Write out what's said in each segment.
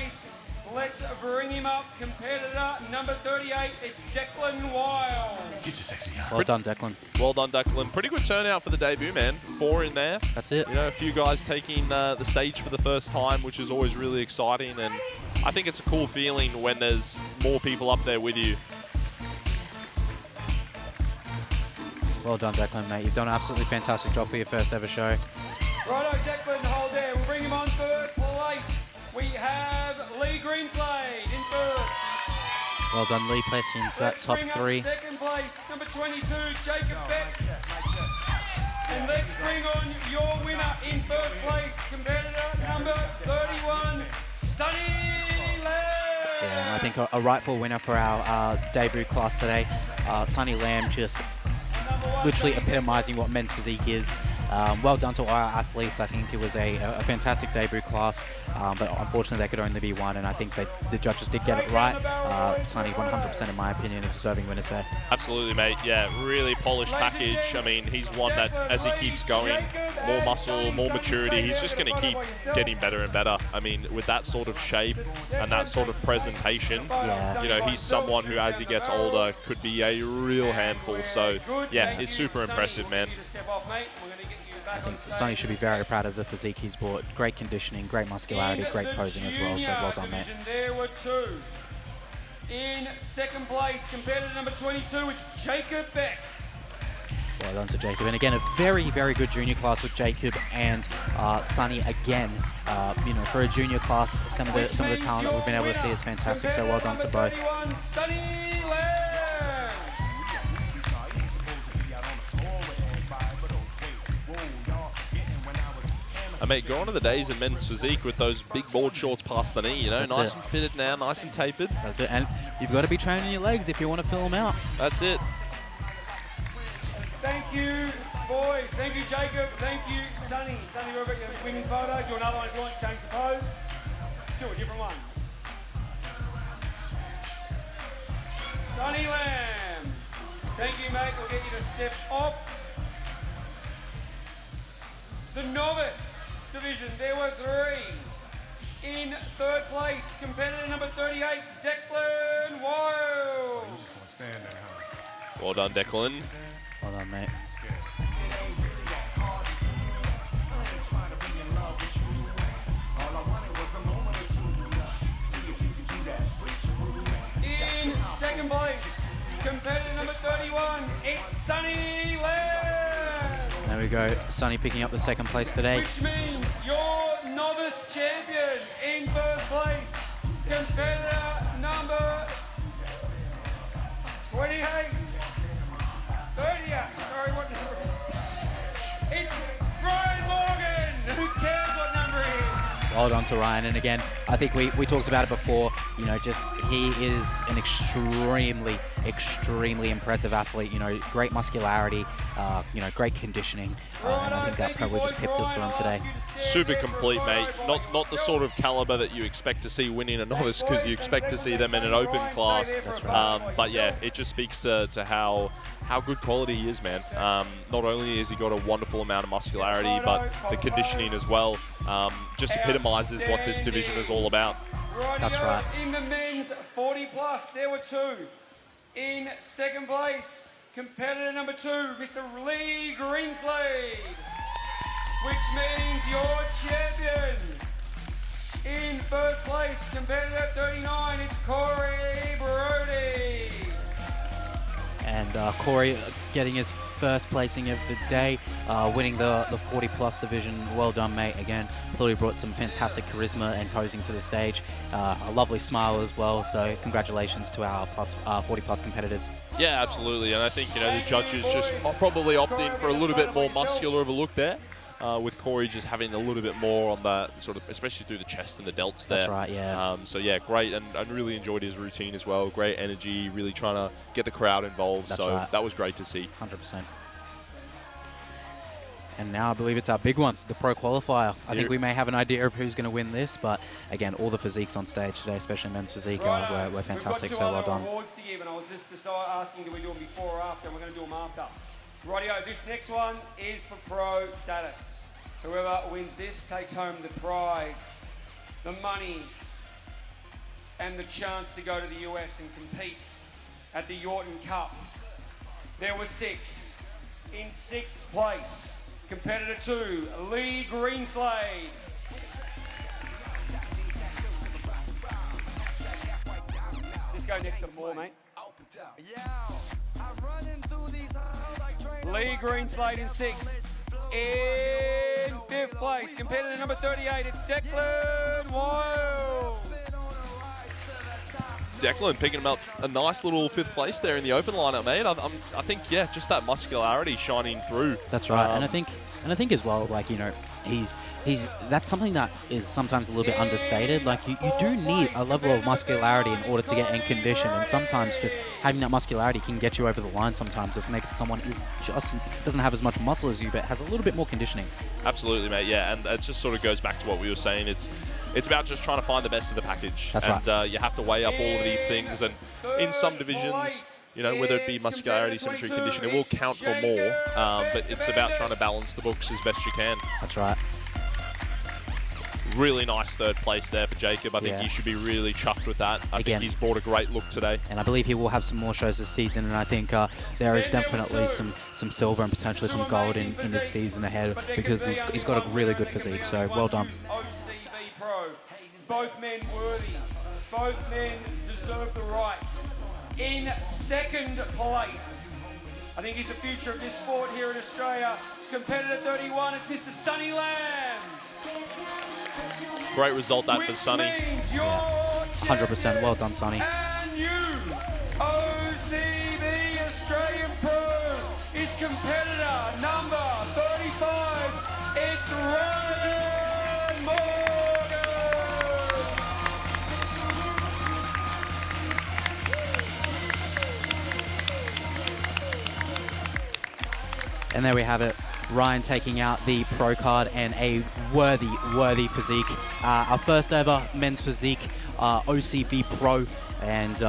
place. Let's bring him up. Competitor number 38. It's Declan Wild. Well done, Declan. Well done, Declan. Pretty good turnout for the debut, man. 4 in there. That's it. You know, a few guys taking the stage for the first time, which is always really exciting. And I think it's a cool feeling when there's more people up there with you. Well done, Declan, mate. You've done an absolutely fantastic job for your first ever show. Righto, Declan, hold there. We'll bring him on third place. We have Lee Greenslade in third. Well done, Lee, placing into that top 3. Second place, number 22, Jacob Beck. And let's bring on your winner in first place, competitor number 31, Sonny Lamb. Yeah, and I think a rightful winner for our debut class today. Sonny Lamb just literally epitomising what men's physique is. Well done to our athletes. I think it was a fantastic debut class, but unfortunately there could only be one, and I think that the judges did get it right. Sonny, 100% in my opinion, a deserving winner today. Absolutely, mate. Yeah, really polished package. I mean, he's one that, as he keeps going, more muscle, more maturity, he's just going to keep getting better and better. I mean, with that sort of shape and that sort of presentation, you know, he's someone who, as he gets older, could be a real handful. So, yeah, it's super impressive, man. I think Sonny should be very proud of the physique he's brought. Great conditioning, great muscularity, great posing as well. So well done, mate. There were 2. In second place, competitor number 22, it's Jacob Beck. Well done to Jacob. And again, a very, very good junior class with Jacob and Sonny again. You know, for a junior class, some of the talent that we've been able to see is fantastic. So well done to both. Mate, gone are the days in men's physique with those big board shorts past the knee, you know, That's nice it. and fitted now, nice and tapered. That's it. And you've got to be training your legs if you want to fill them out. That's it. Thank you, boys. Thank you, Jacob. Thank you, Sonny. Sonny, Robert, your winning photo. Do another one if you want to change the pose. Do a different one. Sonny Lamb. Thank you, mate. We'll get you to step off. The novice division, there were 3. In third place, competitor number 38, Declan Wild. Well done, Declan. Well done, mate. In second place, competitor number 31, it's Sonny Lamb. There we go. Sonny picking up the second place today. Which means your novice champion in first place, competitor number 28. 30. Sorry, what number? It's Ryan Morgan. Who cares what number he is? Well done to Ryan. And again, I think we talked about it before. You know, just he is an extremely impressive athlete. You know, great muscularity, you know, great conditioning. And I think that probably just pipped it for him today. Super complete, mate. Not the sort of caliber that you expect to see winning a novice, because you expect to see them in an open class. That's right. But yeah, it just speaks to how good quality he is, man. Not only has he got a wonderful amount of muscularity, but the conditioning as well. Just epitomizes what this division is all about. That's right. In the men's 40 plus, there were 2. In second place, competitor number 2, Mr. Lee Greenslade. Which means your champion. In first place, competitor 39, it's Corey Brody. And Corey getting his first placing of the day, winning the 40 plus division. Well done, mate. Again, thought he brought some fantastic charisma and posing to the stage. A lovely smile as well. So congratulations to our 40 plus competitors. Yeah, absolutely. And I think, you know, the judges just probably opting for a little bit more muscular of a look there. With Corey just having a little bit more on that sort of, especially through the chest and the delts there. That's right, yeah. So yeah, great, and really enjoyed his routine as well. Great energy, really trying to get the crowd involved. That's so right. that was great to see. 100%. And now I believe it's our big one, the pro qualifier. I think we may have an idea of who's going to win this, but again, all the physiques on stage today, especially men's physique, were fantastic. So well done. Awards to give, and I was just asking, do we do them before or after? And we're going to do them after. Rightio, this next one is for pro status. Whoever wins this takes home the prize, the money, and the chance to go to the US and compete at the Yorton Cup. There were 6. In 6th place, competitor 2, Lee Greenslade. Just go next to 4, mate. Lee Greenslade in 6th. In 5th place, competitor number 38, it's Declan Wiles. Declan picking him up a nice little 5th place there in the open lineup, mate. I think, yeah, just that muscularity shining through. That's right, and I think as well, like, you know, he's that's something that is sometimes a little bit understated. Like, you do need a level of muscularity in order to get in condition, and sometimes just having that muscularity can get you over the line sometimes if maybe someone is just doesn't have as much muscle as you but has a little bit more conditioning. Absolutely, mate, yeah, and it just sort of goes back to what we were saying. It's about just trying to find the best of the package. That's and right. You have to weigh up all of these things, and in some divisions, you know, whether it be muscularity, symmetry, condition, it will count for more, but it's about trying to balance the books as best you can. That's right. Really nice 3rd place there for Jacob. I think he should be really chuffed with that. I think he's brought a great look today. And I believe he will have some more shows this season, and I think there is definitely some silver and potentially some gold in this season ahead, because he's got a really good physique, so well done. OCB Pro. Both men worthy. Both men deserve the rights. In 2nd place, I think he's the future of this sport here in Australia. Competitor 31, it's Mr. Sonny Lamb. Great result that for Sonny. 100%. Well done, Sonny. And you, OCB Australian Pro, is competitor number 35. It's Ryan Morgan. And there we have it. Ryan taking out the pro card and a worthy physique. Our first ever men's physique, OCB Pro. And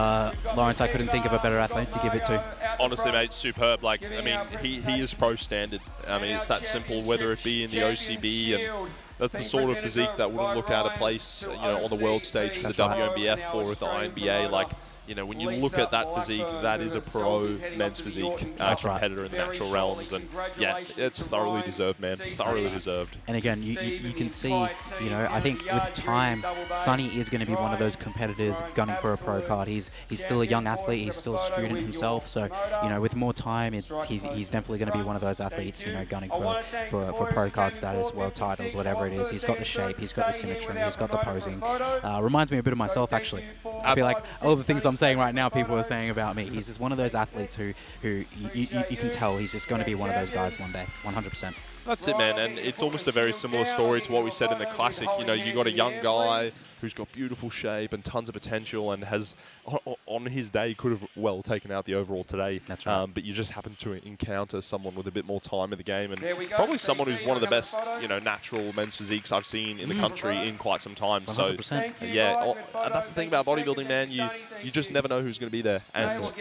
Lawrence, I couldn't think of a better athlete to give it to. Honestly, mate, superb. Like, I mean, he is pro standard. I mean, it's that simple, whether it be in the OCB, and that's the sort of physique that wouldn't look out of place, you know, on the world stage for the WNBF or with the INBA. Like, you know, when you look at that physique, that is a pro men's physique competitor in the natural realms. And yeah, it's thoroughly deserved, man. Thoroughly deserved. And again, you can see, you know, I think with time, Sonny is going to be one of those competitors gunning for a pro card. He's still a young athlete. He's still a student himself. So, you know, with more time, he's definitely going to be one of those athletes, you know, gunning for pro card status, world titles, whatever it is. He's got the shape. He's got the symmetry. He's got the posing. Reminds me a bit of myself, actually. I feel like all the things I'm saying right now, people are saying about me. He's just one of those athletes who you can tell he's just going to be one of those guys one day, 100%. That's it, man, and it's almost a very similar story to what we said in the Classic. You know, you got a young guy who's got beautiful shape and tons of potential and has, on his day, could have well taken out the overall today. That's right. But you just happen to encounter someone with a bit more time in the game, and probably someone who's one of the best, you know, natural men's physiques I've seen in the country in quite some time. 100%. So, yeah, and that's the thing about bodybuilding, man. You just never know who's going to be there, and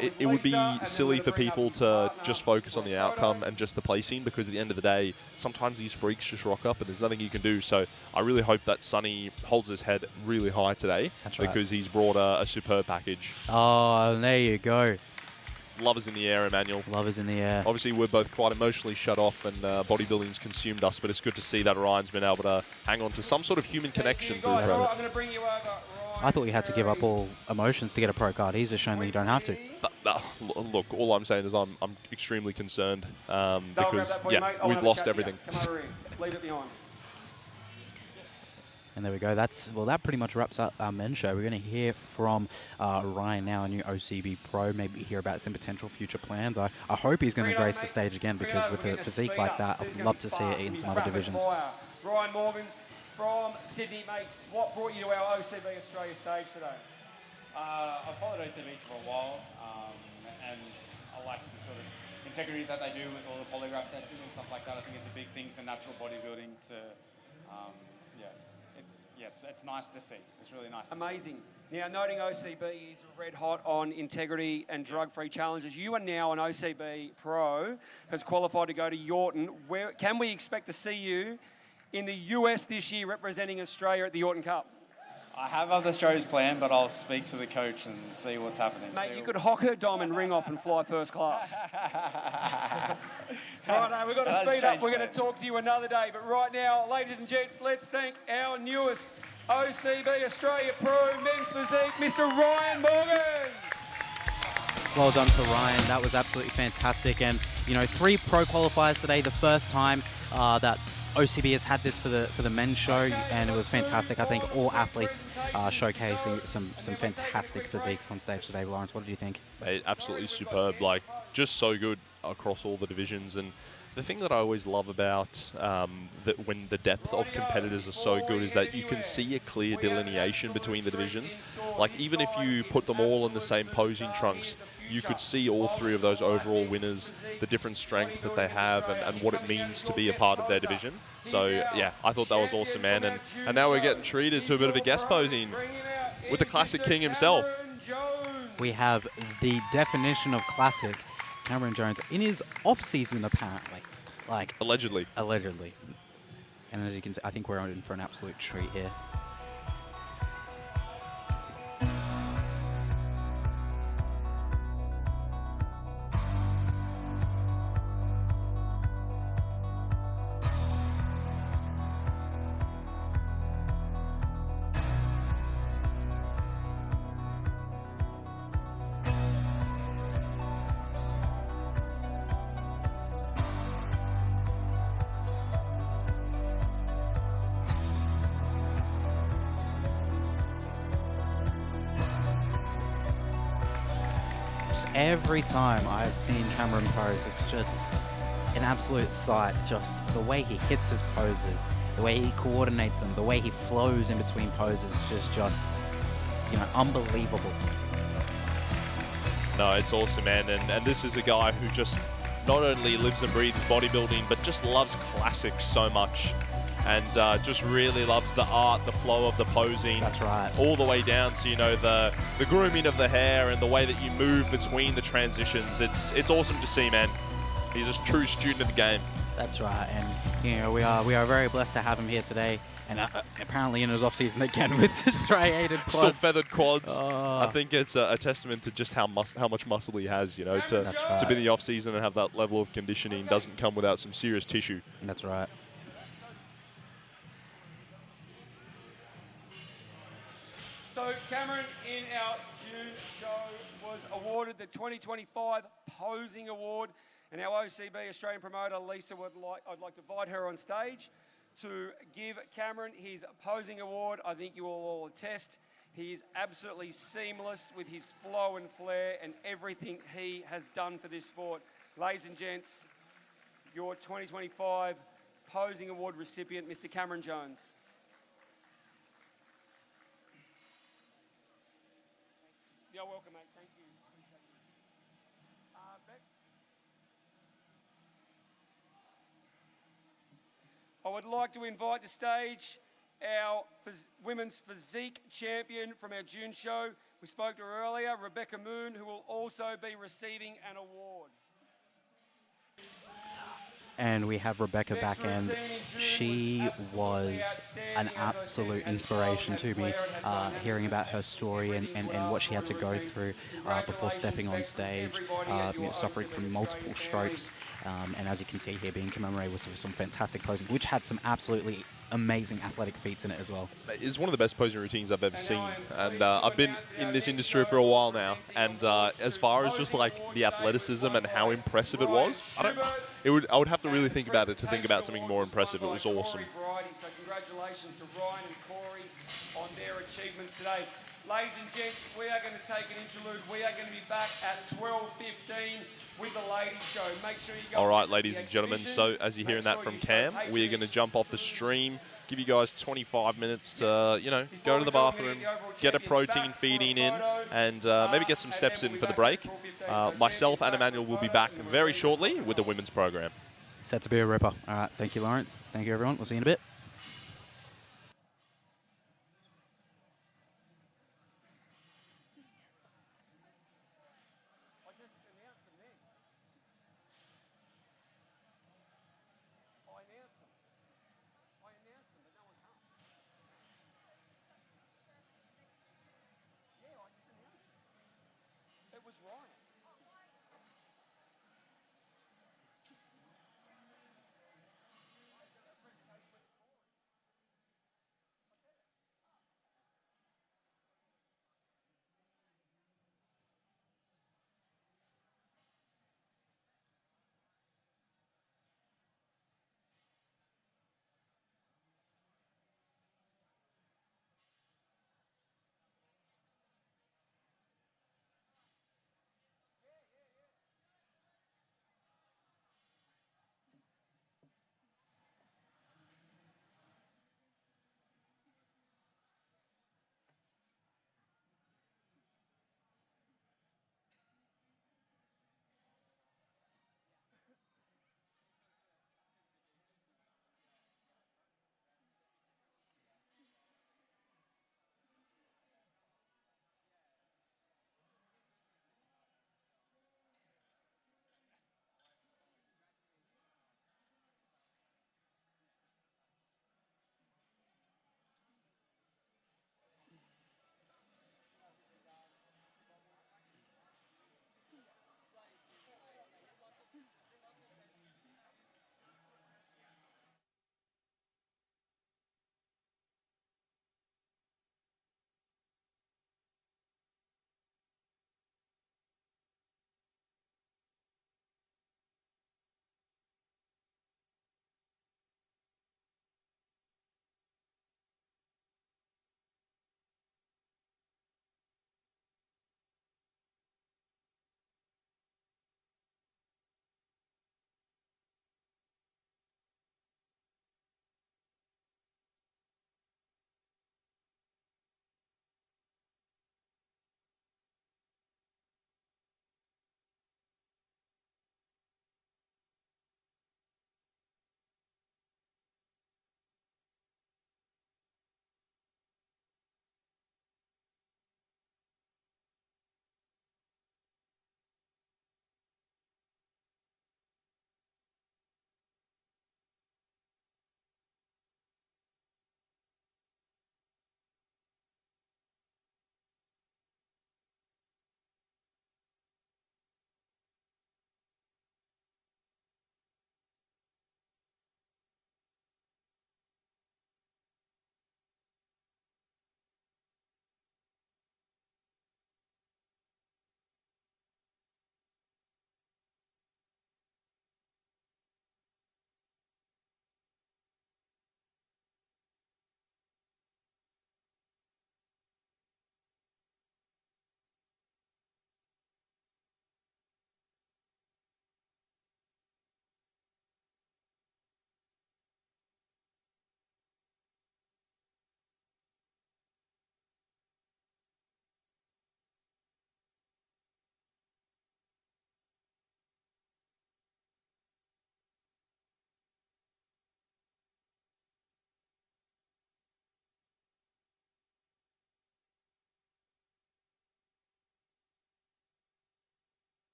it would be silly for people to just focus on the outcome and just the placing, because at the end of the day, sometimes these freaks just rock up and there's nothing you can do. So I really hope that Sonny holds his head really high today, because he's brought a superb package. Oh, there you go. Love is in the air, Emmanuel. Love is in the air. Obviously, we're both quite emotionally shut off, and bodybuilding's consumed us, but it's good to see that Ryan's been able to hang on to some sort of human connection through pro. I'm going to bring you over. I thought you had to give up all emotions to get a pro card. He's just shown that you don't have to. Look, all I'm saying is I'm extremely concerned because, yeah, we've lost everything. Leave it behind. And there we go. That pretty much wraps up our men's show. We're going to hear from Ryan now, a new OCB Pro, maybe hear about some potential future plans. I hope he's going to grace the stage again, because with a physique like that, I'd love to see it in some other divisions. Ryan Morgan from Sydney, mate. What brought you to our OCB Australia stage today? I've followed OCBs for a while, and I like the sort of integrity that they do with all the polygraph testing and stuff like that. I think it's a big thing for natural bodybuilding to, it's nice to see. It's really nice to see. Amazing. Now, noting OCB is red hot on integrity and drug-free challenges. You are now an OCB Pro, has qualified to go to Yorton. Where can we expect to see you in the US this year representing Australia at the Yorton Cup? I have other shows planned, but I'll speak to the coach and see what's happening. Mate, you could hock her diamond ring off and fly first class. Right, we've got to speed up. We're going to talk to you another day. But right now, ladies and gents, let's thank our newest OCB Australia Pro Men's Physique, Mr. Ryan Morgan. Well done to Ryan. That was absolutely fantastic. And, you know, 3 pro qualifiers today, the first time that OCB has had this for the men's show, and it was fantastic. I think all athletes showcasing some fantastic physiques on stage today. Lawrence, what did you think? Mate, absolutely superb. Like, just so good across all the divisions. And the thing that I always love about when the depth of competitors are so good is that you can see a clear delineation between the divisions. Like, even if you put them all in the same posing trunks, you could see all 3 of those overall winners, the different strengths that they have, and what it means to be a part of their division. So, yeah, I thought that was awesome, man. And now we're getting treated to a bit of a guest posing with the Classic King himself. We have the definition of classic, Cameron Jones, in his off-season, apparently. Like, Allegedly. Allegedly. And as you can see, I think we're in for an absolute treat here. Every time I've seen Cameron pose, it's just an absolute sight. Just the way he hits his poses, the way he coordinates them, the way he flows in between poses, just you know, unbelievable. No, it's awesome, man. And this is a guy who just not only lives and breathes bodybuilding, but just loves classics so much. And just really loves the art, the flow of the posing. That's right. All the way down to, you know, the grooming of the hair and the way that you move between the transitions. It's awesome to see, man. He's a true student of the game. That's right. And, you know, we are very blessed to have him here today. And apparently in his off-season again with the striated quads. Still feathered quads. I think it's a testament to just how much muscle he has, you know, to be in the off-season and have that level of conditioning doesn't come without some serious tissue. That's right. So Cameron, in our June show, was awarded the 2025 Posing Award, and our OCB Australian promoter Lisa I'd like to invite her on stage to give Cameron his Posing Award. I think you will all attest he is absolutely seamless with his flow and flair and everything he has done for this sport. Ladies and gents, your 2025 Posing Award recipient, Mr. Cameron Jones. You're welcome, mate. Thank you. Beck? I would like to invite to stage our women's physique champion from our June show. We spoke to her earlier, Rebecca Moon, who will also be receiving an award. And we have Rebecca back, and she was an absolute inspiration to me, hearing about her story and what she had to go through before stepping on stage, you know, suffering from multiple strokes, and as you can see here, being commemorated with some fantastic posing, which had some absolutely amazing athletic feats in it as well. It's one of the best posing routines I've ever seen, and I've been in this industry for a while now, and as far as just like the athleticism and how impressive it was, I would have to really think about it to think about something more impressive. It was awesome. So congratulations to Ryan and Corey on their achievements today. Ladies and gents, we are going to take an interlude. We are going to be back at 12:15 with the ladies show. Make sure you go. All right, ladies and gentlemen. So as you're hearing that from Cam, we are going to jump off the stream, give you guys 25 minutes to, you know, go to the bathroom, get a protein feeding in, and maybe get some steps in for the break. Myself and Emmanuel will be back very shortly with the women's program. Set to be a ripper. All right, thank you, Lawrence. Thank you, everyone. We'll see you in a bit. was Ryan.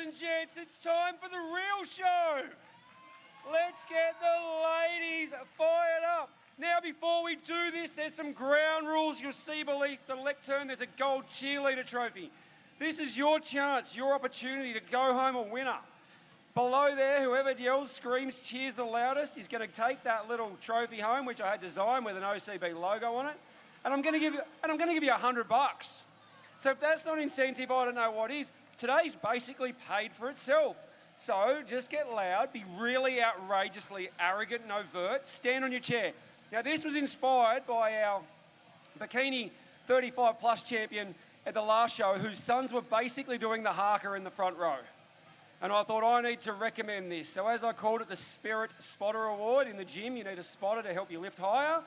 and gents, it's time for the real show. Let's get the ladies fired up. Now, before we do this, there's some ground rules. You'll see beneath the lectern there's a gold cheerleader trophy. This is your chance, your opportunity to go home a winner. Below there, whoever yells, screams, cheers the loudest is going to take that little trophy home, which I had designed with an OCB logo on it. And I'm going to give you $100. So if that's not incentive, I don't know what is. Today's basically paid for itself. So just get loud, be really outrageously arrogant and overt, stand on your chair. Now, this was inspired by our bikini 35 plus champion at the last show, whose sons were basically doing the haka in the front row. And I thought, I need to recommend this. So as I called it the Spirit Spotter Award, in the gym you need a spotter to help you lift higher.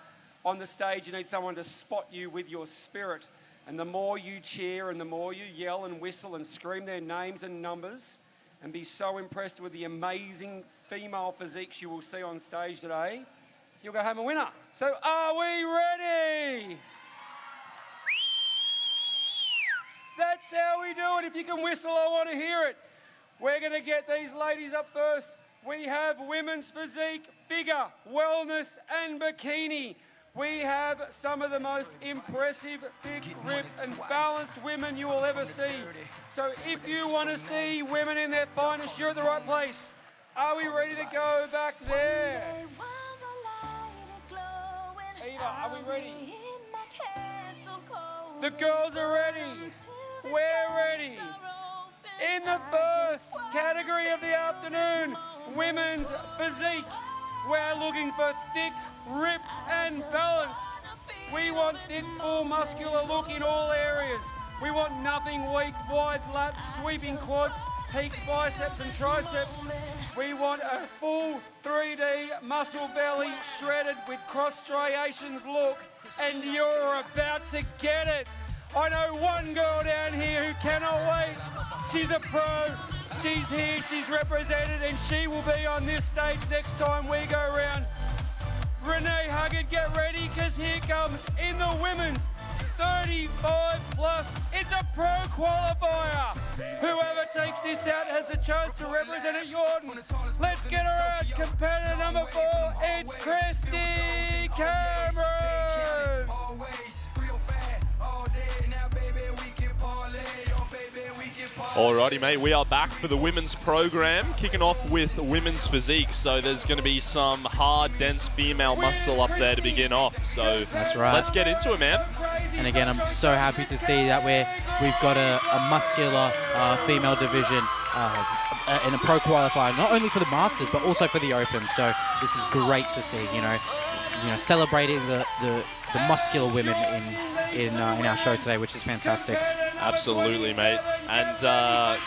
On the stage you need someone to spot you with your spirit. And the more you cheer and the more you yell and whistle and scream their names and numbers and be so impressed with the amazing female physiques you will see on stage today, you'll go home a winner. So are we ready? That's how we do it. If you can whistle, I want to hear it. We're going to get these ladies up first. We have women's physique, figure, wellness and bikini. We have some of the most impressive, big, ripped and balanced women you will ever see. So if you want to see women in their finest, you're at the right place. Are we ready to go back there? Eva, are we ready? The girls are ready. We're ready. In the first category of the afternoon, women's physique, we're looking for thick, ripped and balanced. We want thick, full, muscular look in all areas. We want nothing weak, wide lats, sweeping quads, peaked biceps and triceps. We want a full 3D muscle belly shredded with cross striations look, and you're about to get it. I know one girl down here who cannot wait. She's a pro, she's here, she's represented, and she will be on this stage next time we go around. Renee Huggard, get ready, because here comes in the women's 35 plus. It's a pro qualifier. Whoever takes this out has the chance to represent at Jordan. Let's get her out. Competitor number 4, it's Christy Cameron. Alrighty, mate, we are back for the women's program, kicking off with women's physique. So there's going to be some hard, dense female muscle up there to begin off. So that's right. Let's get into it, man. And again, I'm so happy to see that we've got a muscular female division in a pro qualifier, not only for the Masters but also for the Open. So this is great to see. You know, celebrating the muscular women in our show today, which is fantastic. Absolutely, mate. And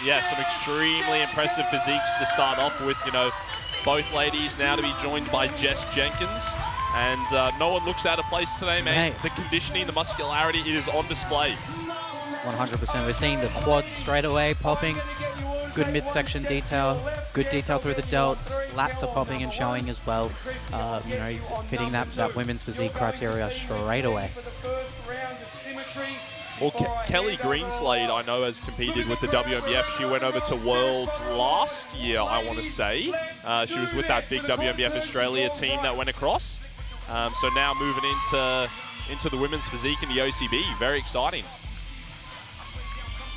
yeah, some extremely impressive physiques to start off with. You know, both ladies now to be joined by Jess Jenkins. And no one looks out of place today, mate. The conditioning, the muscularity, it is on display. 100%. We're seeing the quads straight away popping. Good midsection detail. Good detail through the delts. Lats are popping and showing as well. You know, fitting that women's physique criteria straight away. Well, Kelly Greenslade, I know, has competed with the WNBF. She went over to Worlds last year, I want to say. She was with that big WNBF Australia team that went across. So now moving into the women's physique in the OCB. Very exciting.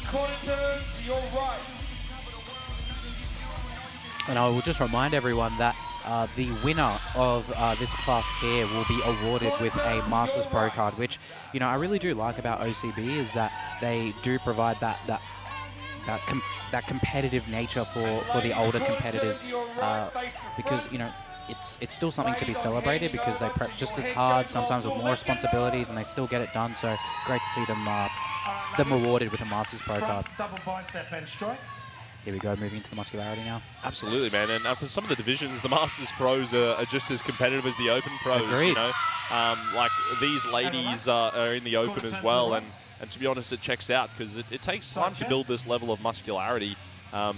Quarter turn to your right. And I will just remind everyone that the winner of this class here will be awarded with a Masters Pro card, which, you know, I really do like about OCB is that they do provide that competitive nature for the older competitors, because, you know, it's still something to be celebrated because they prep just as hard, sometimes with more responsibilities, and they still get it done. So great to see them rewarded with a Masters Pro card. Double bicep and strike. Here we go, moving into the muscularity now. Absolutely, man. And for some of the divisions, the Masters Pros are just as competitive as the Open Pros. Agreed. You know, like these ladies are in the Open as well. And to be honest, it checks out because it takes time to build this level of muscularity.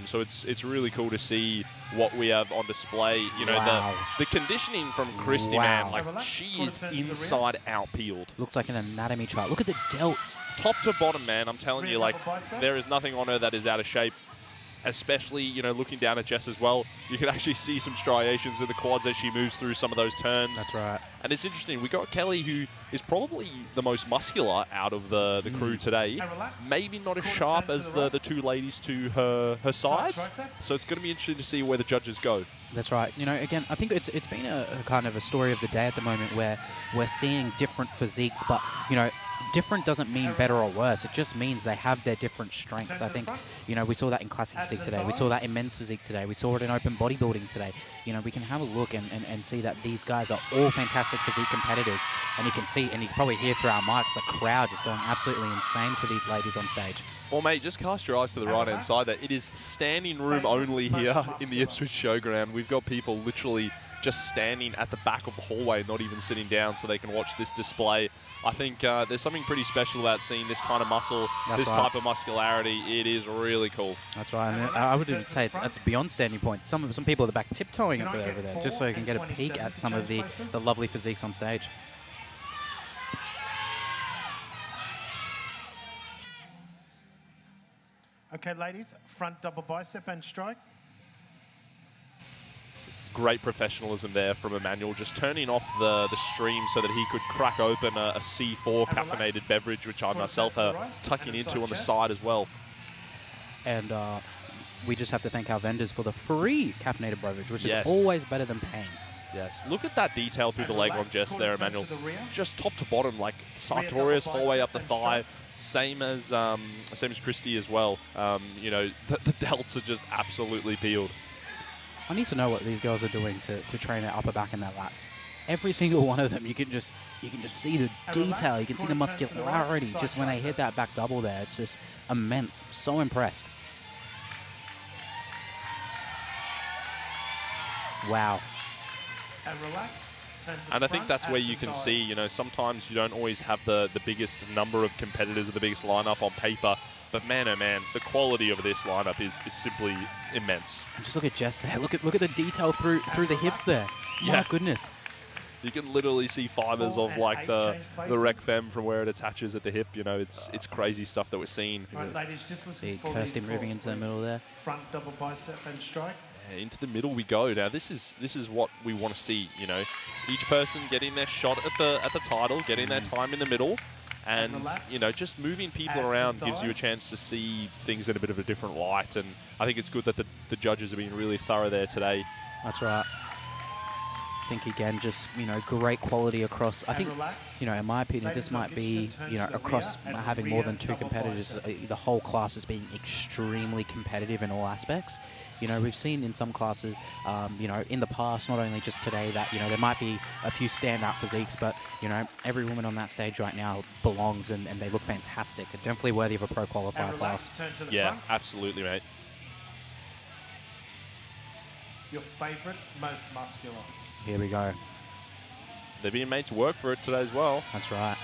So it's really cool to see what we have on display. You know, wow. the conditioning from Christy, Wow. man, like she is inside out peeled. Looks like an anatomy chart. Look at the delts. Top to bottom, man. I'm telling you, like there is nothing on her that is out of shape. especially, you know, looking down at Jess as well, you can actually see some striations in the quads as she moves through some of those turns. That's right. And it's interesting. We got Kelly, who is probably the most muscular out of the crew today. Maybe not as sharp as the two ladies to her sides. So it's going to be interesting to see where the judges go. That's right. You know, again, I think it's been a kind of a story of the day at the moment where we're seeing different physiques, but, you know, different doesn't mean better or worse. It just means they have their different strengths. I think, you know, we saw that in classic physique today. We saw that in men's physique today. We saw it in open bodybuilding today. You know, we can have a look and see that these guys are all fantastic physique competitors. And you can see, and you can probably hear through our mics, the crowd just going absolutely insane for these ladies on stage. Well, mate, just cast your eyes to the right-hand side there. It is standing room only here in the Ipswich Showground. We've got people literally just standing at the back of the hallway, not even sitting down, so they can watch this display. I think there's something pretty special about seeing this kind of muscle, type of muscularity. It is really cool. That's right. And I would even say it's beyond standing point. Some people at the back tiptoeing over there, just so you can get a peek at some of the lovely physiques on stage. Okay, ladies, front double bicep and strike. Great professionalism there from Emmanuel, just turning off the stream so that he could crack open a C4 caffeinated beverage, which I myself are tucking into on the side as well. And we just have to thank our vendors for the free caffeinated beverage, which is always better than paying. Yes, look at that detail through the leg on Jess there, Emmanuel. Just top to bottom, like sartorius whole way up the thigh. Same as Christy as well. You know, the delts are just absolutely peeled. I need to know what these girls are doing to train their upper back and their lats. Every single one of them, you can just see the detail. You can see the muscularity just when they hit that back double there. It's just immense. I'm so impressed. Wow. And relax. And I think that's where you can see, you know, sometimes you don't always have the biggest number of competitors or the biggest lineup on paper. But man, oh man, the quality of this lineup is simply immense. And just look at Jess there. Look at the detail through the hips there. My goodness. You can literally see fibers of like the rec fem from where it attaches at the hip. You know, it's crazy stuff that we're seeing. Right, ladies, just listen see Kirsty moving into the middle there. Front double bicep and strike. Into the middle we go. Now this is what we want to see. You know, each person getting their shot at the title, getting their time in the middle. And, you know, just moving people around gives you a chance to see things in a bit of a different light. And I think it's good that the judges have been really thorough there today. That's right. I think, again, just, you know, great quality across. I think, you know, in my opinion, this might be, you know, across having more than two competitors, the whole class is being extremely competitive in all aspects. You know, we've seen in some classes, you know, in the past, not only just today, that, you know, there might be a few standout physiques, but, you know, every woman on that stage right now belongs and they look fantastic. Definitely worthy of a pro qualifier class. Yeah, absolutely, mate. Your favorite, most muscular. Here we go. They're being made to work for it today as well. That's right.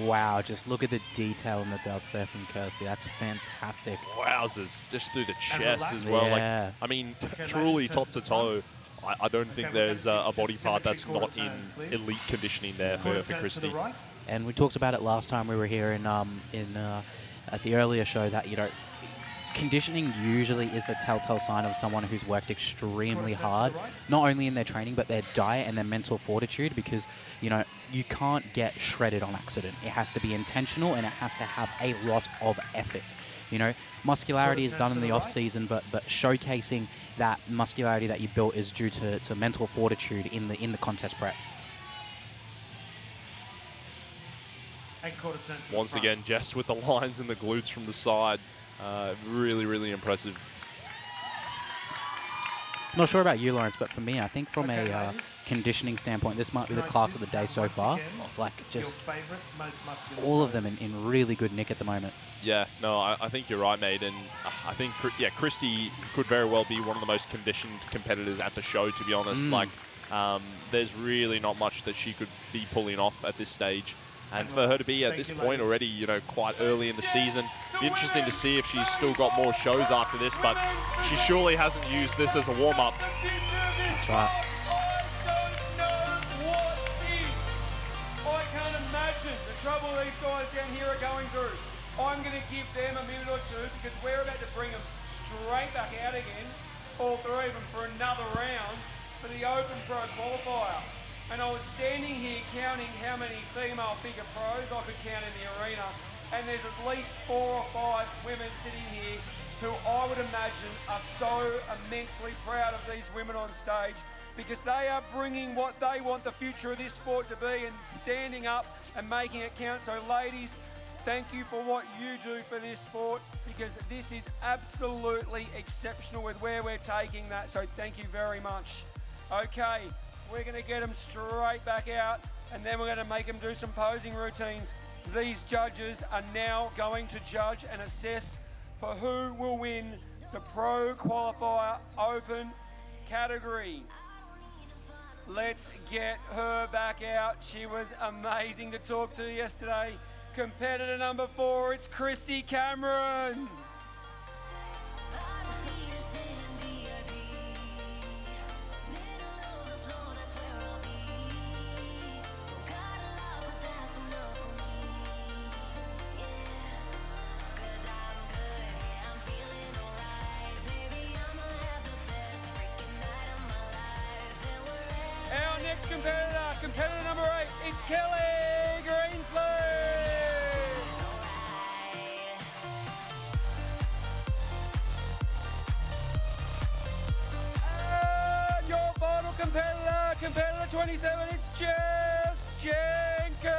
Wow, just look at the detail in the delts there from Kirsty. That's fantastic. Wowzers, just through the chest as well. Yeah. Like, I mean, truly top to toe. I don't think there's a body part that's not in elite conditioning there for Kirsty. And we talked about it last time we were here at the earlier show that, you know, conditioning usually is the telltale sign of someone who's worked extremely hard, not only in their training, but their diet and their mental fortitude, because, you know, you can't get shredded on accident. It has to be intentional and it has to have a lot of effort. You know, muscularity is done in the off season, but showcasing that muscularity that you built is due to mental fortitude in the contest prep. Once again, Jess with the lines and the glutes from the side. Really, really impressive. Not sure about you, Lawrence, but for me, I think from a conditioning standpoint, this might be the class of the day so far. Like, just all of them in really good nick at the moment. Yeah, no, I think you're right, mate. And I think, yeah, Christy could very well be one of the most conditioned competitors at the show, to be honest. Like, there's really not much that she could be pulling off at this stage. And for her to be at this point already, you know, quite early in the season, be interesting to see if she's still got more shows after this, but she surely hasn't used this as a warm-up. That's right. I can't imagine the trouble these guys down here are going through. I'm going to give them a minute or two, because we're about to bring them straight back out again, all three of them, for another round for the Open Pro qualifier. And I was standing here counting how many female figure pros I could count in the arena, and there's at least 4 or 5 women sitting here who I would imagine are so immensely proud of these women on stage, because they are bringing what they want the future of this sport to be and standing up and making it count. So ladies, thank you for what you do for this sport, because this is absolutely exceptional with where we're taking that. So thank you very much. Okay, we're going to get them straight back out, and then we're going to make them do some posing routines. These judges are now going to judge and assess for who will win the Pro Qualifier Open category. Let's get her back out. She was amazing to talk to yesterday. Competitor number 4, it's Christy Cameron. Our next competitor number 8, it's Kelly Greensley. And your final competitor 27, it's Jess Jenkins.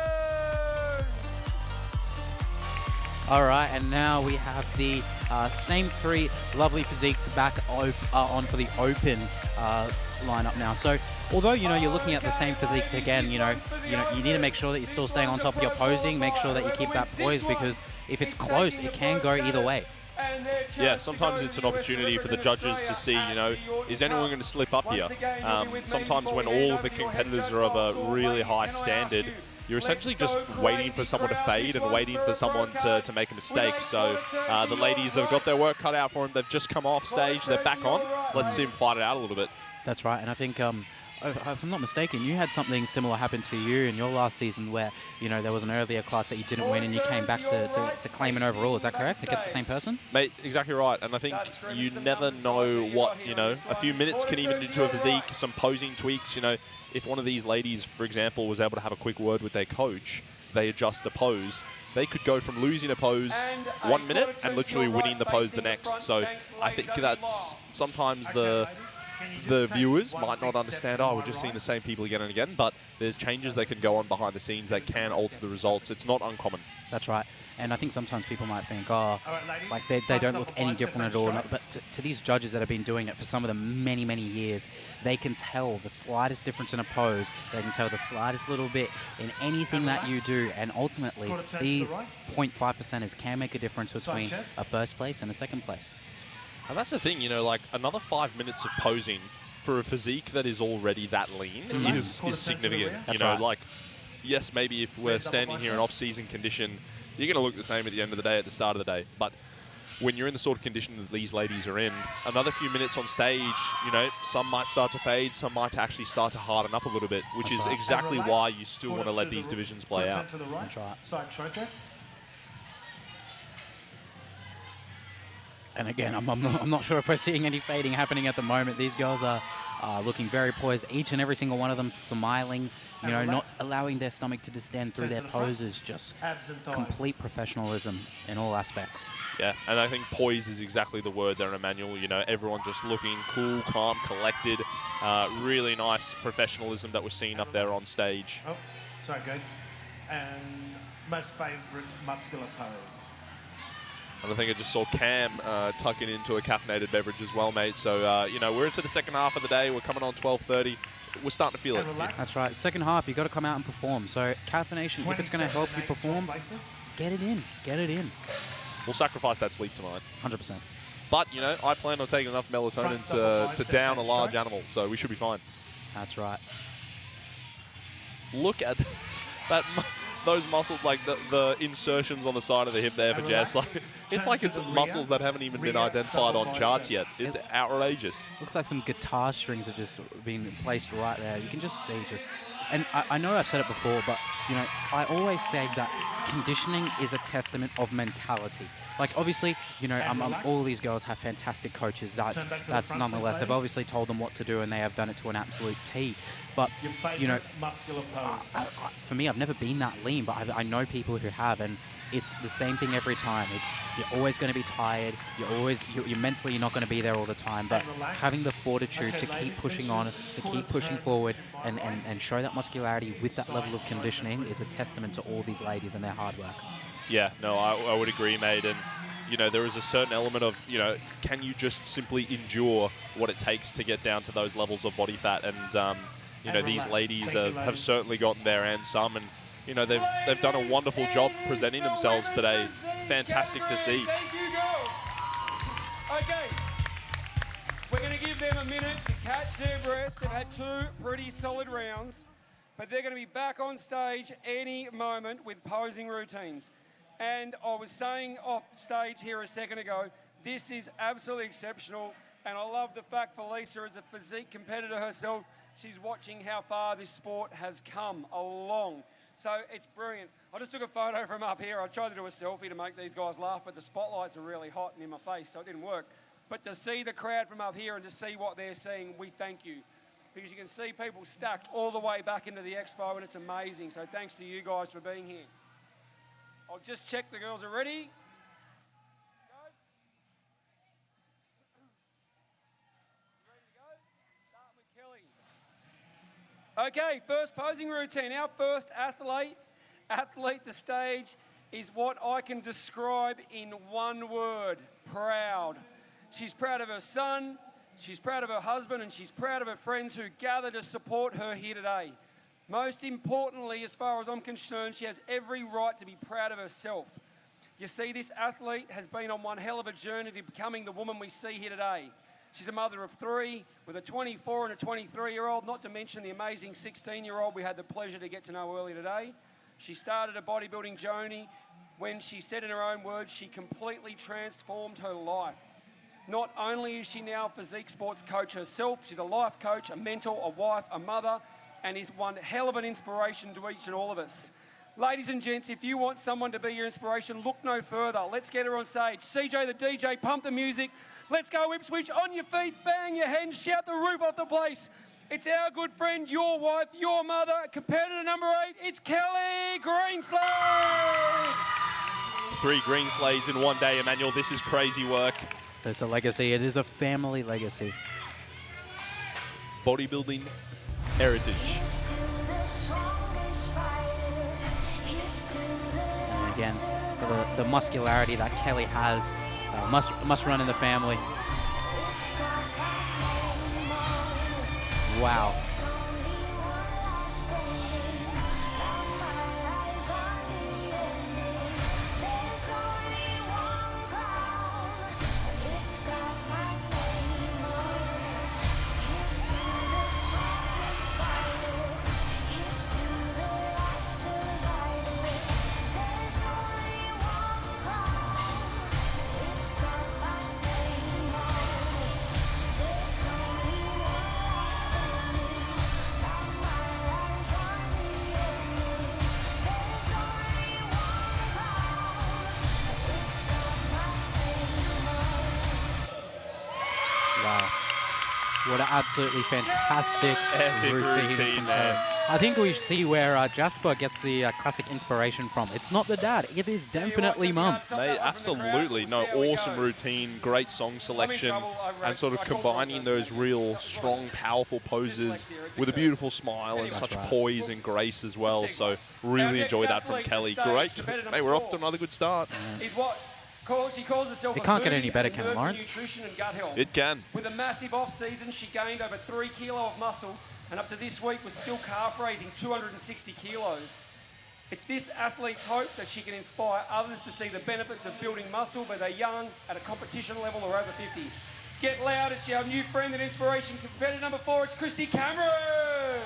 All right, and now we have the same 3 lovely physiques back on for the Open lineup now. So although, you know, you're looking at the same physiques again, you need to make sure that you're still staying on top of your posing, make sure that you keep that poise, because if it's close, it can go either way. Yeah, sometimes it's an opportunity for the judges to see, you know, is anyone going to slip up here? Sometimes when all of the competitors are of a really high standard, you're essentially just waiting for someone to fade and waiting for someone to make a mistake. So the ladies have got their work cut out for them. They've just come off stage. They're back on. Let's see them fight it out a little bit. That's right, and I think, if I'm not mistaken, you had something similar happen to you in your last season where, you know, there was an earlier class that you didn't win and you came back to claim an overall. Is that correct? Against the same person? Mate, exactly right. And I think you never know what, you know, a few minutes can even do to a physique, some posing tweaks. You know, if one of these ladies, for example, was able to have a quick word with their coach, they adjust the pose, they could go from losing a pose 1 minute and literally winning the pose the next. So I think that's sometimes the viewers might not understand, oh, we're just seeing the same people again and again, but there's changes that can go on behind the scenes that can alter the results. It's not uncommon. That's right. And I think sometimes people might think, oh, like they don't look any different at all. But to these judges that have been doing it for some of them many, many years, they can tell the slightest difference in a pose. They can tell the slightest little bit in anything that you do. And ultimately, these 0.5%ers can make a difference between a first place and a second place. And that's the thing, you know, like another 5 minutes of posing for a physique that is already that lean is significant. You know, like, yes, maybe if we're standing here in off-season condition, you're going to look the same at the end of the day, at the start of the day. But when you're in the sort of condition that these ladies are in, another few minutes on stage, you know, some might start to fade, some might actually start to harden up a little bit, which is exactly why you still want to let these divisions play out. That's right. Side choker. And again, I'm not sure if we're seeing any fading happening at the moment. These girls are looking very poised, each and every single one of them smiling, you know, not allowing their stomach to distend through their poses, just complete professionalism in all aspects. Yeah, and I think poise is exactly the word there, Emmanuel. You know, everyone just looking cool, calm, collected. Really nice professionalism that we're seeing up there on stage. Oh, sorry, guys. And most favourite muscular pose. And I think I just saw Cam tucking into a caffeinated beverage as well, mate. So, you know, we're into the second half of the day. We're coming on 12:30. We're starting to feel it. That's right. Second half, you've got to come out and perform. So caffeination, if it's going to help you perform, get it in. Get it in. We'll sacrifice that sleep tonight. 100%. But, you know, I plan on taking enough melatonin to down a large animal, so we should be fine. That's right. Look at that. Those muscles, like the insertions on the side of the hip there for Jess, like it's muscles that haven't even been identified on charts yet. It's outrageous. Looks like some guitar strings have just been placed right there. You can just see just and I know I've said it before, but, you know, I always say that conditioning is a testament of mentality. Like, obviously, you know, all these girls have fantastic coaches. That's nonetheless, they've obviously told them what to do, and they have done it to an absolute T. But, you know, muscular pose. for me, I've never been that lean, but I know people who have, and it's the same thing every time. You're always going to be tired. You're mentally, you're not going to be there all the time. But having the fortitude to keep pushing on, to keep pushing forward, and show that muscularity with that level of conditioning is a testament to all these ladies and their hard work. Yeah, no, I would agree, mate. And, you know, there is a certain element of, you know, can you just simply endure what it takes to get down to those levels of body fat? And, you know, these ladies have certainly gotten there and some. And, you know, they've done a wonderful job presenting themselves today. Fantastic to see. Thank you, girls. Okay. We're going to give them a minute to catch their breath. They've had 2 pretty solid rounds, but they're going to be back on stage any moment with posing routines. And I was saying off stage here a second ago, this is absolutely exceptional. And I love the fact for Lisa, as a physique competitor herself, she's watching how far this sport has come along. So it's brilliant. I just took a photo from up here. I tried to do a selfie to make these guys laugh, but the spotlights are really hot and in my face, so it didn't work. But to see the crowd from up here and to see what they're seeing, we thank you. Because you can see people stacked all the way back into the expo, and it's amazing. So thanks to you guys for being here. I'll just check the girls are ready. Okay, first posing routine. Our first athlete to stage is what I can describe in one word: proud. She's proud of her son, she's proud of her husband, and she's proud of her friends who gather to support her here today. Most importantly, as far as I'm concerned, she has every right to be proud of herself. You see, this athlete has been on one hell of a journey to becoming the woman we see here today. She's a mother of 3 with a 24 and a 23-year-old, not to mention the amazing 16-year-old we had the pleasure to get to know earlier today. She started a bodybuilding journey when she said in her own words, she completely transformed her life. Not only is she now a physique sports coach herself, she's a life coach, a mentor, a wife, a mother, and is one hell of an inspiration to each and all of us. Ladies and gents, if you want someone to be your inspiration, look no further. Let's get her on stage. CJ the DJ, pump the music. Let's go Ipswich, on your feet, bang your hands, shout the roof off the place. It's our good friend, your wife, your mother, competitor number 8, it's Kelly Greenslade. 3 Greenslades in one day, Emmanuel. This is crazy work. It's a legacy. It is a family legacy. Bodybuilding heritage. And again, the muscularity that Kelly has must run in the family. Wow. What an absolutely fantastic routine, man. I think we see where Jasper gets the classic inspiration from. It's not the dad, it is definitely mum. Mate, absolutely. No, awesome routine, great song selection, and sort of combining those real strong, powerful poses with a beautiful smile and such poise and grace as well. So really enjoy that from Kelly. Great. Hey, we're off to another good start. She calls herself it can't get any better, can it, Lawrence? Nutrition and gut health. It can. With a massive off-season, she gained over 3 kilo of muscle, and up to this week was still calf raising 260 kilos. It's this athlete's hope that she can inspire others to see the benefits of building muscle, whether they're young, at a competition level, or over 50. Get loud, it's our new friend and inspiration, competitor number 4, it's Christy Cameron!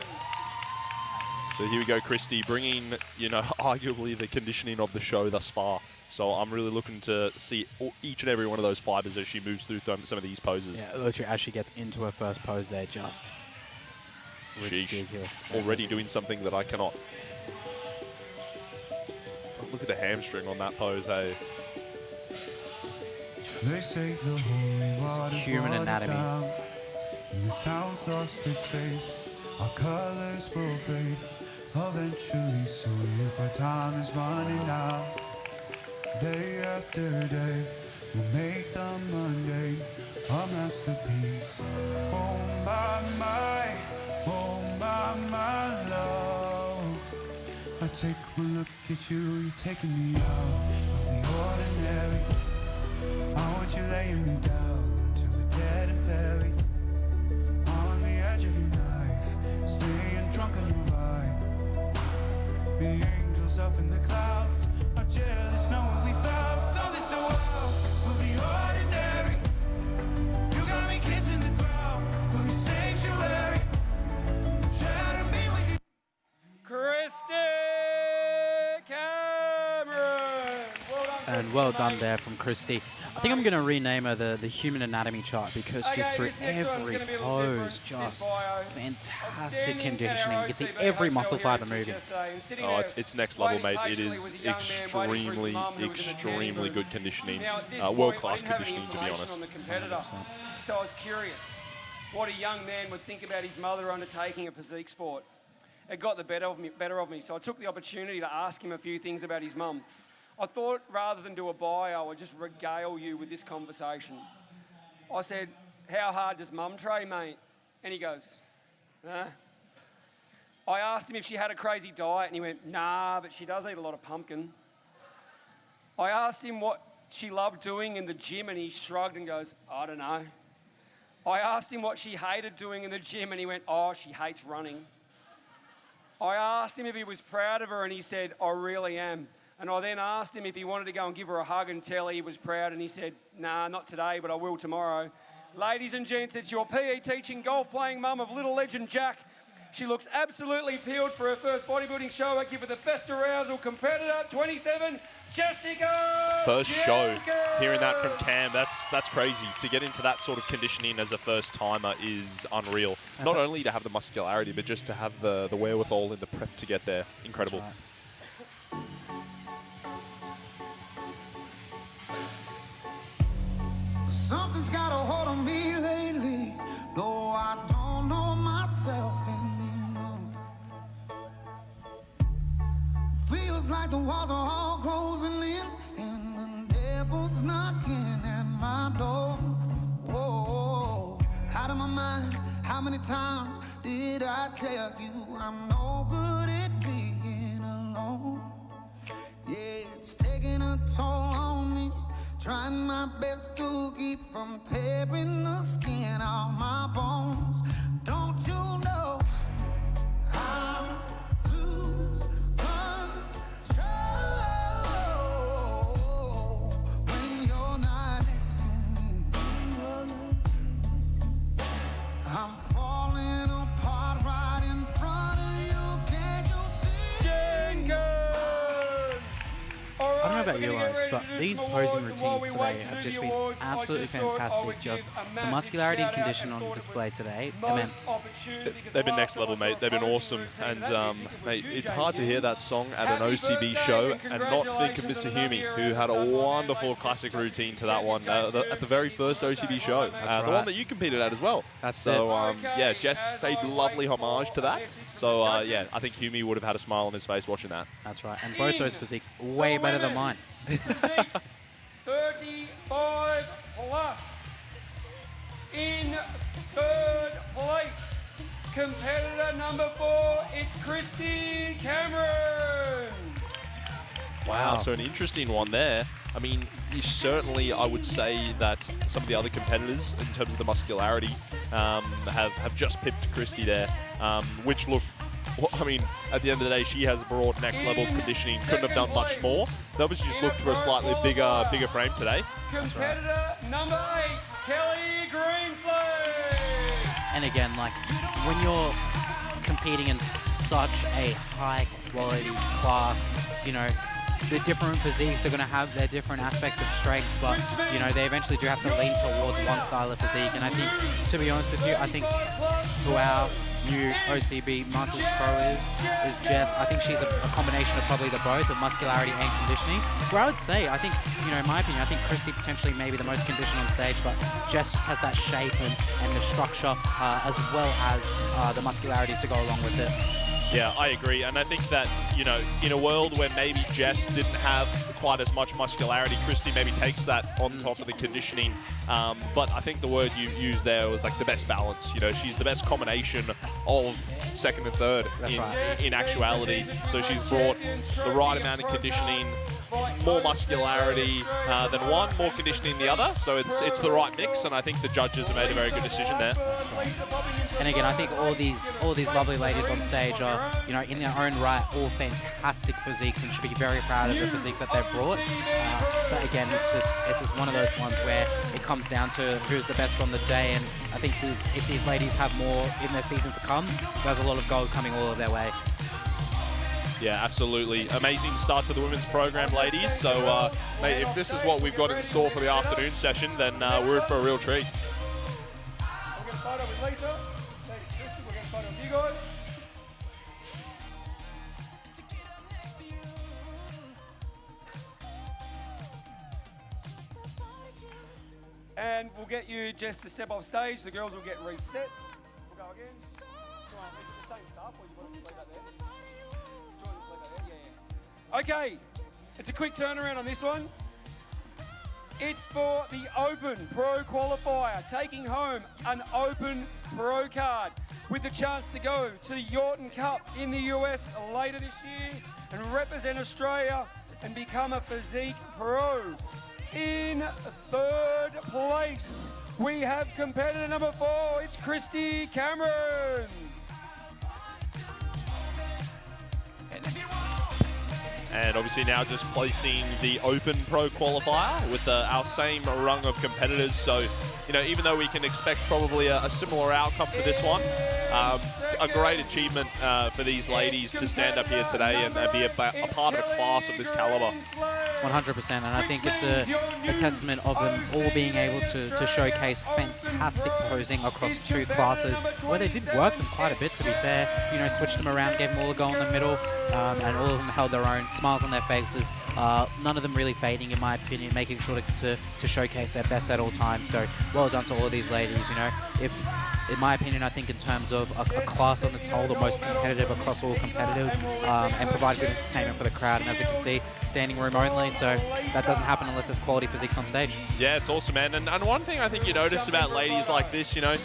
So here we go, Christy, bringing, you know, arguably the conditioning of the show thus far. So I'm really looking to see each and every one of those fibers as she moves through some of these poses. Yeah, literally as she gets into her first pose there, just ridiculous. Already doing something that I cannot. Look at the hamstring on that pose, hey. They say the holy water human anatomy. This town's lost its faith. Our colors will fade eventually. So if our time is running out, day after day, we'll make the Monday a masterpiece. Oh my love. I take one look at you, you're taking me out of the ordinary. I want you laying me down till we're dead and buried. On the edge of your knife, staying drunk on your vibe. The angels up in the clouds are jealous knowing we found something so wild of the ordinary. You got me kissing the ground of your sanctuary. Share me with you. Christy Cameron. Well done, And well done there from Christy. I think I'm going to rename her the human anatomy chart because just through every pose, just fantastic conditioning. You can see every muscle fiber moving. Oh, it's next level, mate. It is extremely, extremely good conditioning. World-class conditioning, to be honest. So I was curious what a young man would think about his mother undertaking a physique sport. It got the better of me, so I took the opportunity to ask him a few things about his mum. I thought rather than do a bio, I'd just regale you with this conversation. I said, how hard does mum train, mate? And he goes, huh? I asked him if she had a crazy diet, and he went, nah, but she does eat a lot of pumpkin. I asked him what she loved doing in the gym, and he shrugged and goes, I don't know. I asked him what she hated doing in the gym, and he went, oh, she hates running. I asked him if he was proud of her, and he said, I really am. And I then asked him if he wanted to go and give her a hug and tell her he was proud, and he said, nah, not today, but I will tomorrow. Ladies and gents, it's your PE teaching, golf playing mum of little legend Jack. She looks absolutely peeled for her first bodybuilding show. I give her the best arousal competitor, 27, Jessica First show, Jenkins. hearing that from Cam, that's crazy. To get into that sort of conditioning as a first timer is unreal. Not only to have the muscularity, but just to have the wherewithal in the prep to get there. Incredible. Something's got a hold on me lately, though I don't know myself anymore. Feels like the walls are all closing in, and the devil's knocking at my door. Whoa, out of my mind, how many times did I tell you I'm no good at being alone? Yeah, it's taking a toll on me. Trying my best to keep from tearing the skin off my bones. Don't you know how to control when you're not next to me? I'm falling apart right in front of you. Can't you see? I don't know about you, Alex, but these posing routines today have just been absolutely fantastic. Just the muscularity and condition on display today, immense. They've been next level, mate. They've been awesome. And, mate, it's hard to hear that song at an OCB show and not think of Mr. Hume, who had a wonderful classic routine to that one at the very first OCB show. The one that you competed at as well. Yeah, Jess paid lovely homage to that. So, yeah, I think Hume would have had a smile on his face watching that. That's right. And both those physiques way better than mine. Physique 35 plus. In third place, competitor number 4, it's Christy Cameron. Wow, so an interesting one there. I mean, certainly I would say that some of the other competitors, in terms of the muscularity, have just pipped Christy there, which look, I mean, at the end of the day, she has brought next level conditioning. Couldn't have done much more. They obviously just looked for a slightly bigger frame today. Competitor number 8, Kelly Greenslade. And again, like, when you're competing in such a high quality class, you know, the different physiques are going to have their different aspects of strengths, but, you know, they eventually do have to lean towards one style of physique. And I think, to be honest with you, I think for our new OCB Masters Pro is Jess. I think she's a combination of probably the both, of muscularity and conditioning. Where I would say, I think, you know, in my opinion, I think Christy potentially maybe the most conditioned on stage, but Jess just has that shape and the structure as well as the muscularity to go along with it. Yeah, I agree. And I think that, you know, in a world where maybe Jess didn't have quite as much muscularity, Christy maybe takes that on top of the conditioning. But I think the word you used there was like the best balance. You know, she's the best combination of second and third in actuality. So she's brought the right amount of conditioning, more muscularity than one, more conditioning the other. So it's the right mix, and I think the judges have made a very good decision there. And again, I think all these lovely ladies on stage are, you know, in their own right, all fantastic physiques, and should be very proud of the physiques that they've brought. But again, it's just one of those ones where it comes down to who's the best on the day. And I think if these ladies have more in their season to come, there's a lot of gold coming all of their way. Yeah, absolutely. Amazing start to the women's program, ladies. So, mate, if this is what we've got in store for the afternoon session, then we're in for a real treat. We'll get a photo with Lisa. Thanks, Christy. We'll get a photo with you guys. And we'll get you just to step off stage. The girls will get reset. We'll go again. Come on, is it the same stuff, or you want to just leave that there? Join us, leave that there. Yeah. Okay, it's a quick turnaround on this one. It's for the Open Pro Qualifier, taking home an Open Pro card with the chance to go to the Yorton Cup in the US later this year and represent Australia and become a physique pro. In third place, we have competitor number 4. It's Christy Cameron. And obviously now just placing the Open Pro qualifier with our same rung of competitors. So, you know, even though we can expect probably a similar outcome for this one, a great achievement for these ladies to stand up here today and be a part of a class of this caliber. 100%, and I think it's a testament of them all being able to showcase fantastic posing across 2 classes, where they did work them quite a bit, to be fair. You know, switched them around, gave them all a go in the middle, and all of them held their own, smiles on their faces. None of them really fading, in my opinion, making sure to showcase their best at all times. So well done to all of these ladies. You know, in my opinion, I think in terms of a class on its whole, the most competitive across all competitors, and provide good entertainment for the crowd. And as you can see, standing room only, so that doesn't happen unless there's quality physiques on stage. Yeah, it's awesome, man. And one thing I think you notice about ladies like this, you know,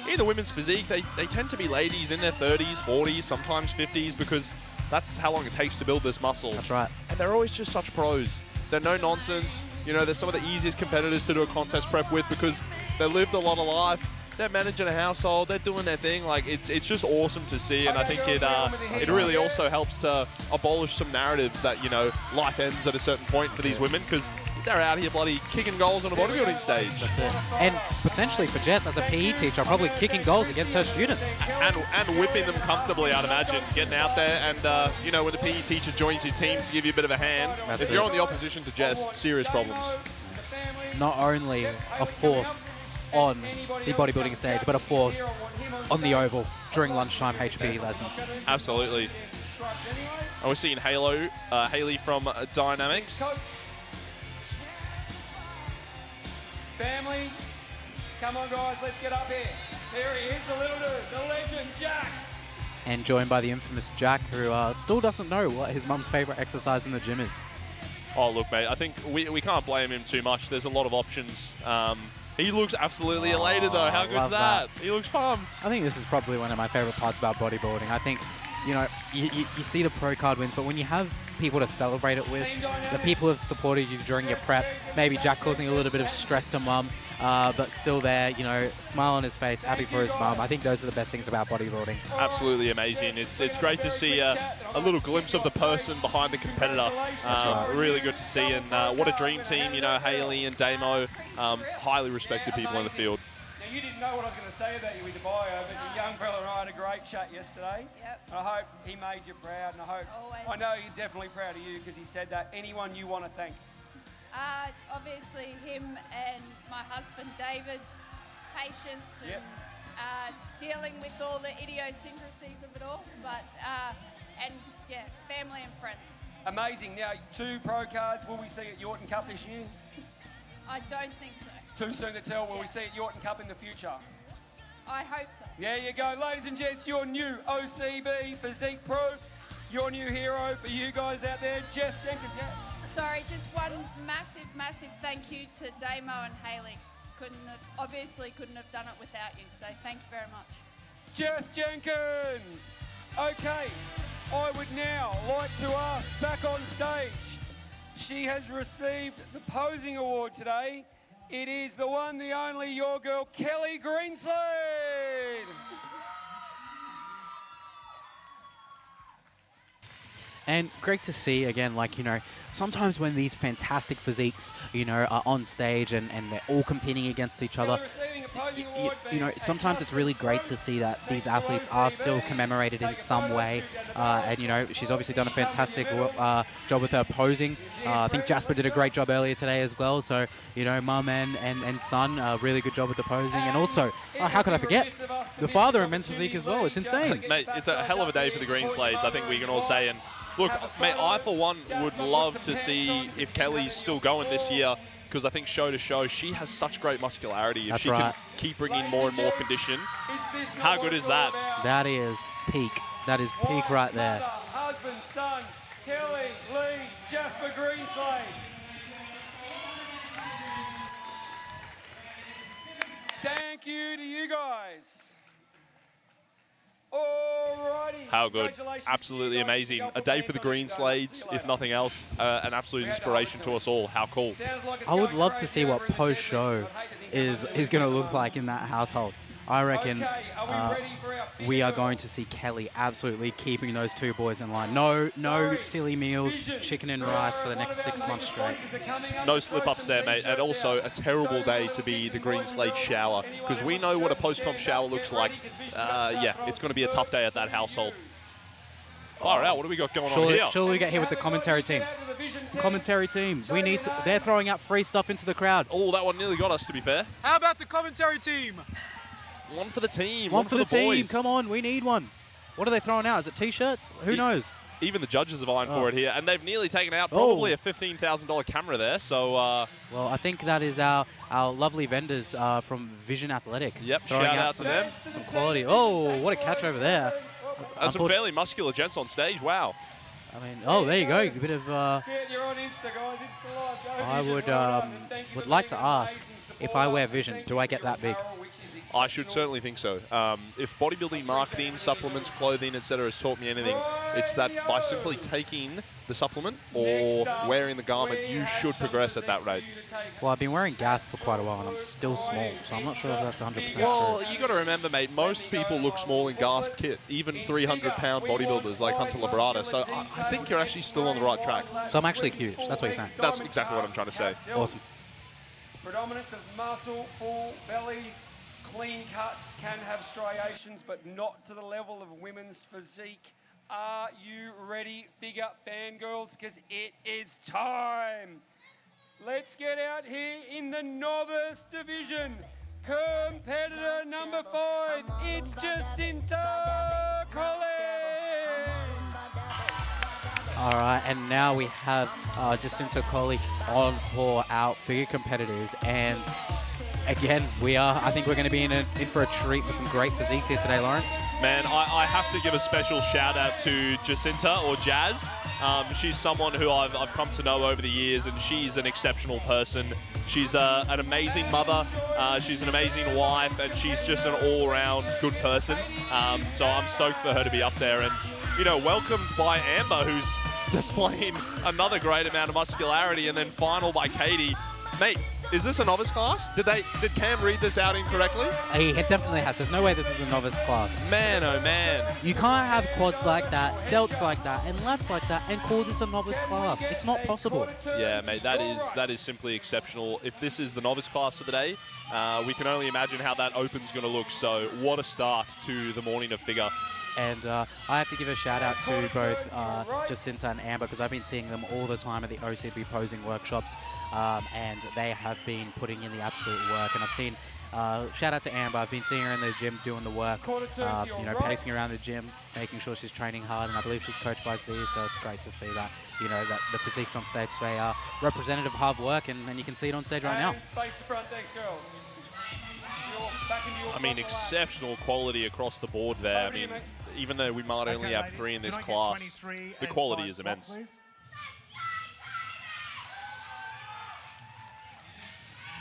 in the women's physique, they tend to be ladies in their 30s, 40s, sometimes 50s, because that's how long it takes to build this muscle. That's right. And they're always just such pros. They're no nonsense. You know, they're some of the easiest competitors to do a contest prep with because they lived a lot of life. They're managing a household. They're doing their thing. Like, it's just awesome to see. And I think it really also helps to abolish some narratives that, you know, life ends at a certain point for these women, because they're out here bloody kicking goals on a bodybuilding stage. That's it. And potentially for Jess, as a PE teacher, probably kicking goals against her students. And whipping them comfortably, I'd imagine. Getting out there and, you know, when the PE teacher joins your team to give you a bit of a hand, if you're on the opposition to Jess, serious problems. Not only a force on the bodybuilding stage, but a force on the oval during lunchtime HPE lessons. Absolutely. And we're seeing Hayley from Dynamics. Family, come on guys, let's get up here. Here he is, the little dude, the legend, Jack. And joined by the infamous Jack, who still doesn't know what his mum's favourite exercise in the gym is. Oh, look, mate, I think we can't blame him too much. There's a lot of options. He looks absolutely elated, though. How good's that? He looks pumped. I think this is probably one of my favourite parts about bodybuilding. I think, you know, you see the pro card wins, but when you have people to celebrate it with, the people who have supported you during your prep, maybe Jack causing a little bit of stress to mum, but still there, you know, smile on his face, happy for his mum. I think those are the best things about bodybuilding. Absolutely amazing. It's great to see a little glimpse of the person behind the competitor. Really good to see, and what a dream team, you know, Hayley and Damo, highly respected people in the field. Now, you didn't know what I was going to say about you with the bio, but your young fella and I had a great chat yesterday. Yep. And I hope he made you proud, and I know he's definitely proud of you because he said that. Anyone you want to thank? Obviously him and my husband David, Patience, and dealing with all the idiosyncrasies of it all, but and yeah, family and friends. Amazing. Now, 2 pro cards. Will we see at Yorton Cup this year? I don't think so. Too soon to tell. Will we see at Yorton Cup in the future? I hope so. There you go. Ladies and gents, your new OCB Physique Pro. Your new hero for you guys out there, Jess Jenkins. Yeah. Sorry, just one massive thank you to Damo and Hayley. Obviously couldn't have done it without you, so thank you very much. Jess Jenkins. Okay, I would now like to ask back on stage. She has received the posing award today. It is the one, the only, your girl, Kelly Greenslade. And great to see, again, like, you know, sometimes when these fantastic physiques, you know, are on stage and they're all competing against each other, you know, sometimes it's really great to see that these athletes are still commemorated in some way. And, you know, she's obviously done a fantastic job with her posing. I think Jasper did a great job earlier today as well. So, you know, mum and son, really good job with the posing. And also, how could I forget, the father in men's physique as well. It's insane. Mate, it's a hell of a day for the Greenslades, I think we can all say. And look, mate, I for one would love to see if Kelly's still going this year, because I think show to show, she has such great muscularity. If she can keep bringing more and more condition, how good is that? That is peak. That is peak right there. Husband, son, Kelly, Lee, Jasper Greenslade. Thank you to you guys. Alrighty. How good. Absolutely amazing. A day for the Greenslades, if nothing else. An absolute inspiration to us all. How cool. I would love to see what post-show is going to look like in that household. I reckon we are going to see Kelly absolutely keeping those 2 boys in line. No silly meals, chicken and rice for the next 6 months straight. No slip-ups there, mate. And also a terrible day to be the Greenslade shower, because we know what a post-comp shower looks like. Yeah, it's going to be a tough day at that household. All right, what do we got going on here? Surely we get here with the commentary team. Commentary team, we need to... They're throwing out free stuff into the crowd. Oh, that one nearly got us, to be fair. How about the commentary team? One for the team. One for the team. boys. Come on, we need one. What are they throwing out? Is it T-shirts? Who knows? Even the judges have ironed for it here, and they've nearly taken out probably a $15,000 camera there. So, well, I think that is our lovely vendors from Vision Athletic. Yep, shout out to them. Some quality. Oh, what a catch over there. Some fairly muscular gents on stage. Wow. I mean, oh, there you go. A bit of. You're on Insta, guys. Insta Live. I would like to ask, if I wear Vision, do I get that big? I should certainly think so. If bodybuilding marketing, supplements, clothing, etc. has taught me anything, it's that by simply taking the supplement or wearing the garment, you should progress at that rate. Well, I've been wearing Gasp for quite a while, and I'm still small, so I'm not sure if that's 100% true. Well, you got to remember, mate, most people look small in Gasp kit, even 300-pound bodybuilders like Hunter Labrada, so I think you're actually still on the right track. So I'm actually huge. That's what you're saying. That's exactly what I'm trying to say. Awesome. Predominance of muscle, full bellies, clean cuts, can have striations, but not to the level of women's physique. Are you ready, figure fangirls? Because it is time. Let's get out here in the novice division. Competitor number 5, it's Jacinta Colley. All right, and now we have Jacinta Colley on for our figure competitors, and again, I think we're going to be in for a treat for some great physiques here today, Lawrence. Man, I have to give a special shout out to Jacinta, or Jazz. She's someone who I've come to know over the years, and she's an exceptional person. She's an amazing mother, she's an amazing wife, and she's just an all-around good person. So I'm stoked for her to be up there, and you know, welcomed by Amber, who's displaying another great amount of muscularity, and then final by Katie. Mate, is this a novice class? Did Cam read this out incorrectly? He definitely has. There's no way this is a novice class. Man, oh man. You can't have quads like that, delts like that, and lats like that, and call this a novice class. It's not possible. Yeah, mate, that is simply exceptional. If this is the novice class for the day, we can only imagine how that open's going to look. So what a start to the morning of figure. And I have to give a shout out to both Jacinta and Amber, because I've been seeing them all the time at the OCB posing workshops, and they have been putting in the absolute work. And I've seen, shout out to Amber, I've been seeing her in the gym doing the work, you know, pacing around the gym, making sure she's training hard, and I believe she's coached by Z, so it's great to see that, you know, that the physiques on stage today are representative of hard work, and you can see it on stage right now. Face to front, thanks, girls. I mean, exceptional quality across the board there. I mean, even though we might only have 3 in this class, the quality is immense.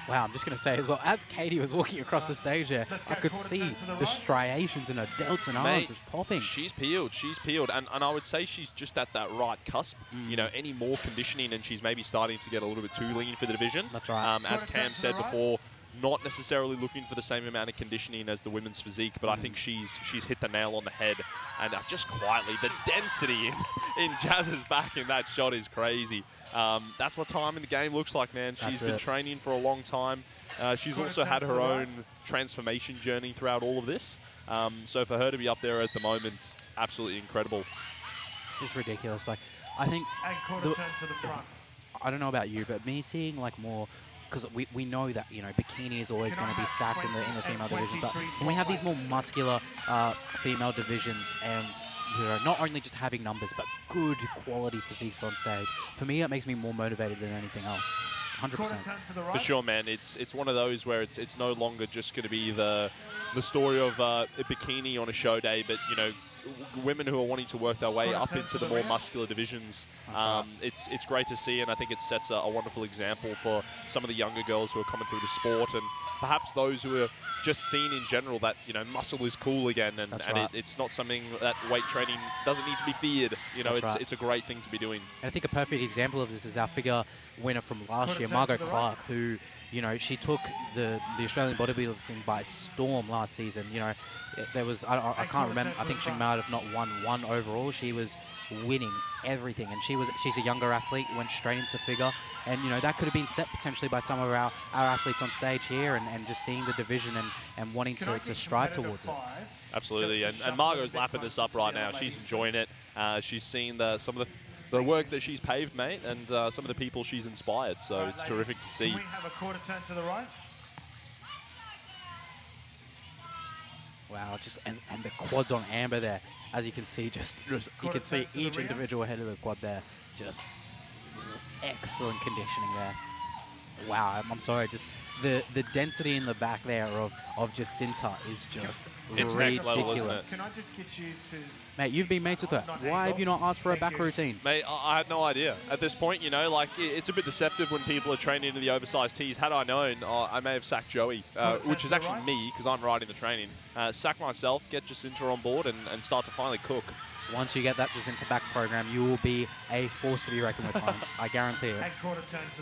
Wow, I'm just going to say as well, as Katie was walking across the stage there, I could see the striations in her delts and arms is popping. She's peeled, and I would say she's just at that right cusp. You know, any more conditioning and she's maybe starting to get a little bit too lean for the division. That's right. As Cam said before, not necessarily looking for the same amount of conditioning as the women's physique, but I think she's hit the nail on the head. And just quietly, the density in Jazz's back in that shot is crazy. That's what time in the game looks like, man. She's been training for a long time. She's also had her own transformation journey throughout all of this. So for her to be up there at the moment, absolutely incredible. This is ridiculous. Like, I think I don't know about you, but me seeing like more, because we know that, you know, bikini is always going to be stacked in the female division, but when we have these more muscular female divisions, and you know, not only just having numbers but good quality physiques on stage, for me it makes me more motivated than anything else. 100%. For sure, man. It's one of those where it's no longer just going to be the story of a bikini on a show day, but you know, women who are wanting to work their way up into the more muscular divisions. It's great to see, and I think it sets a wonderful example for some of the younger girls who are coming through the sport, and perhaps those who are just seen in general that, you know, muscle is cool again, and it's not something that weight training doesn't need to be feared. You know, it's a great thing to be doing. And I think a perfect example of this is our figure winner from last year, Margot Clark, who, you know, she took the Australian bodybuilding scene by storm last season. You know, there was, I can't remember, I think she might have not won one overall. She was winning everything, and she's a younger athlete, went straight into figure, and you know, that could have been set potentially by some of our athletes on stage here, and just seeing the division and wanting to strive towards it. Absolutely, and Margot's lapping this up right now. She's enjoying it. She's seen some of the work that she's paved, mate, and some of the people she's inspired, so it's terrific to see. Can we have a quarter turn to the right? Wow, just and the quads on Amber there, as you can see, just you can see each individual head of the quad there, just excellent conditioning there. Wow, I'm sorry, just the density in the back there of Jacinta is just it's ridiculous. Next level, isn't it? Can I just get you to... Mate, you've been mates with her. Why have you not asked for a back routine? Mate, I had no idea. At this point, you know, like, it's a bit deceptive when people are training into the oversized tees. Had I known, I may have sacked Joey, which is actually me, because I'm riding the training. Sack myself, get Jacinta on board, and start to finally cook. Once you get that Jacinta back program, you will be a force to be reckoned with, friends. I guarantee it.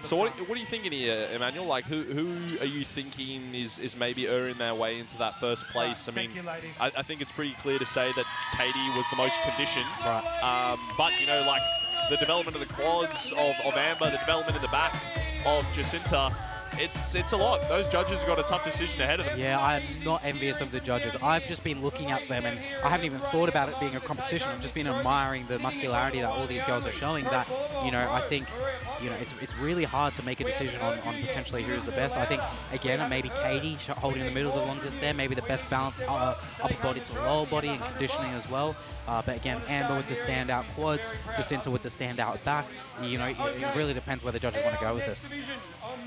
So what are you thinking here, Emmanuel? Like, who are you thinking is maybe earning their way into that first place? I mean, I think it's pretty clear to say that Katie was the most conditioned. Right. But, you know, like, the development of the quads of Amber, the development in the backs of Jacinta, it's a lot. Those judges have got a tough decision ahead of them. Yeah, I'm not envious of the judges. I've just been looking at them, and I haven't even thought about it being a competition. I've just been admiring the muscularity that all these girls are showing. That, you know, I think, you know, it's really hard to make a decision on potentially who's the best. I think, again, maybe Katie holding in the middle the longest there, maybe the best balance upper body to lower body and conditioning as well. But again, Amber with the standout quads, Jacinta with the standout back. You know, it really depends where the judges want to go with this.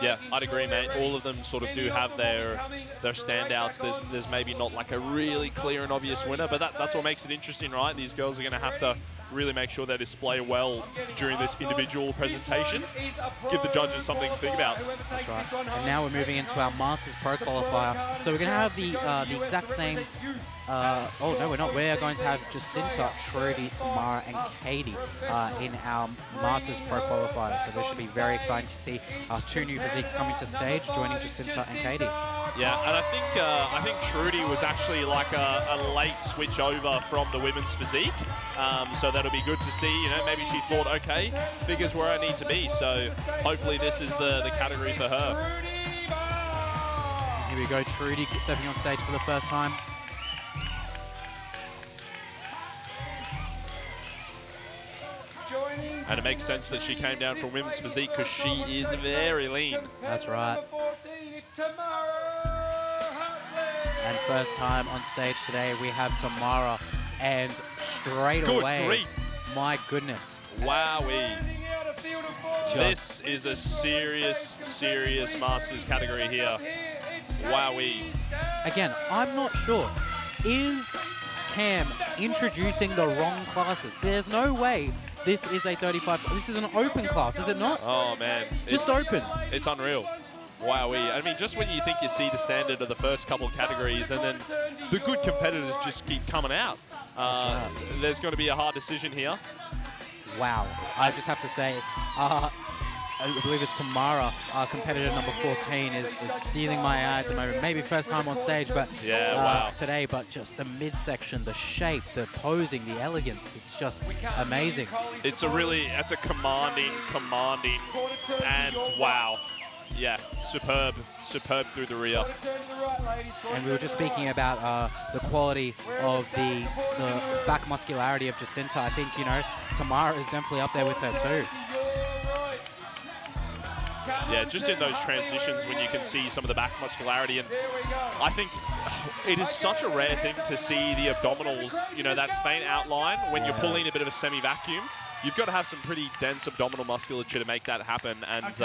Yeah, I'd agree, mate. All of them sort of do have their standouts. There's maybe not like a really clear and obvious winner, but that's what makes it interesting, right? These girls are going to have to really make sure they display well during this individual presentation. Give the judges something to think about. That's right. And now we're moving into our Masters Pro Qualifier. So we're going to have the exact same... oh, no, we're not. We're going to have Jacinta, Trudy, Tamara, and Katie in our Masters Pro Qualifier. So this should be very exciting to see two new physiques coming to stage, joining Jacinta and Katie. Yeah, and I think Trudy was actually like a late switch over from the women's physique. So that'll be good to see. You know, maybe she thought, okay, figures where I need to be. So hopefully this is the category for her. Here we go, Trudy stepping on stage for the first time. And it makes sense that she came down from women's physique because she is very lean. That's right. Number 14, it's Tamara Hartley. And first time on stage today, we have Tamara. And straight Good away, grief. my goodness. Wowee. Rounding out a field of four. This is a serious Masters category here. Wowee. Again, I'm not sure. Is Cam introducing the wrong classes? There's no way this is a 35. This is an open class, is it not? Oh, man. Just open. It's unreal. Wowee. I mean, just when you think you see the standard of the first couple of categories and then the good competitors just keep coming out. There's going to be a hard decision here. Wow. I just have to say, I believe it's Tamara, our competitor number 14, is stealing my eye at the moment. Maybe first time on stage, but wow. today, but just the midsection, the shape, the posing, the elegance, it's just amazing. It's a commanding, and wow. Yeah, superb through the rear. And we were just speaking about the quality of the back muscularity of Jacinta. I think, you know, Tamara is definitely up there with her too. Yeah, just in those transitions when you can see some of the back muscularity. And I think it is such a rare thing to see the abdominals, you know, that faint outline when you're pulling a bit of a semi-vacuum. You've got to have some pretty dense abdominal musculature to make that happen, and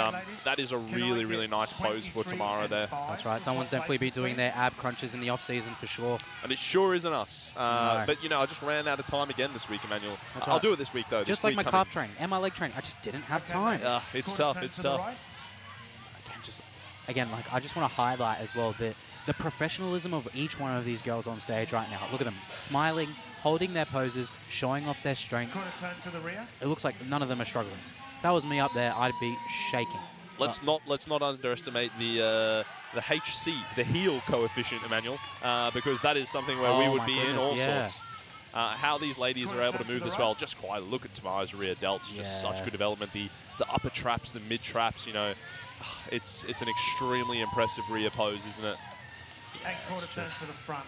that is a really nice pose for Tamara there. That's right. Someone's definitely be doing their ab crunches in the off-season for sure. And it sure isn't us. No. But, you know, I just ran out of time again this week, Emmanuel. That's I'll right. do it this week, though. Just like my calf training and my leg training. I just didn't have time. It's tough. It's tough. Again, like, I just want to highlight as well the professionalism of each one of these girls on stage right now. Look at them smiling, holding their poses, showing off their strengths. To the rear. It looks like none of them are struggling. If that was me up there, I'd be shaking. Let's not underestimate the HC, the heel coefficient, Emmanuel, because that is something where we would be in all sorts. How these ladies are able to move this well, just quite look at Tamara's rear delts, just such good development. The upper traps, the mid traps, you know, it's an extremely impressive rear pose, isn't it? And quarter turns to the front.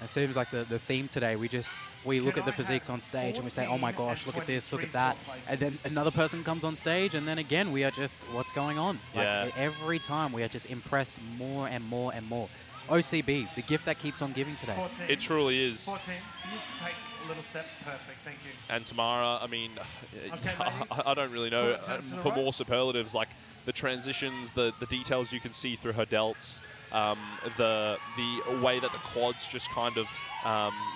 It seems like the theme today, we look at the physiques on stage and we say, oh my gosh, look at this, look at that. And then another person comes on stage and then again, we are just, what's going on? Like, every time we are just impressed more and more and more. OCB, the gift that keeps on giving today. 14. It truly is. 14. Can you just take a little step? Perfect. Thank you. And Tamara, I mean, Okay, I don't really know. For right. more superlatives, like the transitions, the details you can see through her delts, the way that the quads just kind of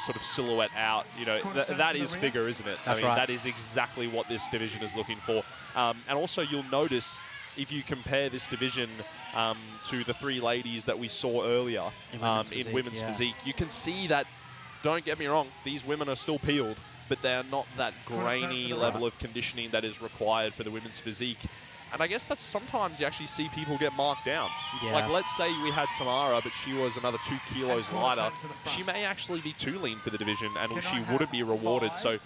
sort of silhouette out, you know, that is figure, isn't it? That's I mean, right. that is exactly what this division is looking for. And also you'll notice, if you compare this division to the three ladies that we saw earlier in women's physique, you can see that, don't get me wrong, these women are still peeled, but they are not that grainy level of conditioning that is required for the women's physique. And I guess that's sometimes you actually see people get marked down. Yeah. Like, let's say we had Tamara, but she was another 2 kilos lighter. She may actually be too lean for the division, and she wouldn't be rewarded. So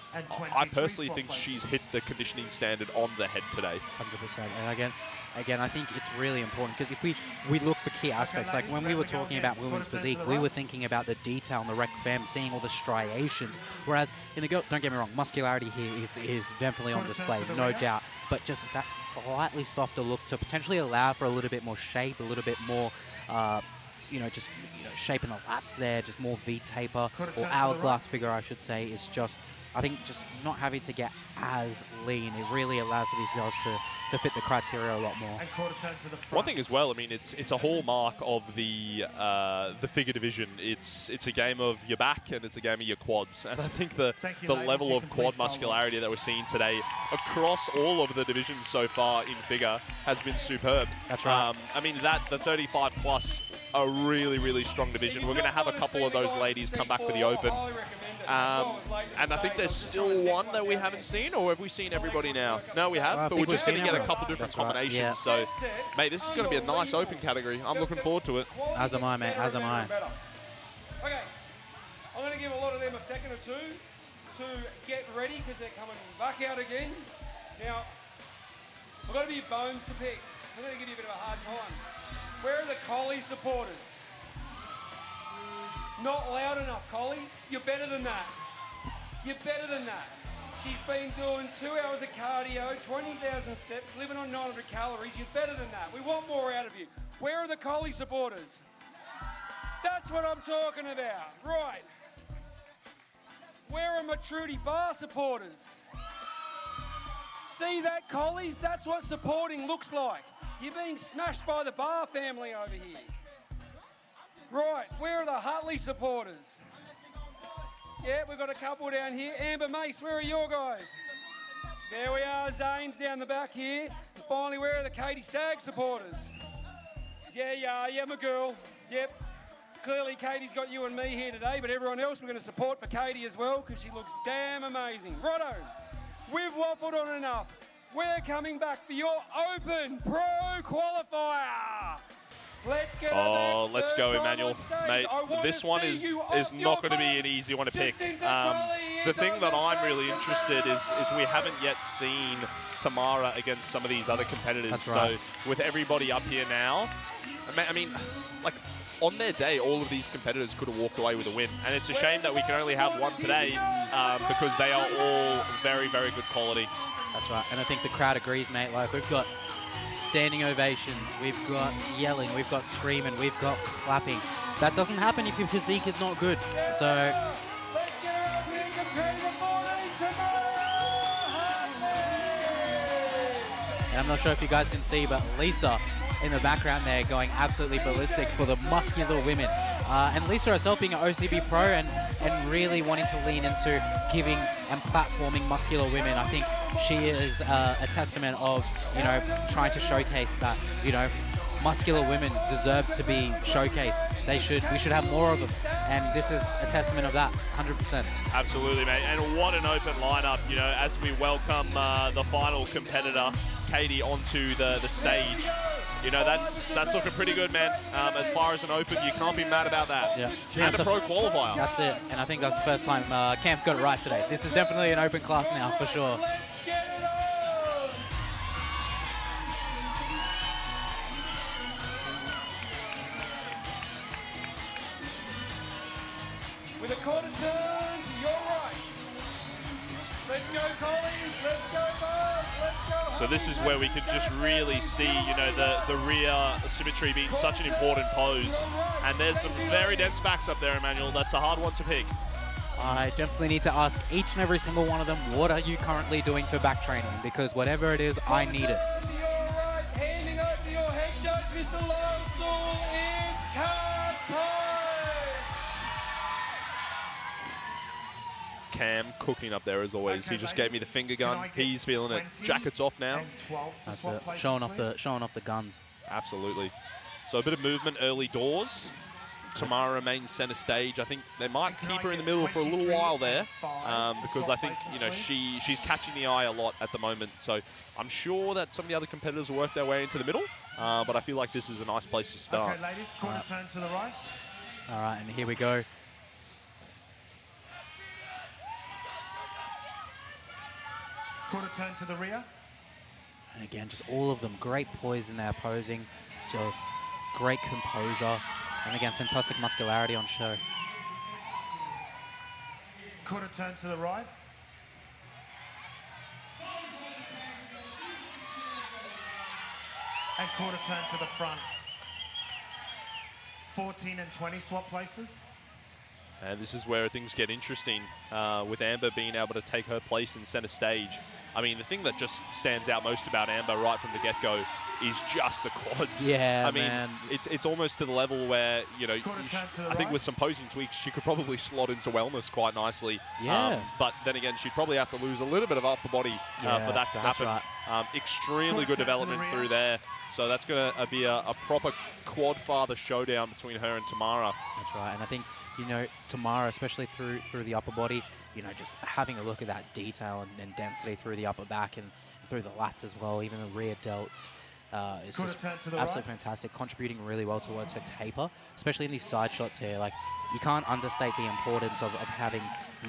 I personally think she's hit the conditioning standard on the head today. 100%. And again, I think it's really important because if we look for key aspects, like when we were talking about women's physique, we were thinking about the detail in the rec femme, seeing all the striations. Whereas in the girl, don't get me wrong, muscularity here is definitely on display, no doubt. But just that slightly softer look to potentially allow for a little bit more shape, a little bit more, shape in the lats there, just more V taper or hourglass figure, I should say, is just. I think just not having to get as lean, it really allows for these girls to fit the criteria a lot more. And quarter turn to the front. One thing as well, I mean, it's a hallmark of the figure division. It's a game of your back and it's a game of your quads. And I think the level of quad muscularity that we're seeing today across all of the divisions so far in figure has been superb. That's right. I mean, the 35 plus, a really strong division. We're going to have a couple of those ladies come back for the Open. And I think there's still one that we haven't seen, or have we seen everybody now? No, we have, but we're just going to get a couple different combinations. Yeah. So, mate, this is going to be a nice Open category. I'm looking forward to it. As am I, mate. As am I. Okay, I'm going to give a lot of them a second or two to get ready because they're coming back out again. Now, I've got to be bones to pick. I'm going to give you a bit of a hard time. Where are the Collie supporters? Not loud enough, Collies. You're better than that. You're better than that. She's been doing 2 hours of cardio, 20,000 steps, living on 900 calories. You're better than that. We want more out of you. Where are the Collie supporters? That's what I'm talking about. Right. Where are my Trudy Bar supporters? See that, Collies? That's what supporting looks like. You're being smashed by the Bar family over here. Right, where are the Hutley supporters? Yeah, we've got a couple down here. Amber Mace, where are your guys? There we are, Zane's down the back here. And finally, where are the Katie Stagg supporters? Yeah, my girl. Yep. Clearly, Katie's got you and me here today, but everyone else we're going to support for Katie as well because she looks damn amazing. Righto, we've waffled on enough. We're coming back for your Open Pro Qualifier. Let's get let's go, Emmanuel. Mate, this one is not going to be an easy one to pick. The thing that I'm really interested is we haven't yet seen Tamara against some of these other competitors. That's right. So with everybody up here now, I mean, like, on their day, all of these competitors could have walked away with a win. And it's a shame that we can only have one today because they are all very, very good quality. That's right. And I think the crowd agrees, mate. Like, we've got standing ovations, we've got yelling, we've got screaming, we've got clapping. That doesn't happen if your physique is not good. So, and I'm not sure if you guys can see, but Lisa in the background there going absolutely ballistic for the muscular women. And Lisa herself being an OCB pro and really wanting to lean into giving and platforming muscular women. I think she is a testament of, you know, trying to showcase that, you know, muscular women deserve to be showcased. We should have more of them. And this is a testament of that, 100%. Absolutely, mate. And what an open lineup, you know, as we welcome the final competitor, Katie, onto the stage. You know, that's looking pretty good, man. As far as an open, you can't be mad about that. Yeah. And a pro qualifier. That's it. And I think that's the first time Cam's got it right today. This is definitely an open class now, for sure. With a quarter turn to your right. Let's go, Collies. Let's go, Buzz. Let's go. So this is where we could just really see, you know, the rear symmetry being such an important pose. And there's some very dense backs up there, Emmanuel. That's a hard one to pick. I definitely need to ask each and every single one of them, what are you currently doing for back training? Because whatever it is, I need it. Handing over your head judge, Mr. Lowell, it's card time. Cam cooking up there as always. He just gave me the finger gun. He's feeling it. Jacket's off now. That's it. Showing off the guns. Absolutely. So a bit of movement early doors. Tamara remains center stage. I think they might keep her in the middle for a little while there because I think, you know, she's catching the eye a lot at the moment. So I'm sure that some of the other competitors will work their way into the middle, but I feel like this is a nice place to start. Okay, ladies, quarter turn to the right. All right, and here we go. Quarter turn to the rear. And again, just all of them, great poise in their posing, just great composure. And again, fantastic muscularity on show. Quarter turn to the right. And quarter turn to the front. 14 and 20 swap places. And this is where things get interesting with Amber being able to take her place in center stage. I mean, the thing that just stands out most about Amber right from the get-go is just the quads. Yeah, I mean, man. It's almost to the level where, you know, I think with some posing tweaks, she could probably slot into wellness quite nicely. Yeah. But then again, she'd probably have to lose a little bit of upper body for that to happen. Right. Extremely good development through there. So that's going to be a proper quad father showdown between her and Tamara. That's right. And I think, you know, Tamara, especially through the upper body, you know, just having a look at that detail and density through the upper back and through the lats as well, even the rear delts. It's just absolutely fantastic, contributing really well towards her taper, especially in these side shots here. Like, you can't understate the importance of having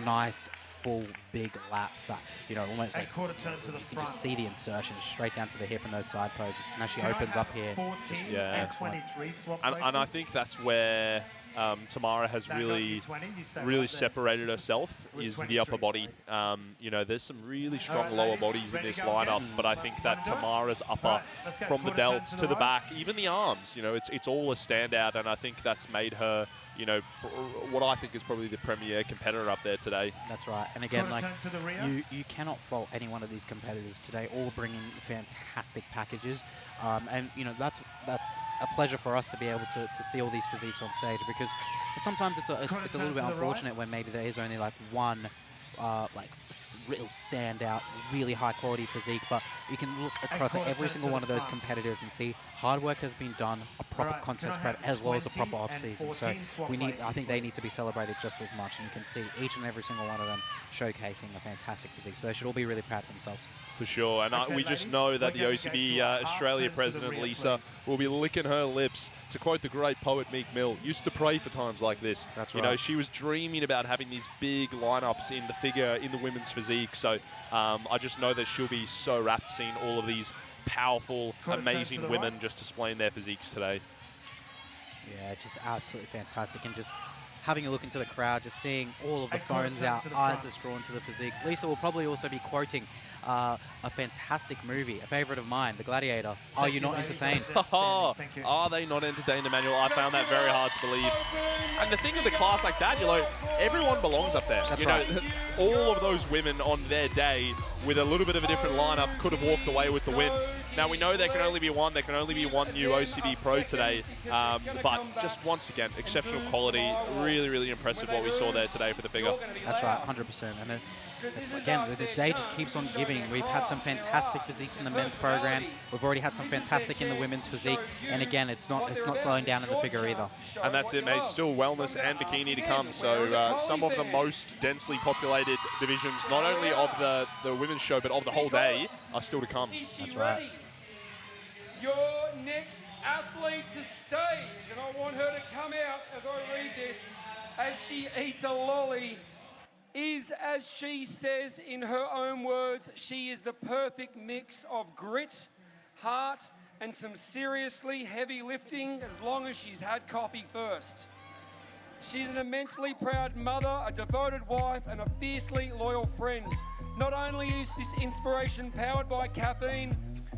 nice, full, big lats that, you know, almost like quarter turn to the you can just see the insertion straight down to the hip in those side poses. And as she opens up here, 14 and 23 swap places. And I think that's where Tamara has really separated herself is the upper body. You know, there's some really strong lower bodies in this lineup, but I think that Tamara's upper from the delts to the back, even the arms, you know, it's all a standout, and I think that's made her, you know, what I think is probably the premier competitor up there today. That's right. And again, like, you cannot fault any one of these competitors today, all bringing fantastic packages. And, you know, that's a pleasure for us to be able to see all these physiques on stage, because sometimes it's a little bit unfortunate when maybe there is only like one real standout, really high quality physique, but you can look across at every single one of those competitors and see hard work has been done, a proper contest prep as well as a proper off season. So I think they need to be celebrated just as much, and you can see each and every single one of them showcasing a fantastic physique. So they should all be really proud of themselves. For sure, and we just know that the OCB Australia president, Lisa, will be licking her lips. To quote the great poet Meek Mill, used to pray for times like this. That's right. You know, she was dreaming about having these big lineups in the figure, in the women's physique. So I just know that she'll be so rapt seeing all of these powerful, amazing women just displaying their physiques today. Yeah, just absolutely fantastic. And just having a look into the crowd, just seeing all of the phones out, eyes just drawn to the physiques. Lisa will probably also be quoting a fantastic movie, a favourite of mine, The Gladiator. Are you not entertained? Are they not entertained, Emmanuel? I found that very hard to believe. And the thing with a class like that, you know, everyone belongs up there. That's you right. know, all of those women on their day with a little bit of a different lineup could have walked away with the win. Now, we know there can only be one. There can only be one new OCB Pro today. But just once again, exceptional quality. Really, really impressive what we saw there today for the figure. That's right, 100%. And again, the day just keeps on giving. We've had some fantastic physiques in the men's program. We've already had some fantastic in the women's physique. And again, it's not slowing down in the figure either. And that's it, mate. Still wellness and bikini to come. So some of the most densely populated divisions, not only of the women's show, but of the whole day, are still to come. That's right. Your next athlete to stage, and I want her to come out as I read this, as she eats a lolly, is, as she says in her own words, she is the perfect mix of grit, heart, and some seriously heavy lifting, as long as she's had coffee first. She's an immensely proud mother, a devoted wife, and a fiercely loyal friend. Not only is this inspiration powered by caffeine,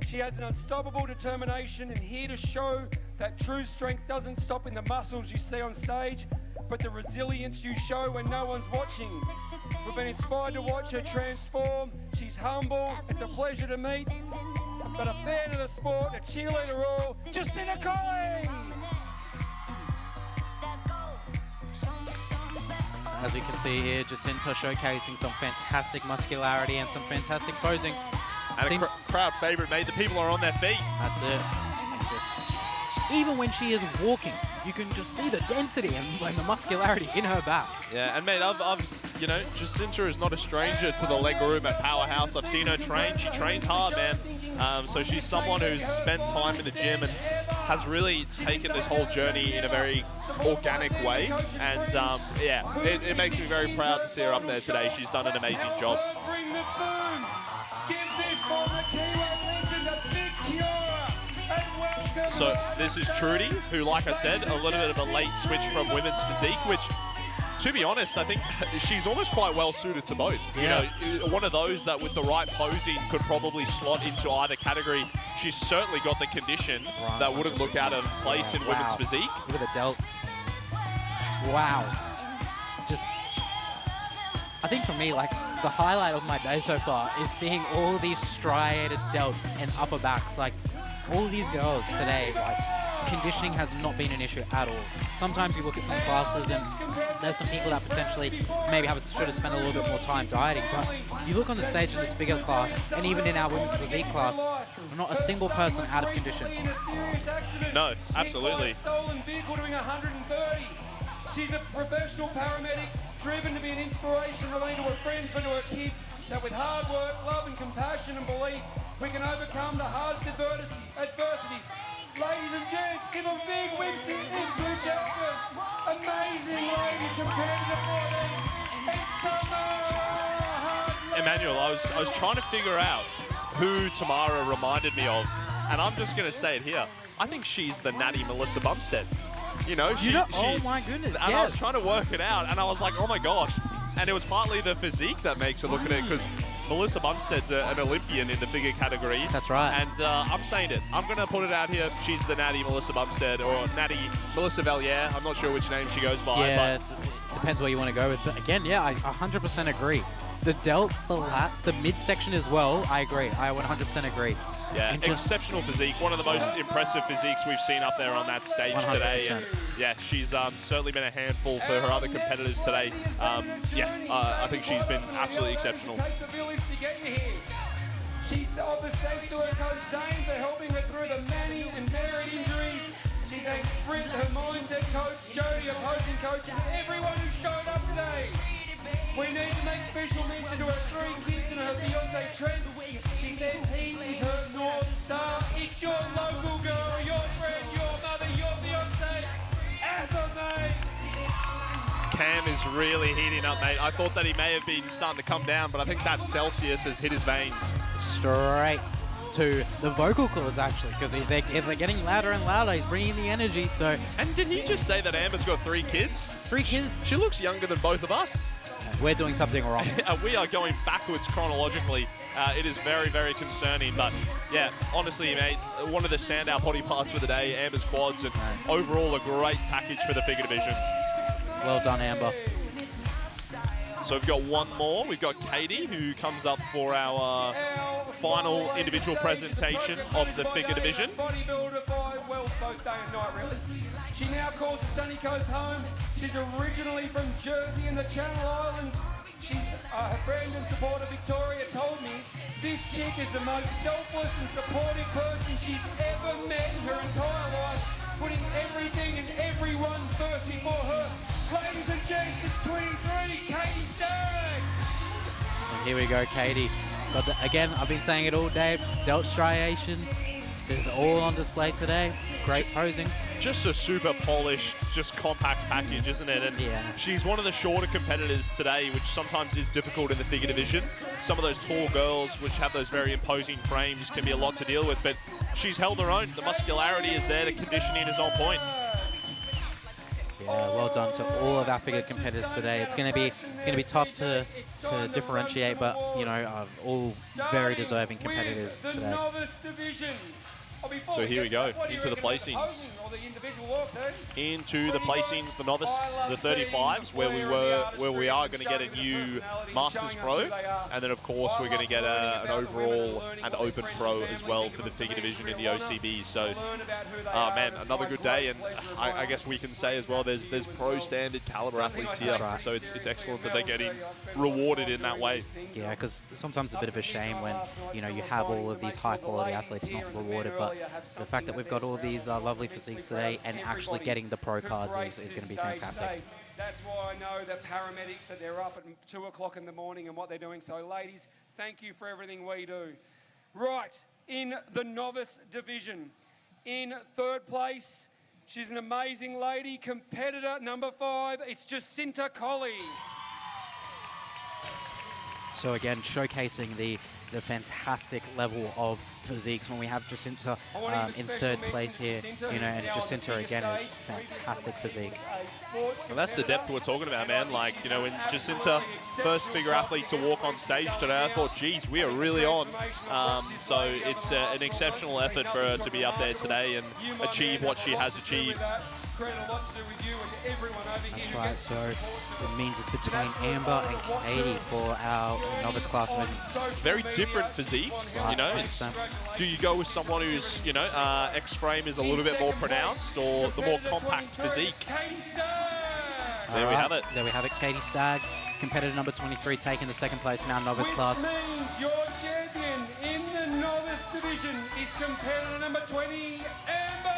she has an unstoppable determination and here to show that true strength doesn't stop in the muscles you see on stage, but the resilience you show when no one's watching. We've been inspired to watch her transform. She's humble, it's a pleasure to meet, but a fan of the sport, a cheerleader all, Jacinta Colley! As we can see here, Jacinta showcasing some fantastic muscularity and some fantastic posing. And a crowd favourite, mate. The people are on their feet. That's it. And even when she is walking, you can just see the density and the muscularity in her back. Yeah, and mate, you know, Jacinta is not a stranger to the leg room at Powerhouse. I've seen her train. She trains hard, man. So she's someone who's spent time in the gym and has really taken this whole journey in a very organic way. And yeah, it makes me very proud to see her up there today. She's done an amazing job. Bring the boom. Give this former keyword legend a big Kiora. And welcome. So this is Trudy, who, like I said, a little bit of a late switch from women's physique, which, to be honest, I think she's almost quite well suited to both. Yeah. You know, one of those that with the right posing could probably slot into either category. She's certainly got the condition that wouldn't look out of place in women's physique. Look at the delts. Wow. Just, I think for me, like, the highlight of my day so far is seeing all these striated delts and upper backs. Like, all these girls today, like, conditioning has not been an issue at all. Sometimes you look at some classes and there's some people that potentially maybe should have spent a little bit more time dieting, but you look on the stage in this bigger class, and even in our women's physique class, not a single person out of condition. No, absolutely. Stolen vehicle doing 130. She's a professional paramedic, driven to be an inspiration not only to her friends but to her kids, that with hard work, love and compassion and belief, we can overcome the hardest adversities. Ladies and gents, give a big Winston Ipswich welcome. Amazing lady compared to the 14. It's Tamara. Emmanuel, I was trying to figure out who Tamara reminded me of, and I'm just going to say it here. I think she's the natty Melissa Bumstead. You know, oh my goodness, and I was trying to work it out, and I was like, oh my gosh. And it was partly the physique that makes her look at it, because Melissa Bumstead's an Olympian in the figure category. That's right. And I'm saying it. I'm going to put it out here. She's the natty Melissa Bumstead, or natty Melissa Valier. I'm not sure which name she goes by. Yeah, but depends where you want to go with. But again, yeah, I 100% agree. The delts, the lats, the midsection as well, I agree. I 100% agree. Yeah, exceptional physique. One of the most impressive physiques we've seen up there on that stage 100%. today. And yeah, she's certainly been a handful for her other competitors today. I think she's been absolutely exceptional. It takes a village to get you here. She offers thanks to her coach Zane for helping her through the many and varied injuries. She thanks Britt, her mindset coach, Jody, opposing coach, and everyone who showed up today. We need to make special mention to her 3 kids and her fiance Trent. She says he is her North Star. It's your local girl, your friend, your mother, your fiance, as a mate. Cam is really heating up, mate. I thought that he may have been starting to come down, but I think that Celsius has hit his veins. Straight to the vocal cords, actually, because they're getting louder and louder. He's bringing the energy, so... And did he just say that Amber's got 3 kids? 3 kids. She looks younger than both of us. We're doing something wrong. We are going backwards chronologically. It is very, very concerning. But yeah, honestly, mate, one of the standout body parts for the day, Amber's quads, and overall a great package for the figure division. Well done, Amber. So we've got one more. We've got Katie, who comes up for our final individual presentation of the figure division. Bodybuilder by, well, both day and night, really. She now calls the Sunny Coast home. She's originally from Jersey and the Channel Islands. She's her friend and supporter Victoria told me this chick is the most selfless and supportive person she's ever met in her entire life, putting everything and everyone first before her. Ladies and gents, it's 23, Katie Stagg. And here we go, Katie. Again, I've been saying it all day. Delt striations. This is all on display today. Great posing. Just a super polished, just compact package, isn't it? And yeah. She's one of the shorter competitors today, which sometimes is difficult in the figure division. Some of those tall girls, which have those very imposing frames, can be a lot to deal with, but she's held her own. The muscularity is there, the conditioning is on point. Yeah, well done to all of our figure competitors today. It's going to be tough to differentiate, but you know, all very deserving competitors today. So here we go, into the placings. Into the placings, the novice, the 35s, where we are going to get a new Masters Pro, and then of course we're going to get an overall and open pro as well for the figure division in the OCB. So, man, another good day, and I guess we can say as well, there's pro standard caliber athletes here, right. So it's excellent that they're getting rewarded in that way. Yeah, because sometimes it's a bit of a shame when you have all of these high quality athletes not rewarded, but the fact that we've got all these lovely physiques today and actually getting the pro cards is going to be fantastic. That's why I know that paramedics, that they're up at 2 o'clock in the morning and what they're doing. So ladies, thank you for everything we do. Right, in the novice division, in 3rd place, she's an amazing lady, competitor number 5, it's Jacinta Colley. So again, showcasing the fantastic level of physiques when we have Jacinta in 3rd place here, and Jacinta again is fantastic physique. Well, that's the depth we're talking about, man. Like, when Jacinta, first figure athlete to walk on stage today, I thought, geez, we are really on. So it's an exceptional effort for her to be up there today and achieve what she has achieved. That's right, so it means it's between Amber and Katie for our novice class movement. Very different physiques, do you go with someone who's, X-frame is a little bit more pronounced, or the more compact physique? There we have it. There we have it, Katie Staggs, competitor number 23, taking the 2nd place in our novice class. Which means your champion in the novice division is competitor number 20, Amber.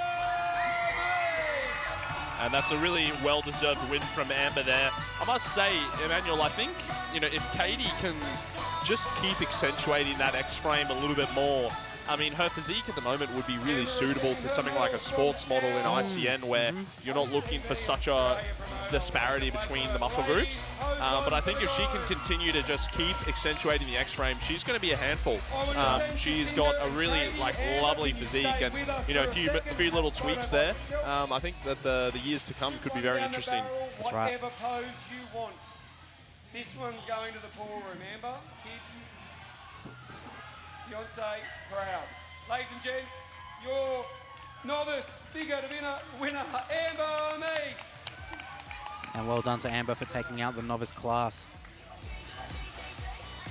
And that's a really well-deserved win from Amber there. I must say, Emmanuel, I think, if Katie can just keep accentuating that X-frame a little bit more, I mean, her physique at the moment would be really suitable to something like a sports model in ICN where you're not looking for such a disparity between the muscle groups. But I think if she can continue to just keep accentuating the X-frame, she's going to be a handful. She's got a really lovely physique, and a few little tweaks there. I think that the years to come could be very interesting. That's right. Whatever pose you want. This one's going to the pool room, Amber. Kids, Beyonce, proud. Ladies and gents, your novice figure winner, Amber Meese. And well done to Amber for taking out the novice class.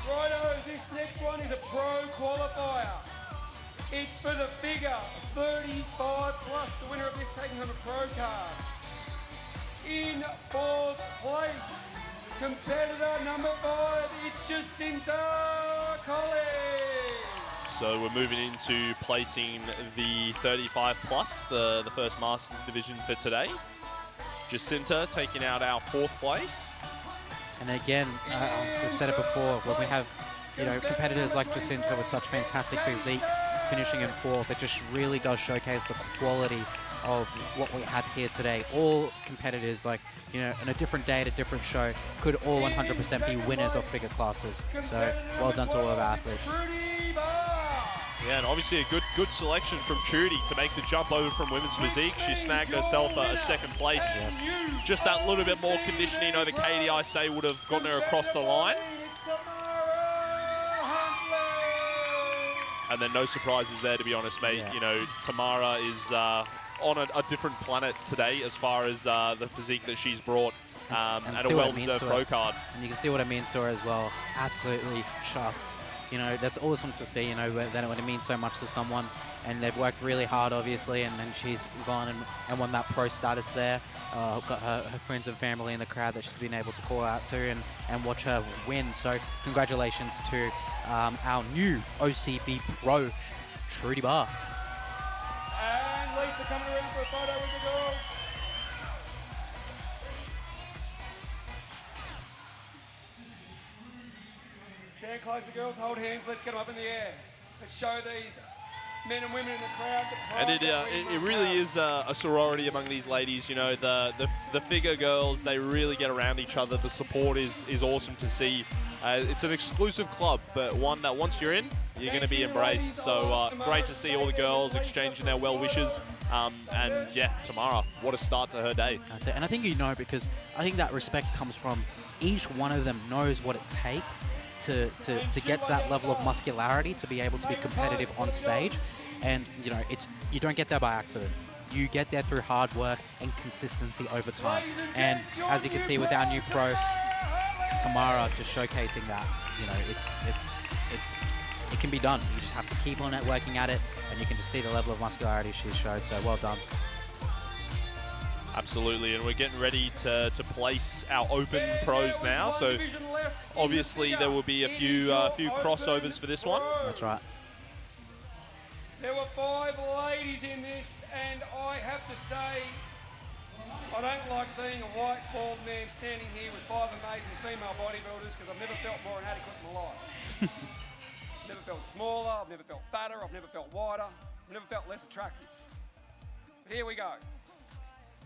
Righto, this next one is a pro qualifier. It's for the figure 35 plus, the winner of this taking home a pro card. In 4th place, competitor number 5, it's Jacinta Collins. So we're moving into placing the 35 plus, the first Masters division for today. Jacinta taking out our 4th place. And again, we've said it before, when we have competitors like Jacinta with such fantastic physiques finishing in 4th, it just really does showcase the quality of what we had here today. All competitors, in a different day at a different show, could all 100% be winners of figure classes. So well done to all of our athletes. Yeah, and obviously a good selection from Trudy to make the jump over from women's physique. She snagged herself a 2nd place. Yes. Just that little bit more conditioning over Katie, I say, would have gotten her across the line. And then no surprises there, to be honest, mate. Yeah. Tamara is on a different planet today as far as the physique that she's brought. And a well-deserved pro card. And you can see what it means to her as well. Absolutely chuffed. That's awesome to see, when it means so much to someone. And they've worked really hard, obviously, and then she's gone and won that pro status there. Got her friends and family in the crowd that she's been able to call out to and watch her win. So congratulations to our new OCB pro, Trudy Barr. And Lisa coming around for a photo with the girls. Stand closer, girls. Hold hands. Let's get them up in the air. Let's show these men and women in the crowd. And it really is a sorority among these ladies. The figure girls, they really get around each other. The support is awesome to see. It's an exclusive club, but one that once you're in, you're going to be embraced. So great to see all the girls exchanging their well wishes. And yeah, Tamara, what a start to her day. That's it. And I think because I think that respect comes from each one of them knows what it takes to get to that level of muscularity to be able to be competitive on stage. And you don't get there by accident. You get there through hard work and consistency over time. And as you can see with our new pro, Tamara, just showcasing that, it can be done. You just have to keep on working at it, and you can just see the level of muscularity she's showed. So well done. Absolutely, and we're getting ready to place our open pros now. So obviously there will be a few crossovers for this one. That's right. There were 5 ladies in this, and I have to say, I don't like being a white, bald man standing here with 5 amazing female bodybuilders because I've never felt more inadequate in my life. I've never felt smaller, I've never felt fatter, I've never felt wider, I've never felt less attractive. But here we go.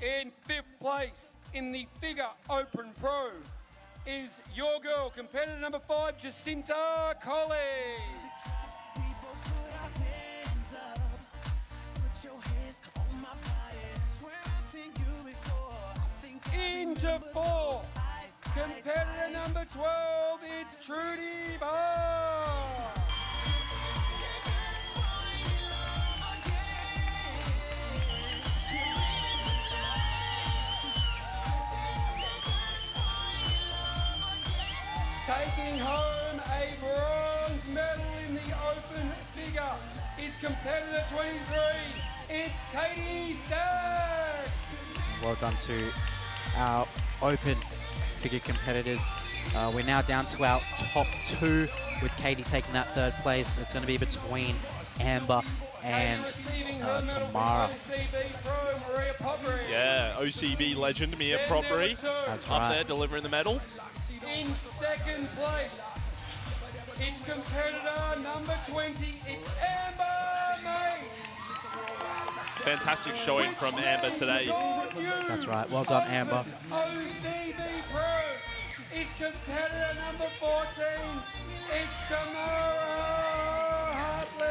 In 5th place in the figure open pro is your girl, competitor number 5, Jacinta Collins. Into 4th, competitor number 12, it's Trudy Barr. Taking home a bronze medal in the open figure is competitor 23, it's Katie Stagg. Well done to our open figure competitors. We're now down to our top 2 with Katie taking that 3rd place. It's going to be between Amber and Tamara. Yeah, OCB legend Mia Propri That's up right. there delivering the medal. In 2nd place It's competitor number 20. It's Amber Mace. Fantastic showing from Amber today. That's right. Well done, Amber. OCB Pro. It's competitor number 14. It's Tamara Hartley.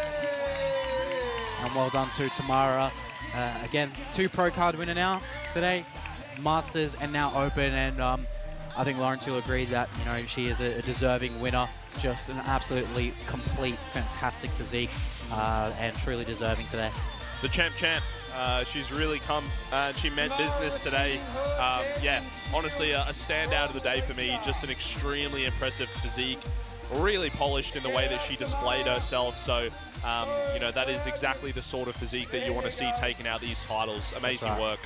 And well done to Tamara. Again, 2 pro card winner now today. Masters and now Open. And I think Lawrence will agree that, you know, she is a deserving winner. Just an absolutely complete, fantastic physique and truly deserving today. The champ. She's really come and she meant business today. Yeah, honestly, a standout of the day for me. Just an extremely impressive physique. Really polished in the way that she displayed herself. So, you know, that is exactly the sort of physique that you want to see taking out these titles. Amazing work.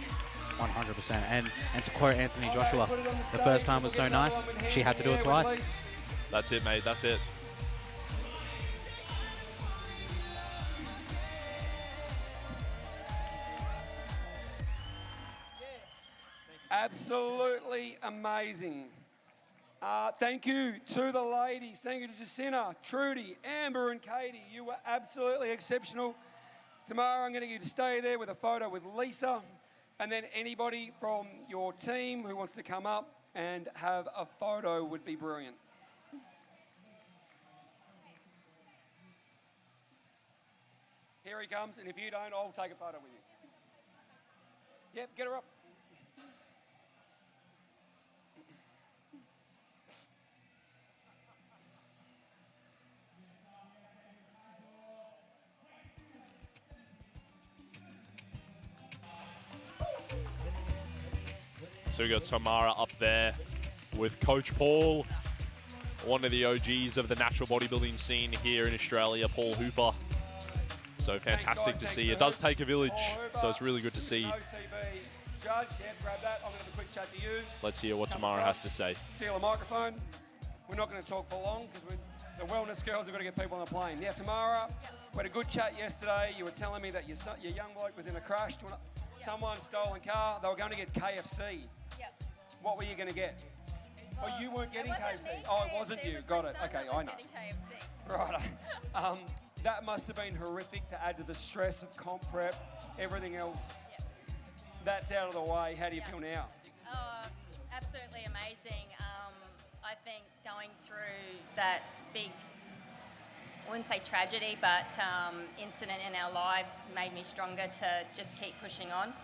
100%. And to quote Anthony Joshua, the first time was so nice, she had to do it twice. That's it, mate. That's it. Absolutely amazing. Thank you to the ladies. Thank you to Jacinta, Trudy, Amber and Katie. You were absolutely exceptional. Tomorrow I'm going to get you to stay there with a photo with Lisa. And then anybody from your team who wants to come up and have a photo would be brilliant. Here he comes, and if you don't, I'll take a photo with you. Yep, get her up. So we got Tamara up there with Coach Paul, one of the OGs of the natural bodybuilding scene here in Australia, Paul Hooper. So fantastic to see. It does take a village, so it's really good to see. OCB judge, yeah, grab that. I'm going to have a quick chat to you. Let's hear what Tamara has to say. Steal a microphone. We're not going to talk for long because the wellness girls have got to get people on the plane. Yeah, Tamara, we had a good chat yesterday. You were telling me that your young bloke was in a crash. Someone stolen car. They were going to get KFC. Yep. What were you going to get? Well, oh, you weren't getting KFC. Me. Oh, it wasn't you. Got it. Okay, I know. KFC. Right. That must have been horrific to add to the stress of comp prep, everything else. Yep. That's out of the way. How do you feel now? Oh, absolutely amazing. I think going through that big, I wouldn't say tragedy, but incident in our lives made me stronger to just keep pushing on.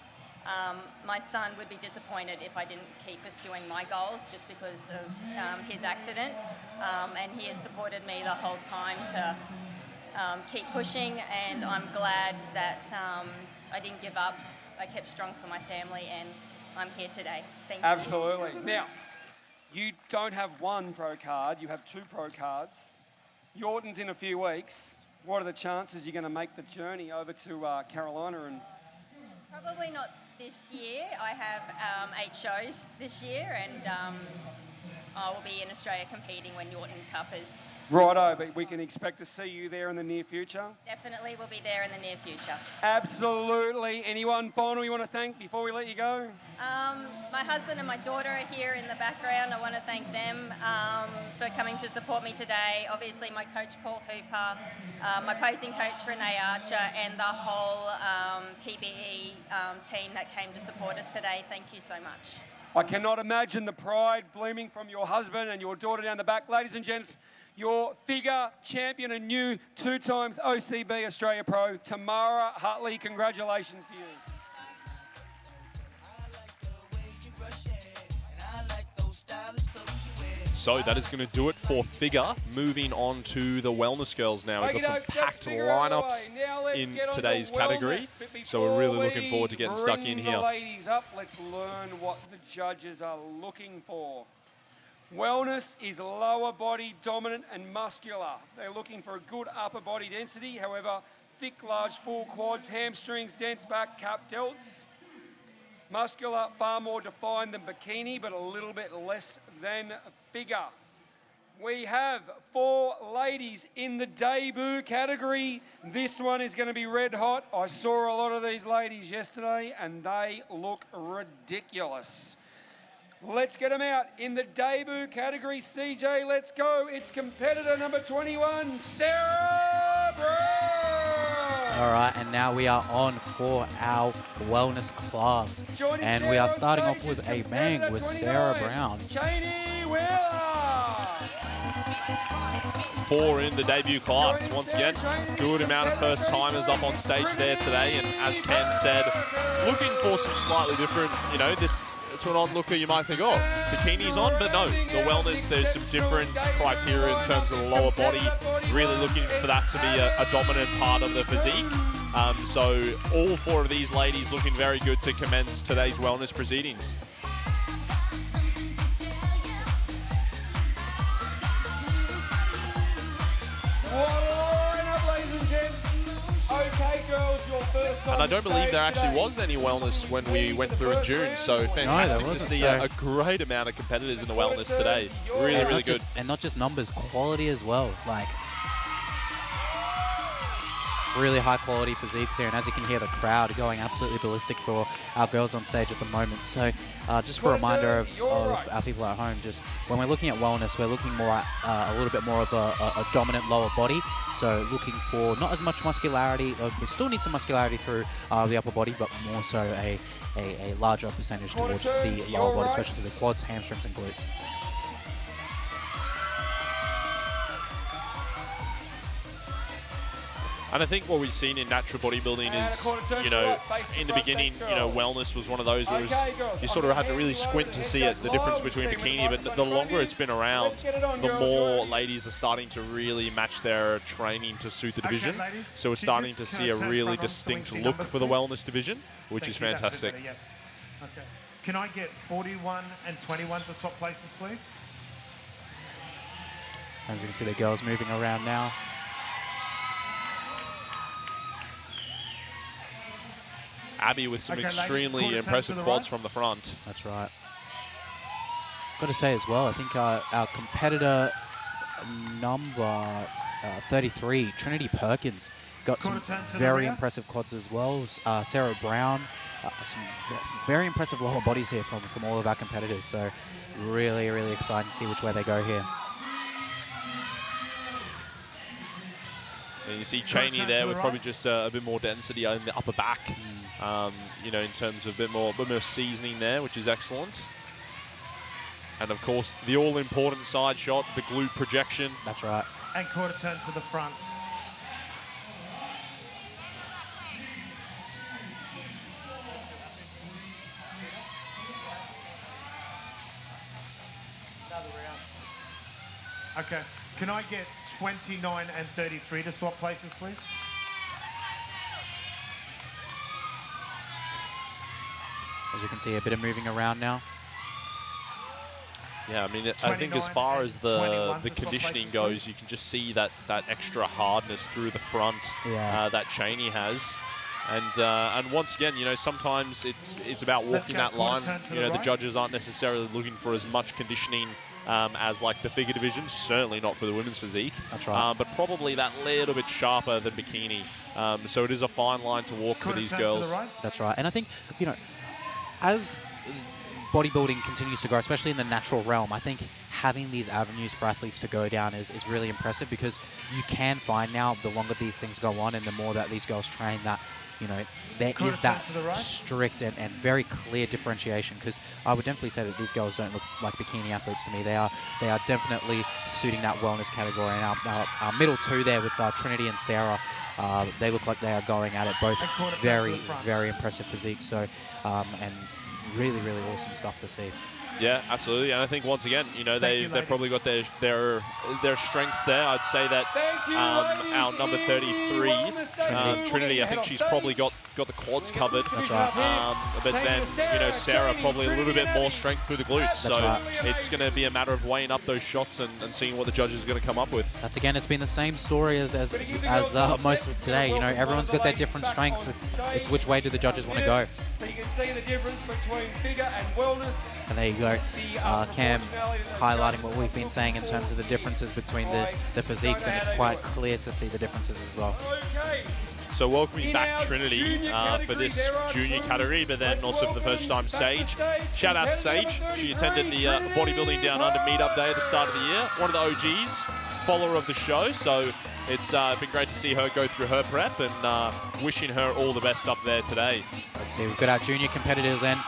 My son would be disappointed if I didn't keep pursuing my goals just because of his accident, and he has supported me the whole time to keep pushing, and I'm glad that I didn't give up. I kept strong for my family, and I'm here today. Thank you. Absolutely. Now, you don't have one pro card, you have 2 pro cards. Yorton's in a few weeks. What are the chances you're going to make the journey over to Carolina? And Probably not this year. I have 8 shows this year, and I will be in Australia competing when Yorton Cup is. Righto, but we can expect to see you there in the near future? Definitely will be there in the near future. Absolutely. Anyone final you want to thank before we let you go? My husband and my daughter are here in the background. I want to thank them for coming to support me today. Obviously, my coach, Paul Hooper, my posing coach, Renee Archer, and the whole PBE team that came to support us today. Thank you so much. I cannot imagine the pride blooming from your husband and your daughter down the back. Ladies and gents, your figure champion and new 2 times OCB Australia Pro, Tamara Hartley. Congratulations to you. So that is going to do it for figure. Moving on to the wellness girls now. We've got some packed lineups in today's category. So we're really looking forward to getting stuck in here. The ladies up, let's learn what the judges are looking for. Wellness is lower body dominant and muscular. They're looking for a good upper body density. However, thick, large, full quads, hamstrings, dense back, cap delts. Muscular, far more defined than bikini, but a little bit less than figure. We have 4 ladies in the debut category. This one is going to be red hot. I saw a lot of these ladies yesterday and they look ridiculous. Let's get them out in the debut category. CJ, let's go. It's competitor number 21, Sarah Brown. All right, and now we are on for our wellness class. And we are starting off with a bang with Sarah Brown. Cheney Wheeler. 4 in the debut class. Once again, good amount of first timers up on stage there today. And as Cam said, looking for some slightly different, this to an onlooker, you might think, oh, bikini's on, but no, the wellness, there's some different criteria in terms of the lower body, really looking for that to be a dominant part of the physique. So all 4 of these ladies looking very good to commence today's wellness proceedings. Okay, girls, your first And I don't believe there actually was any wellness when we went through in June, so fantastic to see a great amount of competitors in the wellness today. Really, really good. And not just numbers, quality as well. Like, really high quality physiques here, and as you can hear, the crowd are going absolutely ballistic for our girls on stage at the moment. So just for a reminder of our people at home, just when we're looking at wellness, we're looking more at a little bit more of a dominant lower body. So looking for not as much muscularity. We still need some muscularity through the upper body, but more so a larger percentage towards the lower body, especially the quads, hamstrings, and glutes. And I think what we've seen in natural bodybuilding is, in the beginning, wellness was one of those where you sort of had to really squint to see it, the difference between bikini. But the longer it's been around, the more ladies are starting to really match their training to suit the division. So we're starting to see a really distinct look for the wellness division, which is fantastic. Okay. Can I get 41 and 21 to swap places, please? As you can see, the girls moving around now. Abby with some extremely impressive quads from the front. That's right. Got to say as well, I think our competitor number 33, Trinity Perkins, got some very impressive quads as well. Sarah Brown, some very impressive lower bodies here from all of our competitors. So really, really exciting to see which way they go here. And you see Cheney there with probably just a bit more density in the upper back. In terms of a bit more seasoning there, which is excellent. And of course, the all-important side shot, the glute projection. That's right. And quarter turn to the front. Another round. Okay. Can I get 29 and 33 to swap places, please? As you can see, a bit of moving around now. Yeah, I mean, I think as far as the conditioning goes, you can just see that extra hardness through the front that Cheney has. And once again, sometimes it's about walking that line. The judges aren't necessarily looking for as much conditioning as like the figure division, certainly not for the women's physique. That's right. But probably that little bit sharper than bikini. So it is a fine line to walk for these girls. That's right. And I think, as bodybuilding continues to grow, especially in the natural realm, I think having these avenues for athletes to go down is really impressive, because you can find now, the longer these things go on and the more that these girls train, that there is that strict and very clear differentiation. Because I would definitely say that these girls don't look like bikini athletes to me. They are definitely suiting that wellness category. And our middle two there with Trinity and Sarah, they look like they are going at it, both very, very impressive physique. So, and really, really awesome stuff to see. Yeah, absolutely. And I think once again, they've probably got their strengths there. I'd say that our number 33, Trinity, I think she's probably got the quads covered. That's right. But then, Sarah probably a little bit more strength through the glutes. So it's going to be a matter of weighing up those shots and seeing what the judges are going to come up with. That's again, it's been the same story as most of today. Everyone's got their different strengths. It's which way do the judges want to go. So you can see the difference between figure and wellness. And there you go. Cam highlighting what we've been saying in terms of the differences between the physiques, and it's quite clear to see the differences as well. Okay. So welcoming back Trinity for this junior category, but then also for the first time Sage. Shout out to Sage. She attended the bodybuilding down under meetup day at the start of the year. One of the OGs, follower of the show. So it's been great to see her go through her prep, and wishing her all the best up there today. Let's see, we've got our junior competitors then.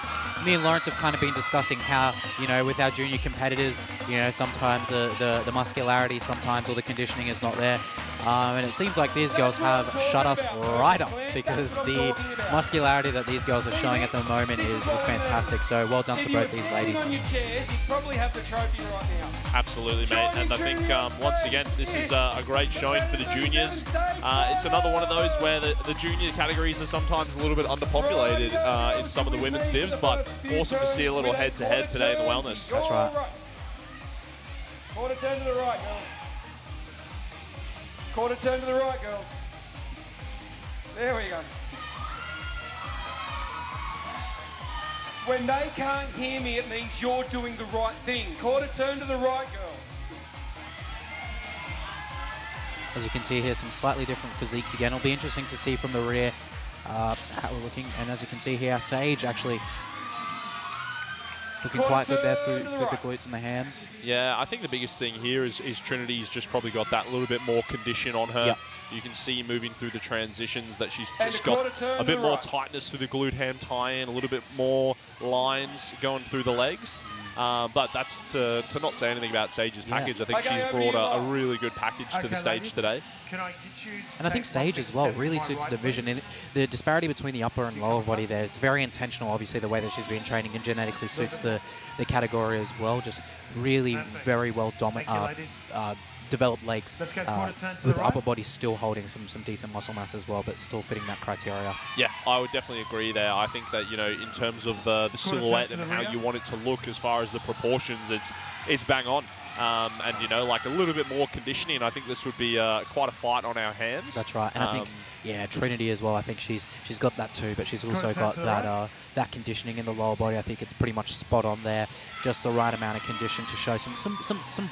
Me and Lawrence have kind of been discussing how, you know, with our junior competitors, you know, sometimes the muscularity, sometimes all the conditioning is not there. And it seems like these girls have shut us right up, because the muscularity that these girls are showing at the moment is fantastic. So well done to both these ladies. Absolutely, mate. And I think, once again, this is a great showing for the juniors. It's another one of those where the junior categories are sometimes a little bit underpopulated in some of the women's divs, but awesome to see a little head-to-head today in the wellness. That's right. Quarter turn to the right, girls. Quarter turn to the right, girls. There we go. When they can't hear me, it means you're doing the right thing. Quarter turn to the right, girls. As you can see here, some slightly different physiques again. It'll be interesting to see from the rear how we're looking. And as you can see here, Sage actually looking quite good there through the glutes and the hams. Yeah, I think the biggest thing here is Trinity's just probably got that little bit more condition on her. Yep. You can see moving through the transitions that she's just got a bit more tightness through the glute ham tie-in, a little bit more lines going through the legs. But that's to not say anything about Sage's package. I think she's brought a really good package to the stage today. And I think Sage as well really suits the division. And the disparity between the upper and lower body there, it's very intentional, obviously, the way that she's been training, and genetically suits the category as well. Just really very well developed legs with the upper body still holding some decent muscle mass as well, but still fitting that criteria. Yeah, I would definitely agree there. I think that, you know, in terms of the silhouette and how you want it to look as far as the proportions, it's bang on. And, you know, like a little bit more conditioning, I think this would be quite a fight on our hands. That's right. And I think, yeah, Trinity as well, I think she's got that too, but she's also got that conditioning in the lower body. I think it's pretty much spot on there. Just the right amount of condition to show some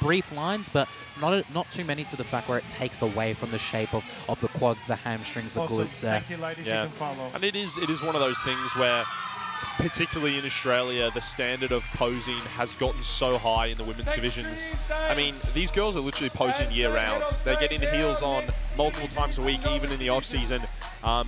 brief lines, but not too many to the fact where it takes away from the shape of the quads, the hamstrings, the glutes there. Thank you, ladies. Yeah. You can follow. And it is one of those things where, particularly in Australia, the standard of posing has gotten so high in the women's divisions. I mean, these girls are literally posing year-round. They're getting the heels on multiple times a week, even in the off-season,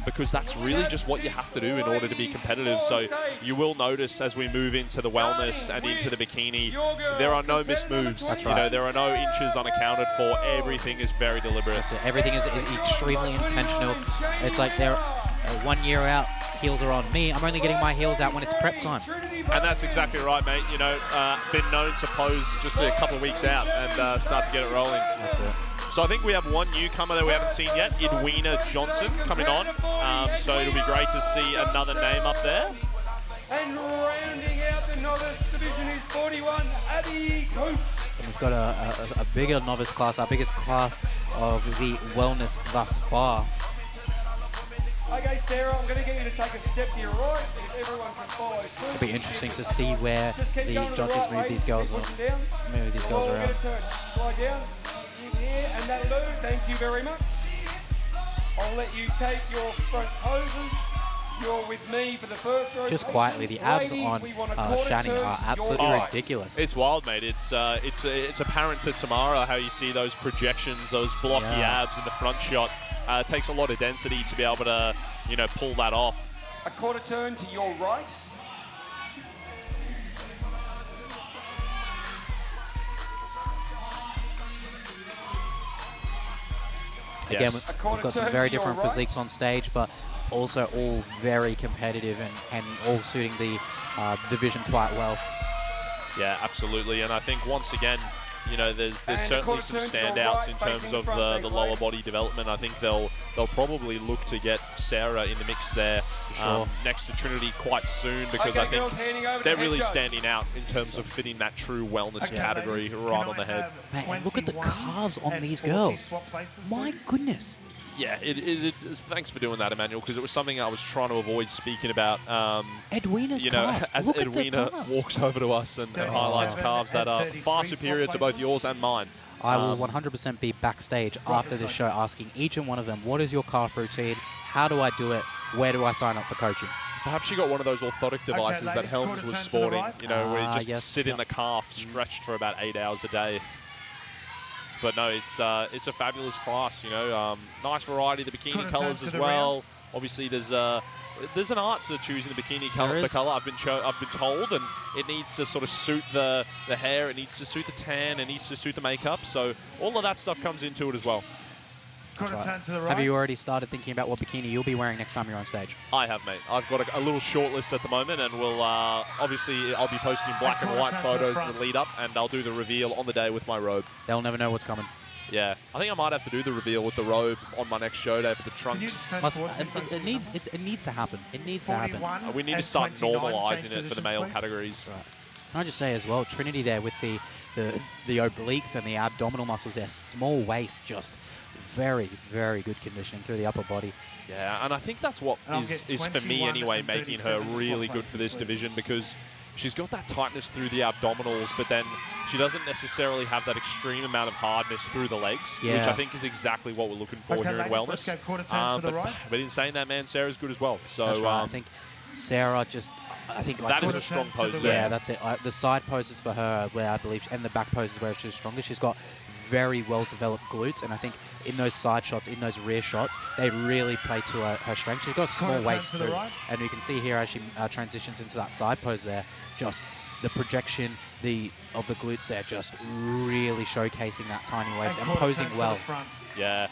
because that's really just what you have to do in order to be competitive. So you will notice as we move into the wellness and into the bikini, there are no missed moves. That's right. You know, there are no inches unaccounted for. Everything is very deliberate. That's it. Everything is extremely intentional. It's like they're 1 year out, heels are on. Me, I'm only getting my heels out when it's prep time. And that's exactly right, mate. You know, been known to pose just a couple of weeks out and start to get it rolling. That's it. So I think we have one newcomer that we haven't seen yet, Edwina Johnson, coming on. So it'll be great to see another name up there. And rounding out the novice division is 41, Abby Coates. And we've got a bigger novice class, our biggest class of the wellness thus far. Okay, Sarah, I'm going to get you to take a step to your right, if everyone can follow suit. It'll be interesting to see where the judges move these girls around. Slide down, in here, and that'll do. Thank you very much. I'll let you take your front poses. You're with me for the first rotation. Just quietly, the abs on Shani are absolutely ridiculous. It's wild, mate. It's apparent to Tamara how you see those projections, those blocky abs in the front shot. It takes a lot of density to be able to, you know, pull that off. A quarter turn to your right. Again, Yes. we've got some very different physiques on stage, but also all very competitive and all suiting the division quite well. Yeah, absolutely. And I think once again, you know, there's certainly some standouts in terms of the lower body development. I think they'll probably look to get Sarah in the mix there next to Trinity quite soon, because I think they're really standing out in terms of fitting that true wellness category right on the head. Man, look at the calves on these girls. My goodness. Yeah, thanks for doing that, Emmanuel, because it was something I was trying to avoid speaking about. Edwina's you know, calves. as Look Edwina walks over to us and highlights calves that are far superior to both yours and mine. I will 100% be backstage after this show asking each and one of them, what is your calf routine? How do I do it? Where do I sign up for coaching? Perhaps she got one of those orthotic devices that ladies, Helms quarter was turn to the sporting, right. you know, where you just Yes, sit in the calf, stretched for about 8 hours a day. But no, it's a fabulous class, you know. Nice variety of the bikini Quarter colours turn as to the well. Obviously, there's an art to choosing the bikini color. There The is. color I've been told, and it needs to sort of suit the hair. It needs to suit the tan. It needs to suit the makeup. So all of that stuff comes into it as well. Quarter turn to the right. Have you already started thinking about what bikini you'll be wearing next time you're on stage? I have, mate. I've got a little short list at the moment, and we'll obviously I'll be posting black and white photos in the lead up, and I'll do the reveal on the day with my robe. They'll never know what's coming. Yeah, I think I might have to do the reveal with the robe on my next show day for the Can you trunks. turn Must, towards me so I it, can it see needs them? it needs to happen. It needs to happen. 41 We need to and start 29, normalising change it for the positions, male please. categories. Can I just say as well, Trinity there with the obliques and the abdominal muscles there, small waist, just very, very good conditioning through the upper body. Yeah, and I think that's what And I'll is get for me 21 anyway, and making her 37 really swap good for this places, please. division, because she's got that tightness through the abdominals, but then she doesn't necessarily have that extreme amount of hardness through the legs, which Yeah. I think is exactly what we're looking for Okay, here in ladies, wellness. let's go quarter turn to the right. But in saying that, man, Sarah's good as well. So That's right. I think Sarah just, I think like that is Quarter a strong turn to pose the there. yeah, that's it. The side poses for her, where I believe, and the back poses where she's strongest. She's got very well developed glutes, and I think in those side shots, in those rear shots, they really play to her strength. She's got a small Quarter turn waist to the too, right. and you can see here as she transitions into that side pose there, just the projection of the glutes there, just really showcasing that tiny waist and quarter posing turn to well. the front. Yeah.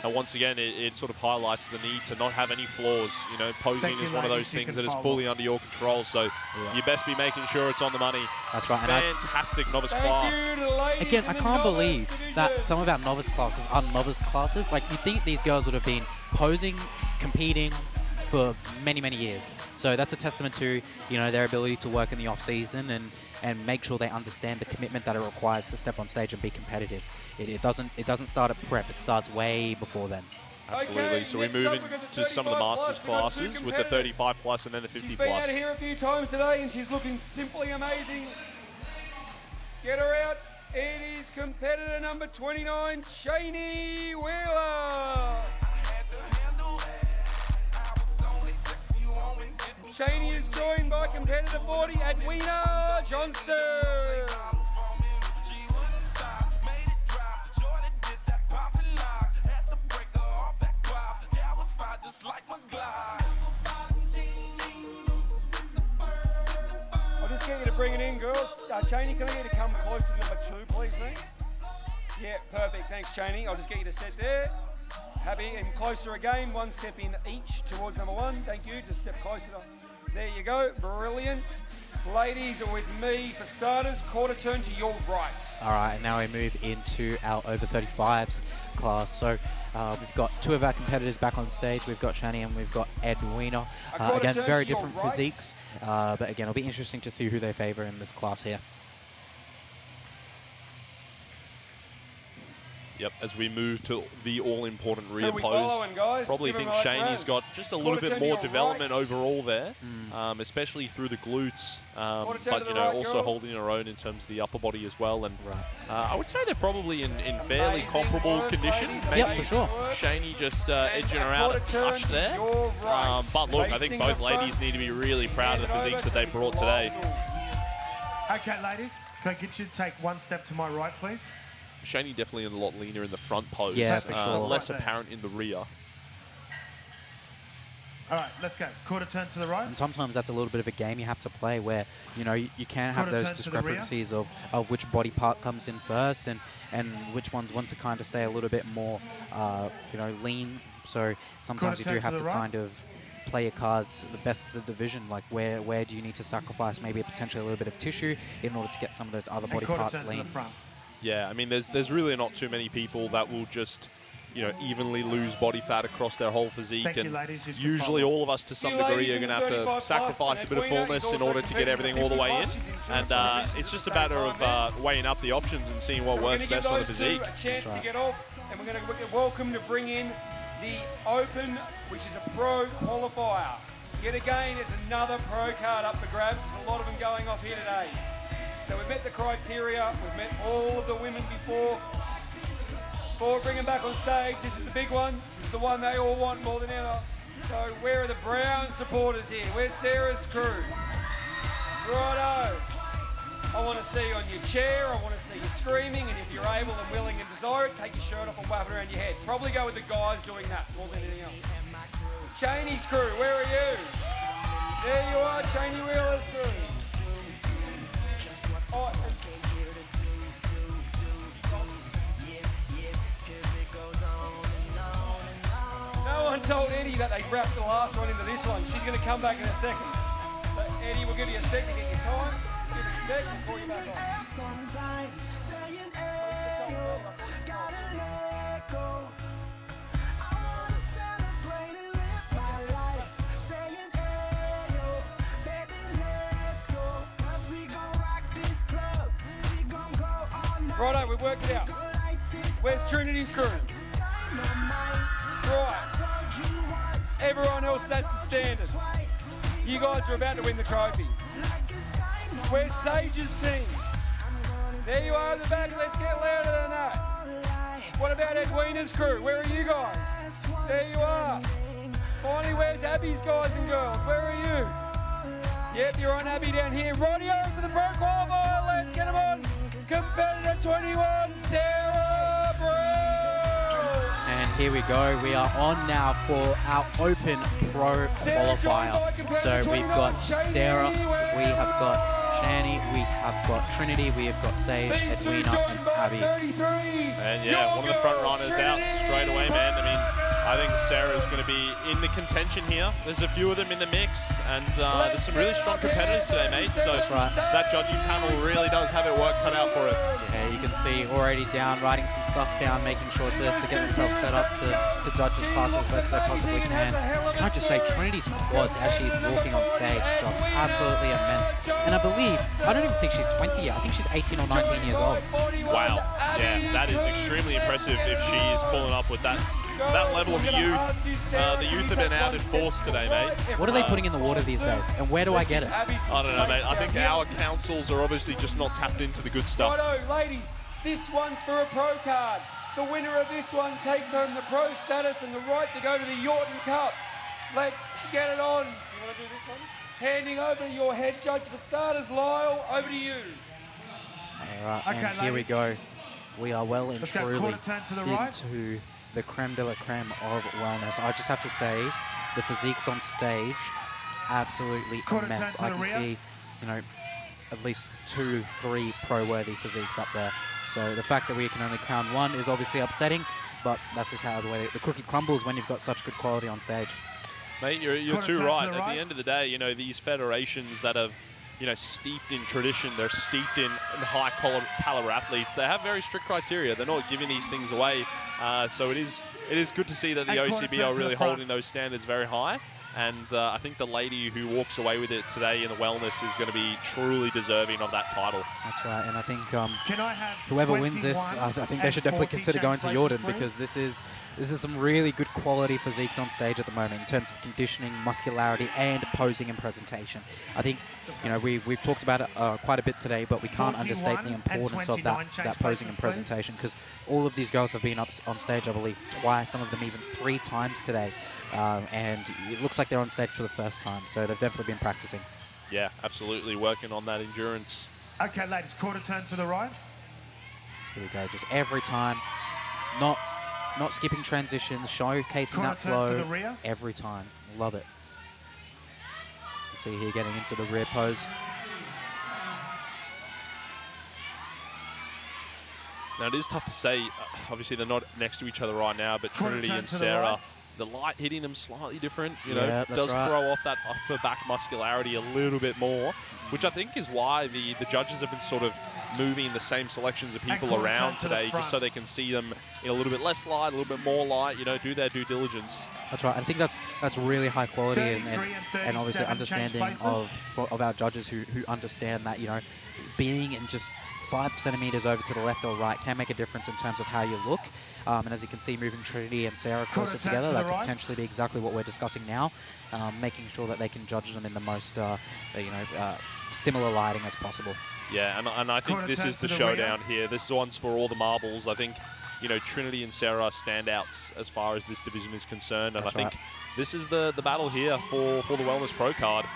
And once again, it sort of highlights the need to not have any flaws. You know, posing Thank you, is one of those ladies. You things can that is follow. fully under your control. So you best be making sure it's on the money. That's right. And I, Fantastic novice Thank class. you to the ladies again, in I the can't novice believe that division. some of our novice classes are novice classes. Like, you think these girls would have been posing, competing for many, many years. So that's a testament to, you know, their ability to work in the off season and make sure they understand the commitment that it requires to step on stage and be competitive. It doesn't start at prep. It starts way before then. Absolutely. Okay, So we next move up, we've got into the some of the 35 masters plus. We've got two classes with the competitors. 35 plus and then the 50 She's been plus. out of here a few times today, and she's looking simply amazing. Get her out. It is competitor number 29, Shani Wheeler. Shani is joined by competitor 40, Edwina Johnson. I'll just get you to bring it in, girls. Cheney, can I get you to come closer to number 2, please, mate? Yeah, perfect. Thanks, Cheney. I'll just get you to sit there. Happy and closer again. One step in each towards number 1. Thank you. Just step closer. There you go. Brilliant. Ladies are with me for starters. Quarter turn to your right. All right, and now we move into our over 35s class. So we've got two of our competitors back on stage. We've got Shani and we've got Edwina. quarter Again, turn very to your different right. physiques. But again, it'll be interesting to see who they favour in this class here. Yep, as we move to the all-important rear Who we pose. following, guys? Probably Give think 'em like Shani's Raz. got just a Quarter little bit turn to more your development right. overall there, especially through the glutes. Quarter turn But, to you the know, right, also girls. holding her own in terms of the upper body as well. And Right. I would say they're probably in fairly Amazing comparable work, condition. ladies. Maybe Yep, for sure. Shani just edging her out a quarter turn touch to there. your right. But look, I think Facing both the ladies front. need to be really proud of the Hand it physiques over that they to brought Mr. today. Weisel. Okay, ladies, can I get you to take one step to my right, please? Shani definitely a lot leaner in the front pose. Yeah, for sure. Less Right there. apparent in the rear. All right, let's go. Quarter turn to the right. And sometimes that's a little bit of a game you have to play where, you know, you can have Quarter those turn to the rear. discrepancies of which body part comes in first and which ones want to kind of stay a little bit more, you know, lean. So sometimes you Quarter do turn have to to the right. kind of play your cards the best of the division. Like where do you need to sacrifice maybe potentially a little bit of tissue in order to get some of those other And body quarter parts turn to lean. the front. Yeah, I mean, there's really not too many people that will just, you know, evenly lose body fat across their whole physique. Thank you, And ladies. You can usually follow. all of us, to some You degree, ladies are in going to the have 35 to plus, sacrifice a and bit of Edwina fullness is in also order to get competing everything for all the 50 way in. plus. She's in two And divisions it's at just the a same matter time of weighing up the options and seeing what So we're works going to give best on the those physique. two a chance right. to get off, and we're going to welcome to bring in the Open, which is a pro qualifier. Yet again, it's another pro card up for grabs. There's a lot of them going off here today. So we've met the criteria, we've met all of the women before. Before we bring them back on stage, this is the big one. This is the one they all want more than ever. So where are the brown supporters here? Where's Sarah's crew? Righto. I want to see you on your chair. I want to see you screaming. And if you're able and willing and desire it, take your shirt off and wrap it around your head. Probably go with the guys doing that more than anything else. Cheney's crew, where are you? There you are, Cheney Wheeler's crew. Oh, no one told Eddie that they wrapped the last one into this one. She's going to come back in a second. So Eddie, we'll give you a sec to get your time. Give us a sec and call you back on. Sometimes saying, "Ayo, gotta let go." I wanna celebrate and live my life. Saying, "Ayo, baby, let's go." 'Cause we gon' rock this club. We gon' go all night. Righto, we've worked it out. Where's Trinity's crew? Right. Everyone else, that's the standard. You guys are about to win the trophy. Where's Sage's team? There you are in the back. Let's get louder than that. What about Edwina's crew? Where are you guys? There you are. Finally, where's Abby's guys and girls? Where are you? Yep, you're on Abby down here. Radio for the pro qualifier. Let's get them on. Competitor 21, Sarah Brown. And here we go. We are on now for our Open Pro qualifier. So we've got Sarah, we have got Shani, we have got Trinity, we have got Sage, Edwina, and Abby. And yeah, one of the front runners out straight away, man. I mean, I think Sarah's going to be in the contention here. There's a few of them in the mix, and there's some really strong competitors today, mate. So that judging panel really does have it work cut out for it. Yeah, you can see already down, writing some stuff down, making sure to get themselves set up to judge this class as best they possibly can. Can I just say, Trinity's quads as she's walking on stage, just absolutely immense. And I don't even think she's 20 yet. I think she's 18 or 19 years old. Wow. Yeah, that is extremely impressive if she's pulling up with that level of youth. The youth have been out in force today, mate. What are they putting in the water these days? And where do I get it? I don't know, mate. I think our councils are obviously just not tapped into the good stuff. Righto, ladies, this one's for a pro card. The winner of this one takes home the pro status and the right to go to the Yorton Cup. Let's get it on. Do you want to do this one? Handing over to your head judge for starters, Lyle, over to you. All right, and here we go. We are well and truly into the creme de la creme of wellness. I just have to say, the physiques on stage, absolutely immense. I can see, at least 2, 3 pro-worthy physiques up there. So the fact that we can only crown one is obviously upsetting, but that's just how the way the cookie crumbles when you've got such good quality on stage. Mate, you're too right. At the end of the day, these federations that have, steeped in tradition, they're steeped in high-caliber athletes. They have very strict criteria. They're not giving these things away. So it is good to see that the OCB are really holding those standards very high. And I think the lady who walks away with it today in the wellness is going to be truly deserving of that title. That's right, and I think whoever wins this, I think they should definitely consider going to Yorton, because this is some really good quality physiques on stage at the moment in terms of conditioning, muscularity, and posing and presentation. I think we've talked about it quite a bit today, but we can't understate the importance of that posing and presentation, because all of these girls have been up on stage, I believe, twice, some of them even 3 times today. And it looks like they're on stage for the first time, so they've definitely been practicing. Yeah, absolutely, working on that endurance. Okay, ladies, quarter turn to the right. Here we go, just every time, not skipping transitions, showcasing that flow to the rear. Every time. Love it. See here getting into the rear pose. Now, it is tough to say, obviously they're not next to each other right now, but Trinity and Sarah, the light hitting them slightly different, does throw off that upper back muscularity a little bit more, which I think is why the judges have been sort of moving the same selections of people around today, just so they can see them in a little bit less light, a little bit more light, do their due diligence. That's right. I think that's really high quality, and obviously understanding of our judges who understand that, being in just 5 centimeters over to the left or right can make a difference in terms of how you look. And as you can see, moving Trinity and Sarah closer together, that could potentially be exactly what we're discussing now, making sure that they can judge them in the most, similar lighting as possible. Yeah, and I think this is the showdown here. This one's for all the marbles. I think, you know, Trinity and Sarah are standouts as far as this division is concerned. And That's I think right. this is the battle here for the Wellness Pro card.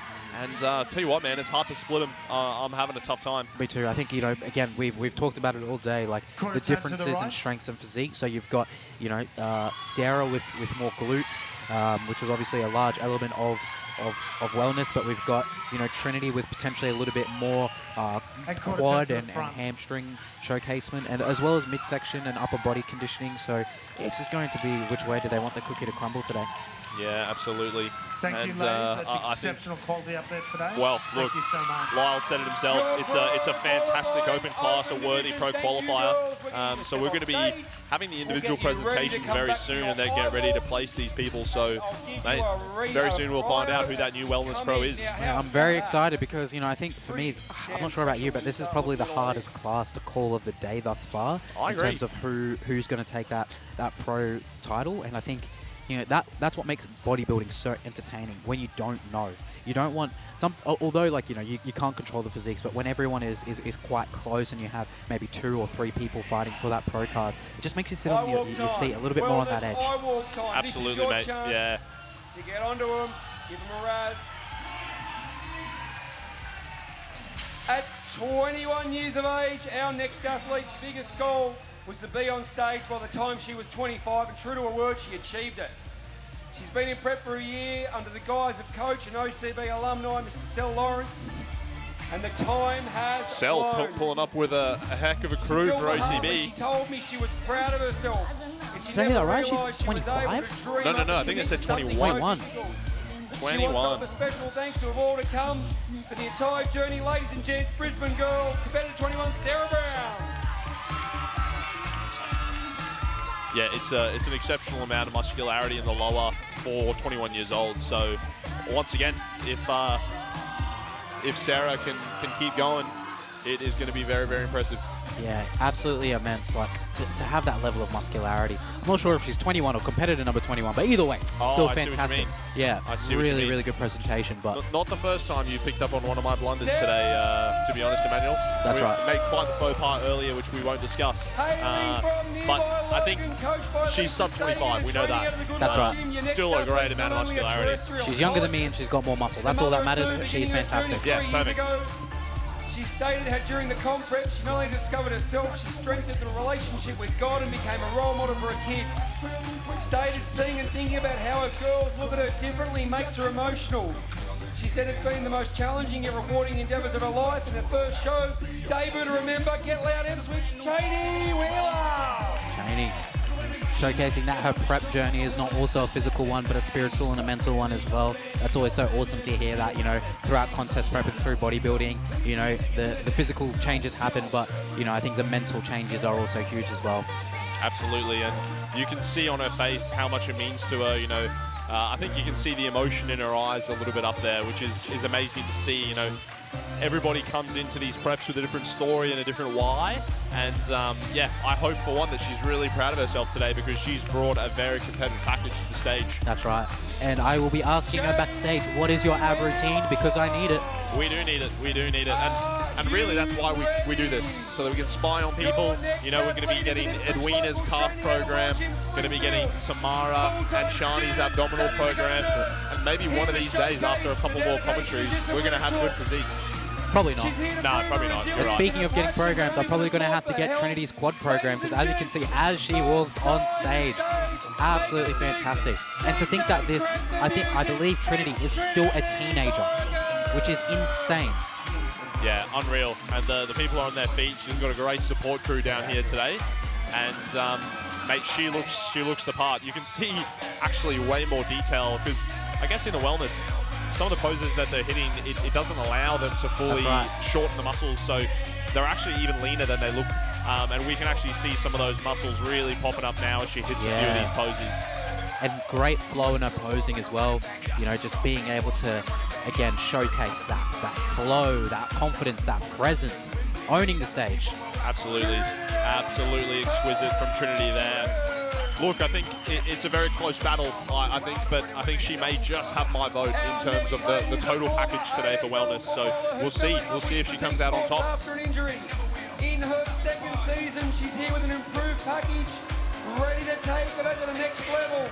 And tell you what, man, it's hard to split them. I'm having a tough time. Me too. I think, you know, again, we've talked about it all day, like Quarter the turn to the differences in right. strengths and physique. So you've got, you know, Sierra with more glutes, which is obviously a large element of wellness, but we've got, you know, Trinity with potentially a little bit more And quarter quad turn to and the front. hamstring showcasement, and as well as midsection and upper body conditioning. So it's just going to be which way do they want the cookie to crumble today. Yeah, absolutely. Thank you, And, ladies. That's I think, exceptional quality up there today. well, Thank look, you so much. Lyle said it himself. It's a fantastic open class, a worthy pro qualifier. So we're going to be having the individual presentations very soon, and then get ready to place these people. So, mate, very soon we'll find out who that new Wellness Pro is. Yeah, I'm very excited because, you know, I think for me, I'm not sure about you, but this is probably the hardest class to call of the day thus far I in agree. terms of who's going to take that pro title. And I think, you know, that's what makes bodybuilding so entertaining when you don't know. You don't want some, although, like, you know, you can't control the physiques, but when everyone is quite close and you have maybe 2 or 3 people fighting for that pro card, it just makes you sit on your seat a little bit more on that edge. Absolutely, mate. Yeah. To get onto him, give him a razz. At 21 years of age, our next athlete's biggest goal was to be on stage by the time she was 25, and true to her word, she achieved it. She's been in prep for a year under the guise of coach and OCB alumni, Mr. Sel Lawrence, and the time has Sel flown. pulling up with a heck of a crew for OCB. She told me she was proud of herself. And she Did I hear never that right? She's realised she was able 25? to dream No, up I and think they commit said to something 21. so difficult. 21. She wants to offer special thanks to all to come for the entire journey, ladies and gents. Brisbane girl, competitor 21, Sarah Brown. Yeah, it's an exceptional amount of muscularity in the lower for 21 years old. So once again, if Sarah can keep going, it is going to be very, very impressive. Yeah, absolutely immense. Like, to have that level of muscularity. I'm not sure if she's 21 or competitor number 21, but either way, still I see what you fantastic. mean. Yeah, I see what you really, mean. really good presentation. But Not the first time you picked up on one of my blunders today, to be honest, Emmanuel. That's we right. made quite the faux pas earlier, which we won't discuss. But I think she's sub 25, we know that. That's right. Still a great amount of muscularity. she's younger than me and she's got more muscle. That's all that matters. She's fantastic. Yeah, perfect. She stated how during the comp prep, she not only discovered herself, she strengthened the relationship with God and became a role model for her kids. Stated seeing and thinking about how her girls look at her differently makes her emotional. She said it's been the most challenging yet rewarding endeavours of her life. In her first show, debut to remember, Get Loud and Switch, Cheney Wheeler. Cheney, showcasing that her prep journey is not also a physical one, but a spiritual and a mental one as well. That's always so awesome to hear that, you know, throughout contest prep and through bodybuilding, you know, the physical changes happen, but, you know, I think the mental changes are also huge as well. Absolutely, and you can see on her face how much it means to her, you know. I think you can see the emotion in her eyes a little bit up there, which is amazing to see, you know. Everybody comes into these preps with a different story and a different why. And yeah, I hope for one that she's really proud of herself today because she's brought a very competitive package to the stage. That's right. And I will be asking her backstage, what is your ab routine? Because I need it. We do need it. We do need it. And really, that's why we do this, so that we can spy on people. You know, we're going to be getting Edwina's calf program, going to be getting Samara and Shani's abdominal program, and maybe one of these days, after a couple more commentaries, we're going to have good physiques. Probably not. No, probably not. You're And right. speaking of getting programs, I'm probably going to have to get Trinity's quad program because, as you can see, as she walks on stage, absolutely fantastic. And to think that this, I believe Trinity is still a teenager, which is insane. Yeah, unreal. And the people are on their feet. She's got a great support crew down here today. And, mate, she looks the part. You can see actually way more detail because I guess in the wellness, some of the poses that they're hitting, it doesn't allow them to fully shorten the muscles. So they're actually even leaner than they look. And we can actually see some of those muscles really popping up now as she hits a few of these poses. And great flow in her posing as well. You know, just being able to, again, showcase that flow, that confidence, that presence, owning the stage. Absolutely. Absolutely exquisite from Trinity there. Look, I think it's a very close battle, I think, but I think she may just have my vote in terms of the total package today for wellness. So we'll see. We'll see if she comes out on top. After an injury. In her second season, she's here with an improved package. ready to take it over the next level.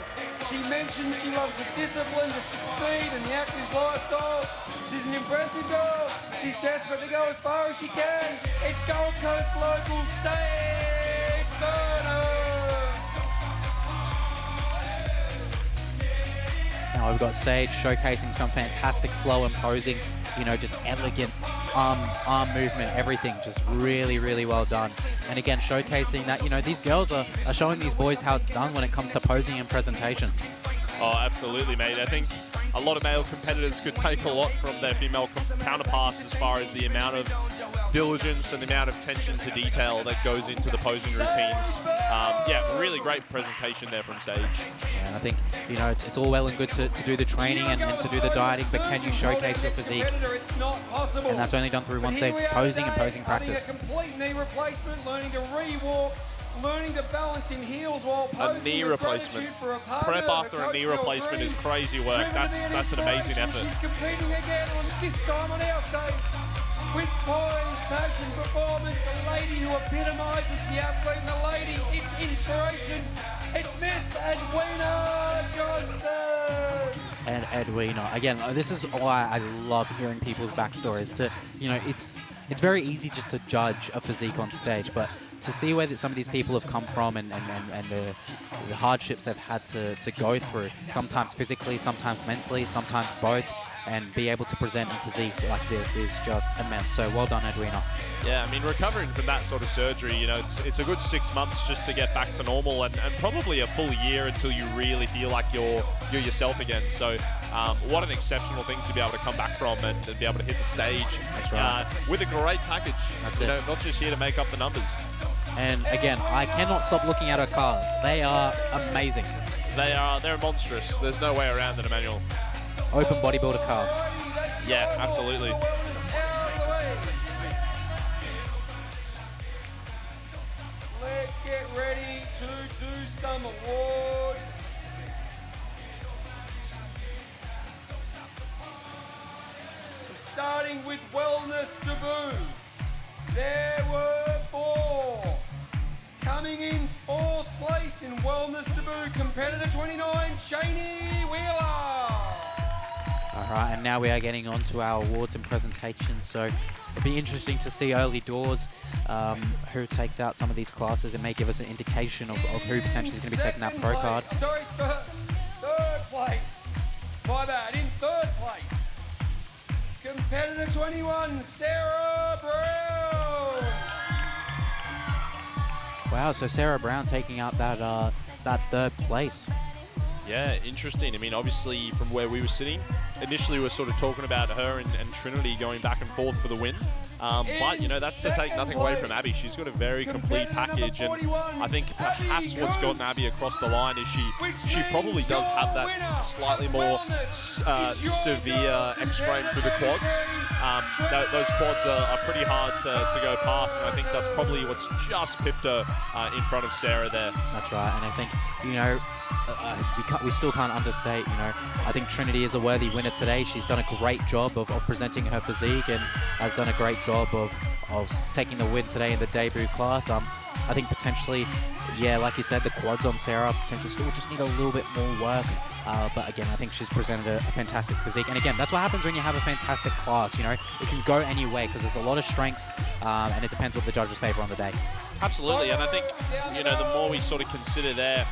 She mentioned she loves the discipline to succeed and the active lifestyle. She's an impressive girl. She's desperate to go as far as she can. It's Gold Coast local Sage Burnham. Now we've got Sage showcasing some fantastic flow and posing, you know, just elegant arm movement, everything just really, really well done. And again, showcasing that, you know, these girls are showing these boys how it's done when it comes to posing and presentation. Oh, absolutely, mate. I think a lot of male competitors could take a lot from their female counterparts as far as the amount of diligence and the amount of attention to detail that goes into the posing routines. Yeah, really great presentation there from Sage. And I think, you know, it's all well and good to do the training and to do the dieting, but can you showcase your physique? And that's only done through one thing, posing and posing practice. A complete knee replacement, learning to re-walk, learning to balance in heels while posing. A knee replacement. Prep after a knee replacement is crazy work. That's an amazing effort. She's competing again, this time on our stage. With poise, passion, performance, a lady who epitomises the athlete and the lady. It's inspiration. It's Miss Edwina Johnson. And Edwina, again, this is why I love hearing people's backstories. To, you know, it's very easy just to judge a physique on stage, but to see where some of these people have come from and the hardships they've had to go through, sometimes physically, sometimes mentally, sometimes both, and be able to present a physique like this is just immense. So well done, Edwina. Yeah, I mean, recovering from that sort of surgery, you know, it's a good 6 months just to get back to normal, and probably a full year until you really feel like you're yourself again. So what an exceptional thing to be able to come back from and be able to hit the stage. That's right. With a great package. That's you it. know, not just here to make up the numbers. And again, I cannot stop looking at her calves. They are amazing. They're monstrous. There's no way around it, Emmanuel. Open bodybuilder calves. Yeah, absolutely. Let's get ready to do some awards. Starting with Wellness Taboo. There were 4. Coming in 4th place in Wellness Taboo, competitor 29, Cheney Wheeler. All right, and now we are getting on to our awards and presentations. So it'll be interesting to see early doors who takes out some of these classes. It may give us an indication of who potentially is going to be taking that pro card. Sorry, third place. My bad, in 3rd place. Competitor 21, Sarah Brown. Wow, so Sarah Brown taking out that 3rd place. Yeah, interesting. I mean, obviously, from where we were sitting, initially we were sort of talking about her and Trinity going back and forth for the win. But, you know, that's to take nothing away from Abby. She's got a very complete package, and I think perhaps what's gotten Abby across the line is she probably does have that slightly more severe X-frame through the quads. Those quads are pretty hard to go past, and I think that's probably what's just pipped her in front of Sarah there. That's right, and I think, you know, we still can't understate, you know, I think Trinity is a worthy winner today. She's done a great job of presenting her physique and has done a great job of taking the win today in the debut class. I think potentially, yeah, like you said, the quads on Sarah potentially still just need a little bit more work. But again, I think she's presented a fantastic physique. And again, that's what happens when you have a fantastic class, you know. It can go any way because there's a lot of strengths and it depends what the judges favor on the day. Absolutely, and I think, you know, the more we sort of consider there,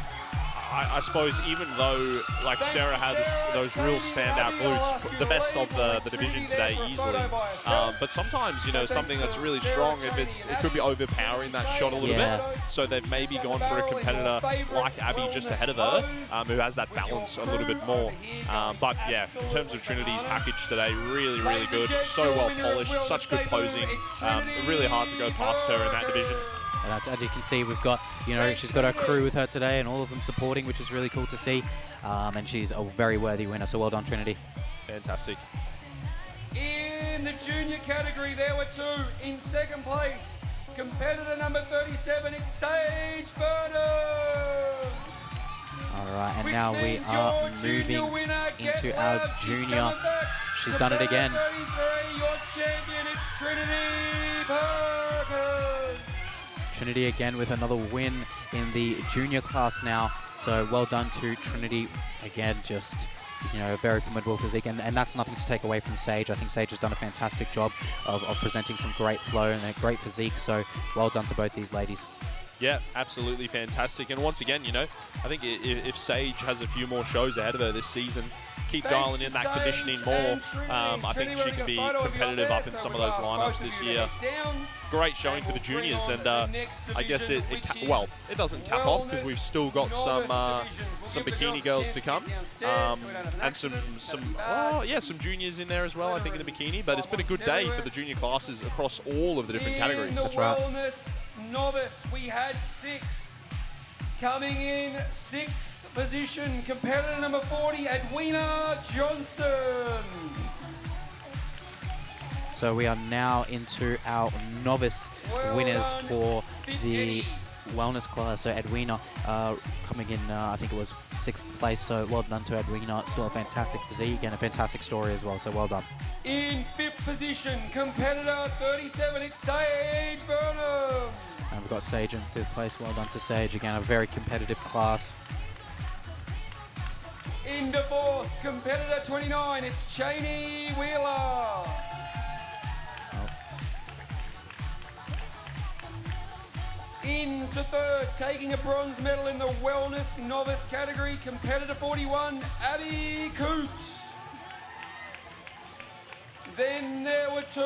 I suppose even though, like, Sarah had those real standout glutes, the best of the division today easily. But sometimes, you know, something that's really strong, it could be overpowering that shot a little bit. So they've maybe gone for a competitor like Abby just ahead of her, who has that balance a little bit more. But yeah, in terms of Trinity's package today, really, really good. So well polished, such good posing. Really hard to go past her in that division. And as you can see, we've got, you know, she's got her crew with her today and all of them supporting, which is really cool to see. And she's a very worthy winner, so well done, Trinity. Fantastic. In the junior category, there were 2. In 2nd place, competitor number 37, it's Sage Burnham. All right, and now we are moving into our junior. She's done it again. Your champion, it's Trinity Perkins. Trinity again with another win in the junior class now. So well done to Trinity. Again, just, a very formidable physique. And that's nothing to take away from Sage. I think Sage has done a fantastic job of presenting some great flow and a great physique. So well done to both these ladies. Yeah, absolutely fantastic. And once again, I think if Sage has a few more shows ahead of her this season, keep dialing in that conditioning more. I think she can be competitive up in some of those lineups this year. Great showing for the juniors, and I guess it doesn't cap off because we've still got some bikini girls to come, and some juniors in there as well. I think in the bikini, but it's been a good day for the junior classes across all of the different categories. That's right. Wellness novice, we had 6th. Coming in 6th position, competitor number 40, Edwina Johnson. So we are now into our novice winners for the wellness class. So Edwina coming in, I think it was 6th place. So well done to Edwina. Still a fantastic physique and a fantastic story as well. So well done. In 5th position, competitor 37, it's Sage Burnham. And we've got Sage in 5th place. Well done to Sage. Again, a very competitive class. Into 4th, competitor 29, it's Cheney Wheeler. Into 3rd, taking a bronze medal in the wellness novice category, competitor 41, Abby Coots. Then there were 2.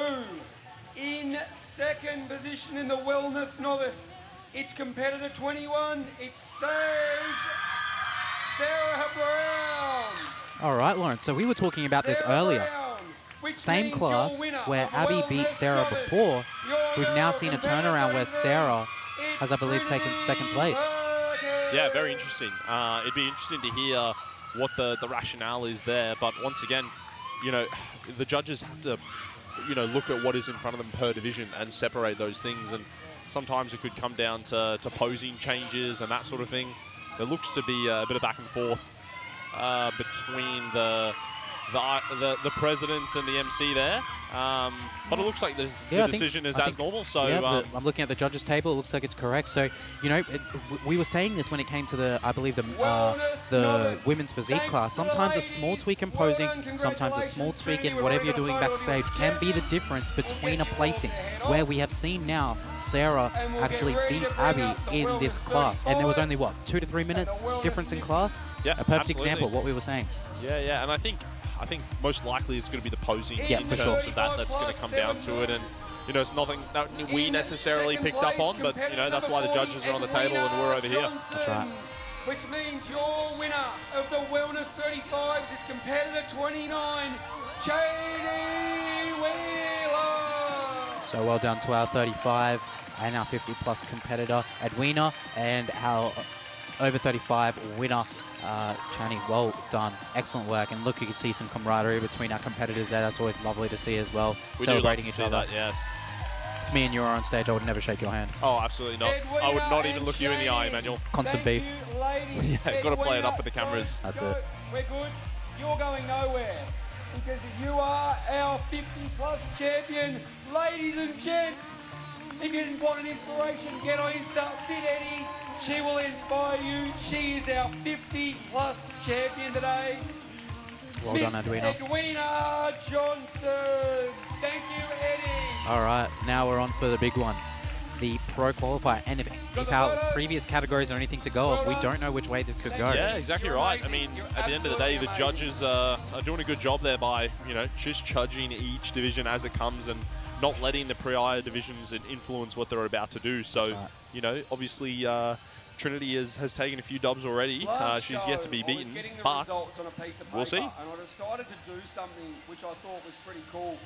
In 2nd position in the wellness novice, it's competitor 21, it's Sarah Brown. All right, Lawrence. So we were talking about this earlier. Same class where Abby beat Sarah before. We've now seen a turnaround where Sarah has, I believe, taken 2nd place. Yeah, very interesting. It'd be interesting to hear what the rationale is there. But once again, the judges have to, look at what is in front of them per division and separate those things. And sometimes it could come down to posing changes and that sort of thing. There looks to be a bit of back and forth between the president and the MC there. But it looks like the decision is as normal. So I'm looking at the judges' table. It looks like it's correct. So, we were saying this when it came to the women's physique class. Sometimes a small tweak in posing, sometimes a small tweak in whatever you're doing backstage can be the difference between a placing. Where we have seen now Sarah actually beat Abby in this class. And there was only, 2 to 3 minutes difference in class? Yeah, a perfect example of what we were saying. Yeah, and I think most likely it's going to be the posing in terms of that's going to come down to it. And, it's nothing that we necessarily picked up on, but, that's why the judges are on the table and we're over here. That's right. Which means your winner of the Wellness 35s is competitor 29, Cheney Wheeler. So well done to our 35 and our 50-plus competitor, Edwina, and our over 35 winner, Chani. Well done. Excellent work. And look, you can see some camaraderie between our competitors there. That's always lovely to see as well. We celebrating do each love to other. see that, yes. If me and you were on stage, I would never shake your hand. Oh, absolutely not. I would not even look you in the eye, Emmanuel. Constant beef. Yeah, got to play it up for the cameras. That's it. We're good. You're going nowhere because you are our 50-plus champion. Ladies and gents, if you didn't want an inspiration, get on Insta, Fit Eddie. She will inspire you. She is our 50-plus champion today. Well done, Edwina. Edwina Johnson. Thank you, Eddie. All right, now we're on for the big one, the pro qualifier. And if our previous categories are anything to go off, we don't know which way this could go. Yeah, exactly right. I mean, at the end of the day, the judges are doing a good job there by, just judging each division as it comes and not letting the prior divisions influence what they're about to do. So, obviously, Trinity has taken a few dubs already. She's yet to be beaten, but we'll see. And I decided to do something which I thought was pretty cool.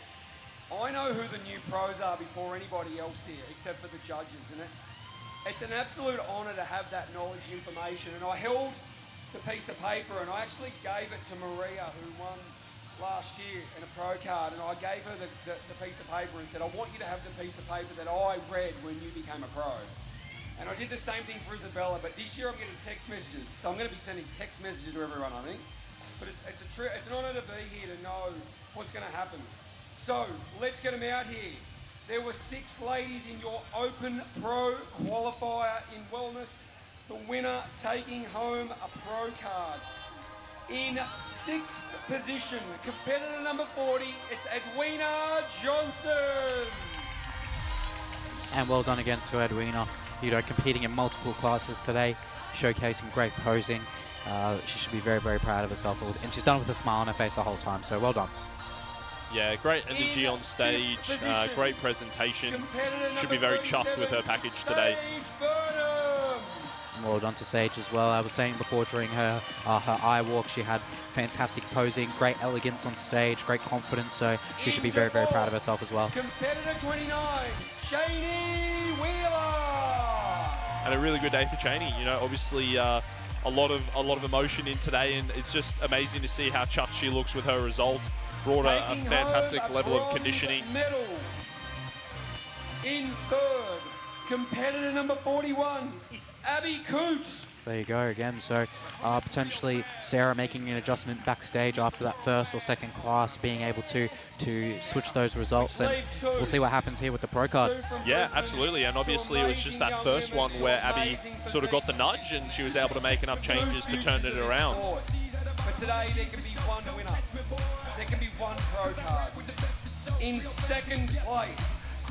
I know who the new pros are before anybody else here, except for the judges, and it's an absolute honour to have that knowledge and information. And I held the piece of paper and I actually gave it to Maria, who won last year in a pro card, and I gave her the piece of paper and said, I want you to have the piece of paper that I read when you became a pro. And I did the same thing for Isabella, but this year I'm getting text messages, so I'm going to be sending text messages to everyone, I think. But it's an honour to be here to know what's going to happen. So let's get them out here. there were 6 ladies in your Open Pro qualifier in wellness. The winner taking home a pro card. In 6th position, competitor number 40, it's Edwina Johnson. And well done again to Edwina, competing in multiple classes today, showcasing great posing. She should be very, very proud of herself. And she's done it with a smile on her face the whole time, so well done. Yeah, great energy on stage, great presentation. Should be very chuffed with her package today. And well done to Sage as well. I was saying before during her eye walk, she had fantastic posing, great elegance on stage, great confidence, so she should be very, very proud of herself as well. Competitor 29, Cheney Wheeler. And a really good day for Cheney. Obviously a lot of emotion in today, and it's just amazing to see how chuffed she looks with her result. Brought a fantastic level of conditioning. Medal. In 3rd, competitor number 41, it's Abby Coote. There you go again. So potentially Sarah making an adjustment backstage after that first or second class, being able to switch those results, and we'll see what happens here with the pro card. Yeah, absolutely. And obviously it was just that first one where Abby sort of got the nudge and she was able to make enough changes to turn it around. But today there can be one winner. There can be one pro card. In 2nd place,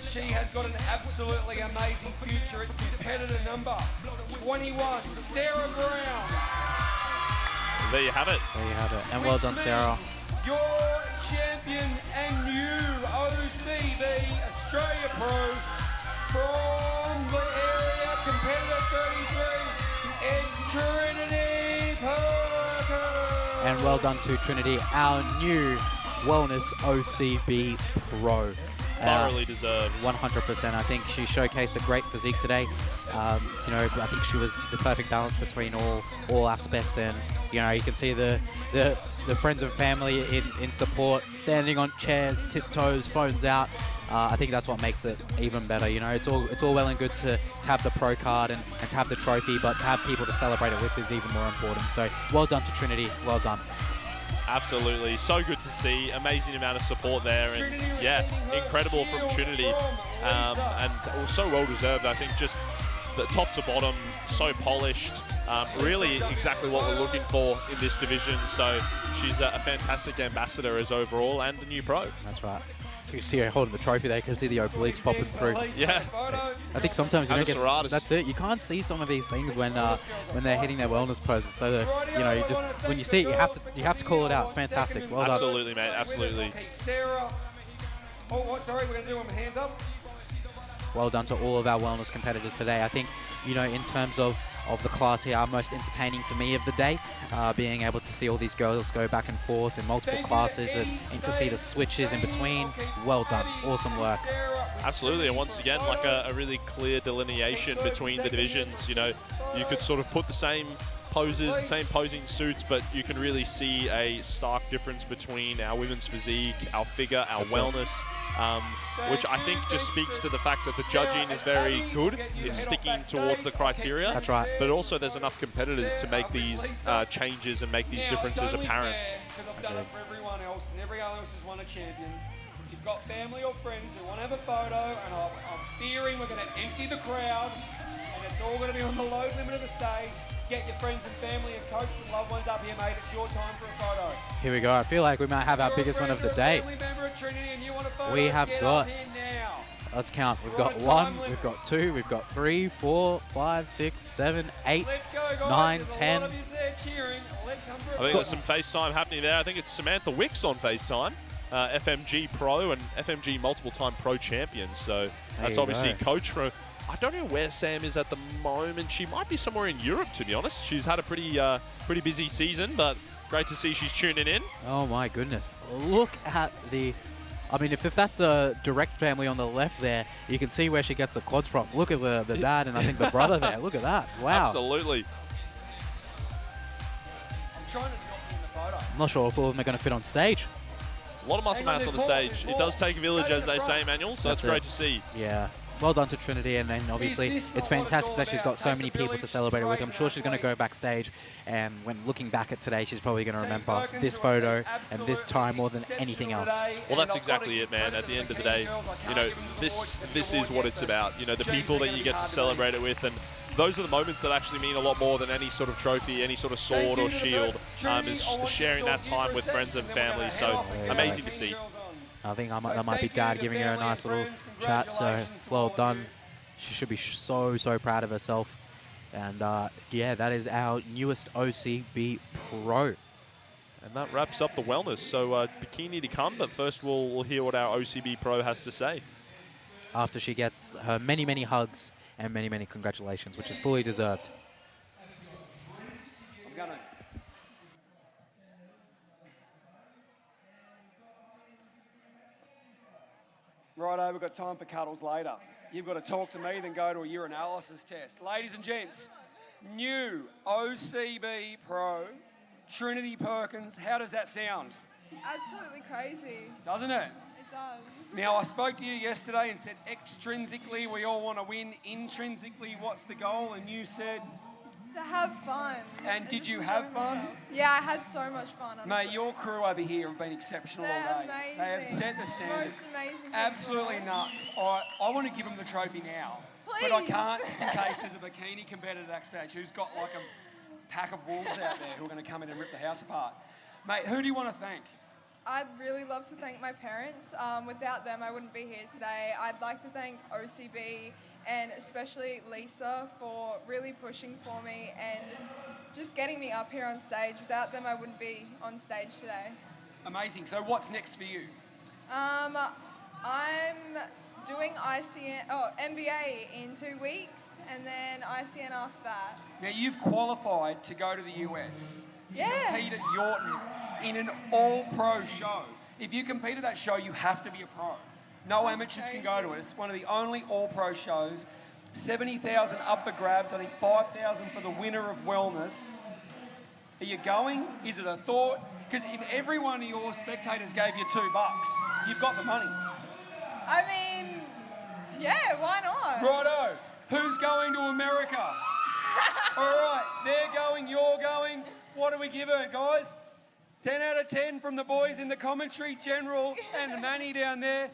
she has got an absolutely amazing future. It's competitor number 21, Sarah Brown. There you have it. There you have it. And well done, Sarah. Your champion and new OCB Australia Pro from the area, competitor 33, it's Trinity Parker. And well done to Trinity, our new Wellness OCB Pro. Thoroughly deserved. 100%. I think she showcased a great physique today. I think she was the perfect balance between all aspects, and you can see the friends and family in support, standing on chairs, tiptoes, phones out. I think that's what makes it even better. It's all well and good to have the pro card and to have the trophy, but to have people to celebrate it with is even more important. So well done to Trinity. Well done. Absolutely, so good to see. Amazing amount of support there, and yeah, incredible from Trinity, and so well deserved. I think just the top to bottom, so polished. Really, exactly what we're looking for in this division. So she's a fantastic ambassador as overall, and a new pro. That's right. You can see her holding the trophy there. You can see the obliques popping through. Yeah. I think sometimes you don't get. Serratus. That's it. You can't see some of these things when they're hitting their wellness poses. So that you just when you see it, you have to call it out. It's fantastic. Well done. Absolutely, mate. Absolutely. Sarah. Oh, sorry. We're going to do it with hands up. Well done to all of our wellness competitors today. I think in terms of the class here, our most entertaining for me of the day, being able to see all these girls go back and forth in multiple classes and to see the switches in between. Well done. Awesome work. Absolutely, and once again, like a really clear delineation between the divisions. You could sort of put the same poses, the same posing suits, but you can really see a stark difference between our women's physique, our figure, our wellness, which I think just speaks to the fact that the judging is very good. It's sticking towards the criteria. That's right. But also there's enough competitors to make these changes and make these differences apparent. Because I've done it for everyone else, and everyone else has won a champion. If you've got family or friends who want to have a photo, and I'm fearing we're going to empty the crowd, and it's all going to be on the load limit of the stage. Get your friends and family and coaches and loved ones up here, mate. It's your time for a photo. Here we go. I feel like we might have our biggest one of the day. We have got. Let's count. We've got 1, we've got 2, we've got 3, 4, 5, 6, 7, 8, 9, 10. I think there's some FaceTime happening there. I think it's Samantha Wicks on FaceTime. FMG Pro and FMG multiple-time Pro champion. So that's obviously a coach for. I don't know where Sam is at the moment. She might be somewhere in Europe, to be honest. She's had a pretty busy season, but great to see she's tuning in. Oh my goodness! Look at the. I mean, if that's the direct family on the left there, you can see where she gets the quads from. Look at the dad and I think the brother there. Look at that! Wow. Absolutely. I'm trying to not be in the photo. I'm not sure if all of them are going to fit on stage. A lot of muscle mass on the stage. It does take a village, as they say, Manuel, so that's great to see. Yeah. well done to Trinity, and then obviously it's fantastic that she's got so many people to celebrate it with. I'm sure she's going to go backstage, and when looking back at today, she's probably going to remember this photo and this time more than anything else. Well, that's exactly it, man. At the end of the day, you know, this is what it's about. You know, the people that you get to celebrate it with, and those are the moments that actually mean a lot more than any sort of trophy, any sort of sword or shield, is sharing that time with friends and family. So amazing to see. I think that might be Dad giving her a nice little chat, so well done. She should be so proud of herself. And yeah, that is our newest OCB Pro. And that wraps up the wellness. So bikini to come, but first we'll hear what our OCB Pro has to say. After she gets her many hugs and many congratulations, which is fully deserved. I'm gonna. Righto, we've got time for cuddles later. You've got to talk to me, then go to a urinalysis test. Ladies and gents, new OCB Pro, Trinity Perkins. How does that sound? Absolutely crazy. Doesn't it? It does. Now, I spoke to you yesterday and said extrinsically we all want to win. Intrinsically, what's the goal? And you said... To have fun. And did you have fun? Myself. Yeah, I had so much fun, honestly. Mate, your crew over here have been exceptional all day. Amazing. They have set the standard. Most amazing people. Absolutely nuts. All right, I want to give them the trophy now. Please. But I can't, just in case there's a bikini competitor backstage who's got like a pack of wolves out there who are going to come in and rip the house apart. Mate, who do you want to thank? I'd really love to thank my parents. Without them, I wouldn't be here today. I'd like to thank OCB and especially Lisa for really pushing for me and just getting me up here on stage. Without them, I wouldn't be on stage today. Amazing. So what's next for you? I'm doing MBA in 2 weeks and then ICN after that. Now, you've qualified to go to the US to Yeah. compete at Yorton in an all-pro show. If you compete at that show, you have to be a pro. No amateurs can go to it. It's one of the only all-pro shows. 70,000 up for grabs. I think 5,000 for the winner of wellness. Are you going? Is it a thought? Because if every one of your spectators gave you $2, you've got the money. I mean, yeah, why not? Righto. Who's going to America? All right, they're going, you're going. What do we give her, guys? 10 out of 10 from the boys in the commentary, General and Manny down there.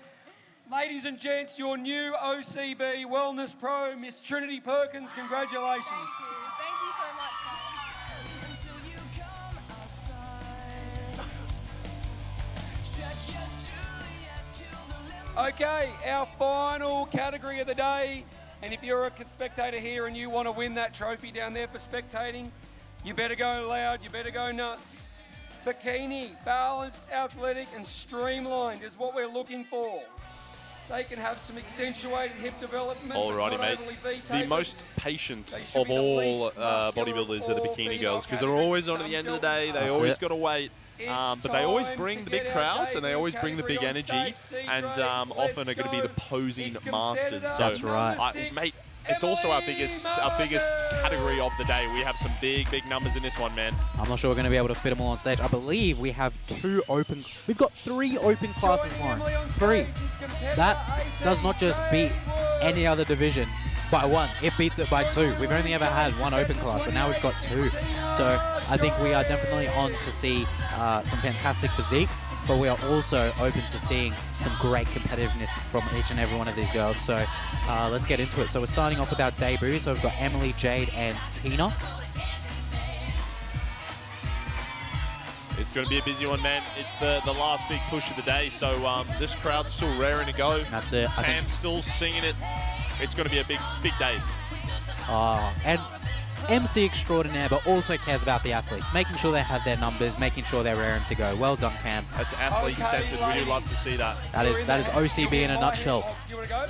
Ladies and gents, your new OCB Wellness Pro, Miss Trinity Perkins. Congratulations. Thank you so much, Okay, our final category of the day. And if you're a spectator here and you want to win that trophy down there for spectating, you better go loud, you better go nuts. Bikini, balanced, athletic and streamlined is what we're looking for. They can have some accentuated hip development. Alrighty, mate. The most patient of all bodybuilders are the bikini girls because they're always on at the end of the day. They always got to wait. But they always bring the big crowds and they always bring the big energy and often are going to be the posing masters. So, that's right. Mate, it's also our biggest category of the day. We have some big numbers in this one, man. I'm not sure we're going to be able to fit them all on stage. I believe we have we've got 3 open classes line. 3. That does not just beat any other division by 1. It beats it by 2. We've only ever had 1 open class, but now we've got 2. So I think we are definitely on to see some fantastic physiques, but we are also open to seeing some great competitiveness from each and every one of these girls. So let's get into it. So we're starting off with our debut. So we've got Emily, Jade, and Tina. It's going to be a busy one, man. It's the last big push of the day, so this crowd's still raring to go. That's it. Pam's still singing it. It's going to be a big day. And MC extraordinaire, but also cares about the athletes, making sure they have their numbers, making sure they're raring to go. Well done, Cam. That's athlete-centered. We do love to see that. That is OCB in a nutshell. Do you want to go?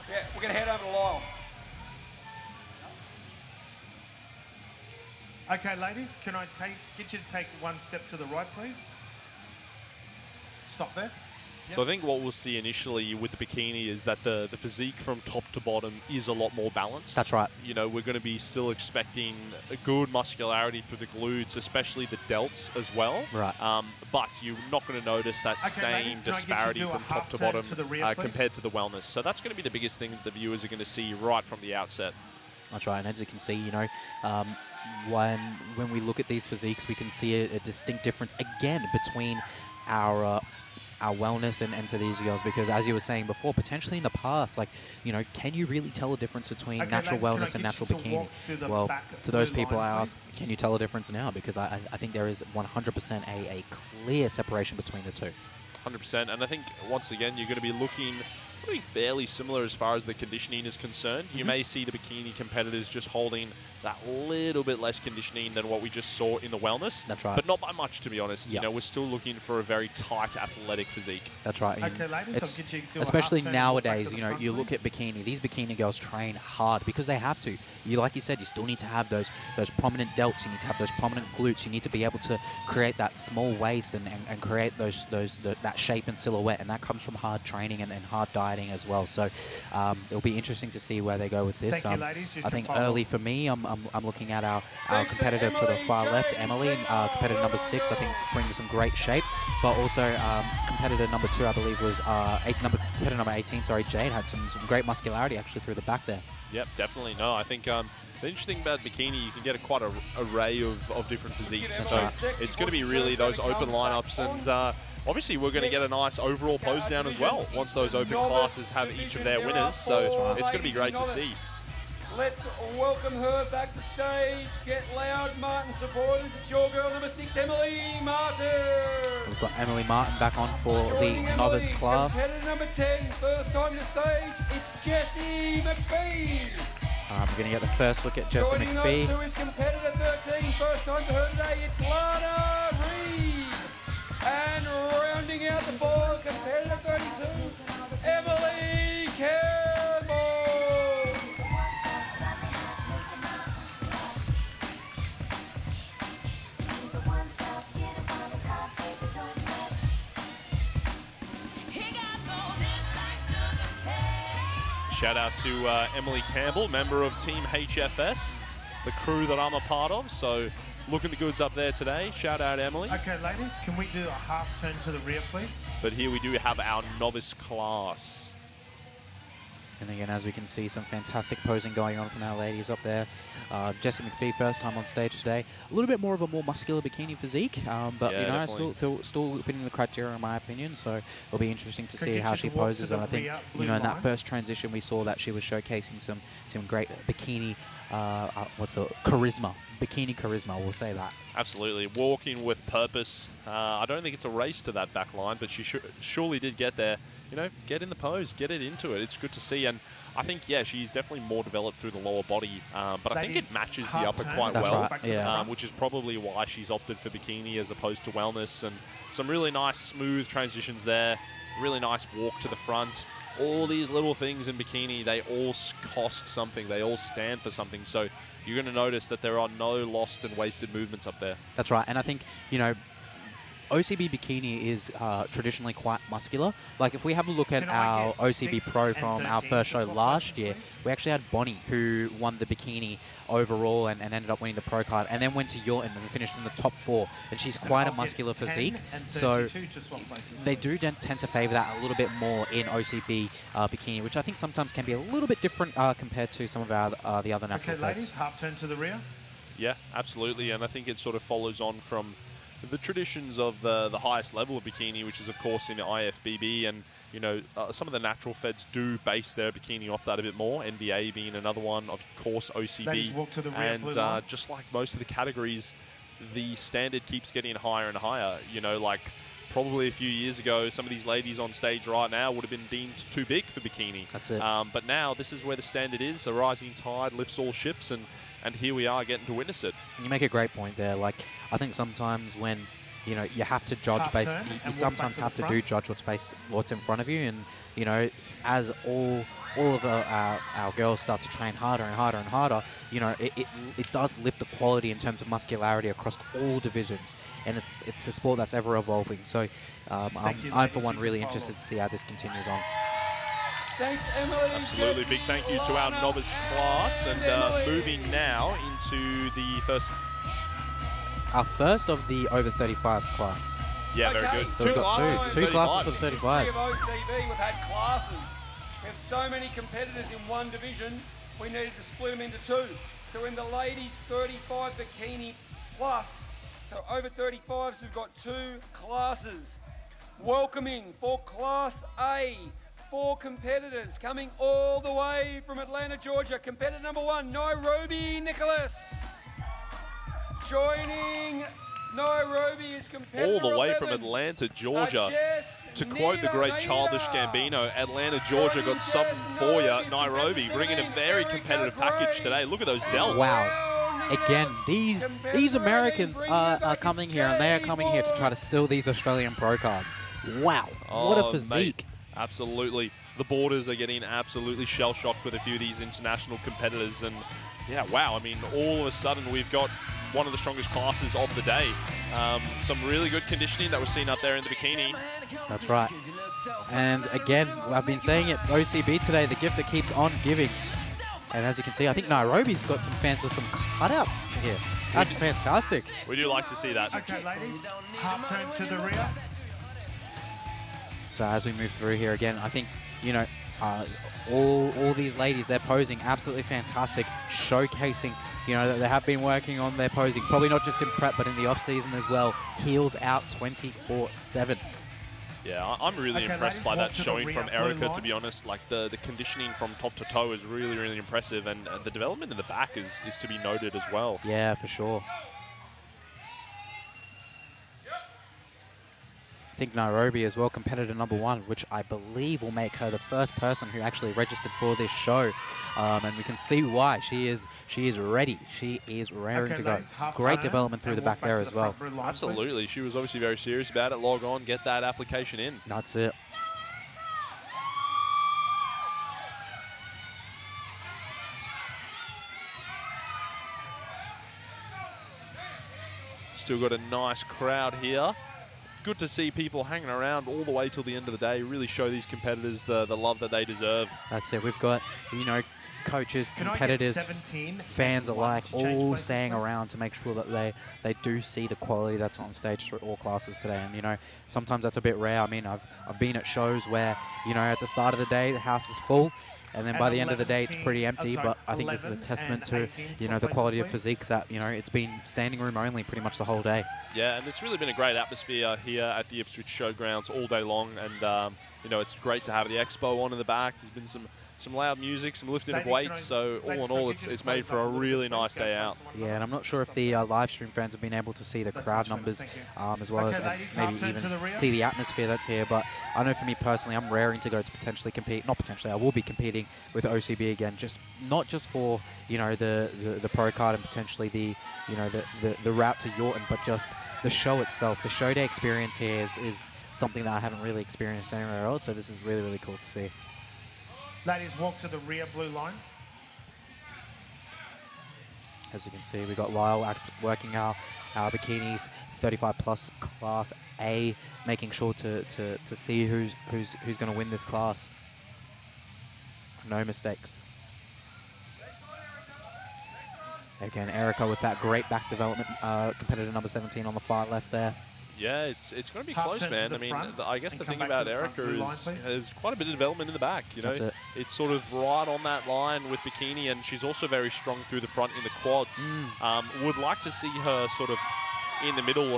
Yeah, we're going to head over to Lyle. Okay, ladies, can I get you to take 1 step to the right, please? Stop there. So I think what we'll see initially with the bikini is that the physique from top to bottom is a lot more balanced. That's right. You know, we're going to be still expecting a good muscularity through the glutes, especially the delts as well. Right. But you're not going to notice that same disparity from top to bottom compared to the wellness. So that's going to be the biggest thing that the viewers are going to see right from the outset. That's right, and as you can see, you know, when we look at these physiques, we can see a distinct difference again between our wellness and to these girls, because as you were saying before, potentially in the past, like, you know, can you really tell a difference between natural wellness and natural bikini? Well, to those people I ask, can you tell a difference now? Because I think there is 100% a clear separation between the two. 100%, and I think once again you're going to be looking fairly similar as far as the conditioning is concerned. You may see the bikini competitors just holding that little bit less conditioning than what we just saw in the wellness. That's right. But not by much, to be honest. Yep. You know, we're still looking for a very tight athletic physique. That's right. Okay, ladies, it's, I'll get you to do a especially half turn nowadays, to the you know, front, you look please. at bikini. These bikini girls train hard because they have to. You, like you said, you still need to have those prominent delts. You need to have those prominent glutes. You need to be able to create that small waist and create that shape and silhouette. And that comes from hard training and hard dieting as well. So it'll be interesting to see where they go with this. Thank you, ladies. Just I think to follow. early for me, I'm looking at our competitor to the far left, Emily, competitor number 6, I think brings some great shape, but also competitor number 2, I believe was competitor number 18, sorry, Jade, had some great muscularity actually through the back there. Yep, definitely. No, I think the interesting about bikini, you can get quite an array of different physiques. So it's going to be really those open lineups, and obviously we're going to get a nice overall pose down as well once those open classes have each of their winners. So it's going to be great to see. Let's welcome her back to stage. Get loud, Martin supporters. It's your girl number 6, Emily Martin. We've got Emily Martin back on for Joining the novice Emily, class. Competitor number 10, first time to stage, it's Jessie McPhee. We're going to get the first look at Jessie Joining McPhee. those two is competitor 13, first time to her today, it's Lana Reed. And rounding out the four, competitor 32, Emily Campbell. Shout out to Emily Campbell, member of Team HFS, the crew that I'm a part of. So looking the goods up there today. Shout out, Emily. Okay, ladies, can we do a half turn to the rear, please? But here we do have our novice class. And again, as we can see, some fantastic posing going on from our ladies up there. Jessie McPhee, first time on stage today. A little bit more of a more muscular bikini physique, but Yeah, you know, still fitting the criteria in my opinion. So it'll be interesting to see how she poses. And I think, you know, in that first transition, we saw that she was showcasing some great bikini, charisma. Bikini charisma, we'll say that. Absolutely. Walking with purpose. I don't think it's a race to that back line, but she surely did get there. You know, get in the pose, get it into it. It's good to see. And I think, yeah, she's definitely more developed through the lower body. But I think it matches the upper quite well, right, yeah. which is probably why she's opted for bikini as opposed to wellness. And some really nice, smooth transitions there. Really nice walk to the front. All these little things in bikini, they all cost something. They all stand for something. So you're going to notice that there are no lost and wasted movements up there. That's right. And I think, you know, OCB bikini is traditionally quite muscular. Like if we have a look at our OCB Pro from our first show last year, we actually had Bonnie who won the bikini overall and ended up winning the pro card, and then went to Yorton and finished in the top 4. And she's quite a muscular physique. So they do tend to favour that a little bit more in OCB bikini, which I think sometimes can be a little bit different compared to some of our the other natural Okay, ladies, half turn to the rear. Yeah, absolutely. And I think it sort of follows on from the traditions of the highest level of bikini, which is of course in the IFBB, and you know some of the natural feds do base their bikini off that a bit more. NBA being another one, of course OCB, walk to the rear, and just like most of the categories, the standard keeps getting higher and higher. You know, like probably a few years ago, some of these ladies on stage right now would have been deemed too big for bikini. That's it. But now this is where the standard is. A rising tide lifts all ships, and here we are getting to witness it. You make a great point there. Like, I think sometimes when, you know, you have to judge based, you sometimes have to judge what's in front of you. And, you know, as all all of our girls start to train harder and harder and harder, you know, it does lift the quality in terms of muscularity across all divisions, and it's a sport that's ever evolving. So I'm for one really interested to see how this continues on. Thanks, Emily. Absolutely. Big thank you to our novice class. And moving now into the first. Our first of the over 35s class. Yeah, very good. So we've got two classes for the 35s. History of OCB, we've had classes. We have so many competitors in one division, we needed to split them into two. So in the ladies 35 bikini plus, so over 35s, we've got two classes. Welcoming for Class A, 4 competitors coming all the way from Atlanta, Georgia. Competitor number 1, Nairobi Nicholas. Joining Nairobi is competitor all the way 11, from Atlanta, Georgia. To quote the great Childish Gambino, Atlanta, Georgia got something for you. Nairobi bringing a very competitive package today. Look at those delts. Wow. Again, these Americans are coming here, and they are coming here to try to steal these Australian pro cards. Wow. What a physique. Mate, absolutely. The borders are getting absolutely shell-shocked with a few of these international competitors. And, yeah, wow. I mean, all of a sudden we've got one of the strongest classes of the day. Some really good conditioning that we're seeing up there in the bikini. That's right. And again, I've been saying it, OCB today, the gift that keeps on giving. And as you can see, I think Nairobi's got some fans with some cutouts here. That's fantastic. We do like to see that. Okay, ladies, half turn to the rear. So as we move through here again, I think, you know, all these ladies, they're posing absolutely fantastic, showcasing, you know, that they have been working on their posing, probably not just in prep, but in the off-season as well. Heels out 24/7. Yeah, I'm really impressed ladies, by that walk to the showing rear from blue Erica, line. to be honest. Like, the conditioning from top to toe is really, really impressive, and the development in the back is to be noted as well. Yeah, for sure. I think Nairobi as well, competitor number 1, which I believe will make her the first person who actually registered for this show, and we can see why. She is ready. She is raring to go. ladies, half Great turn development through and the walk back there to as the well. front blue line, Absolutely. She was obviously very serious about it. Log on, get that application in. That's it. Still got a nice crowd here. Good to see people hanging around all the way till the end of the day. Really show these competitors the love that they deserve. That's it. We've got, you know, coaches, Can I get competitors, 17 fans and alike, one to change all places, staying please? around to make sure that they do see the quality that's on stage through all classes today. And, you know, sometimes that's a bit rare. I mean, I've been at shows where, you know, at the start of the day, the house is full, and then by the end of the day, it's pretty empty. But I think this is a testament to, you know, the quality of physiques that, you know, it's been standing room only pretty much the whole day. Yeah, and it's really been a great atmosphere here at the Ipswich Showgrounds all day long. And, you know, it's great to have the expo on in the back. There's been some loud music, some lifting of weights. So all in all, it's made for a really nice day out. Yeah, and I'm not sure if the live stream fans have been able to see the crowd numbers as well as ladies, maybe half turn to the even rear. see the atmosphere that's here. But I know for me personally, I'm raring to go to potentially compete. Not potentially, I will be competing with OCB again. Just not just for, you know, the pro card and potentially the, you know, the route to Yorton, but just the show itself. The show day experience here is something that I haven't really experienced anywhere else. So this is really, really cool to see. Ladies, walk to the rear blue line. As you can see, we've got Lyle working our bikinis, 35 plus class A, making sure to see who's going to win this class. No mistakes. Again, Erica with that great back development, competitor number 17 on the far left there. Yeah, it's going to be Half close, turn to man. the I mean, front I guess and the come thing back about to the front Erica blue line, is please. has quite a bit of development in the back. You know, That's it. It's sort of right on that line with bikini, and she's also very strong through the front in the quads. Would like to see her sort of in the middle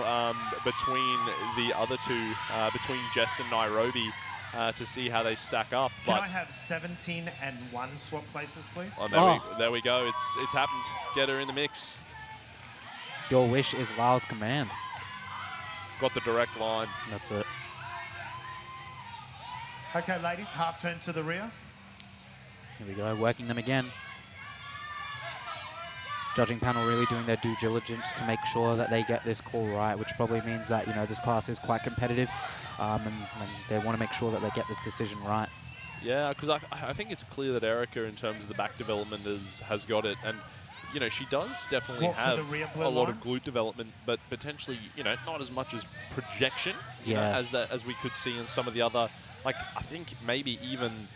between the other two, between Jess and Nairobi, to see how they stack up. Can But I have 17 and 1 swap places, please? there we go. It's happened. Get her in the mix. Your wish is Lyle's command. Got the direct line. That's it. Okay, ladies, half turn to the rear. Here we go, working them again. Judging panel really doing their due diligence to make sure that they get this call right, which probably means that, you know, this class is quite competitive, and they want to make sure that they get this decision right. Yeah, because I think it's clear that Erica, in terms of the back development, has got it. And, you know, she does definitely have a lot of glute development, but potentially, you know, not as much as projection, you know, as we could see in some of the other, like, I think maybe even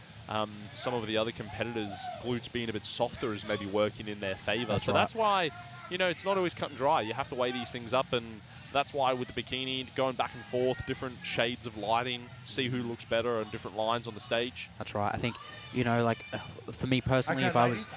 some of the other competitors' glutes being a bit softer is maybe working in their favour. So that's why, you know, it's not always cut and dry. You have to weigh these things up, and that's why with the bikini, going back and forth, different shades of lighting, see who looks better on different lines on the stage. That's right. I think, you know, like for me personally, if I was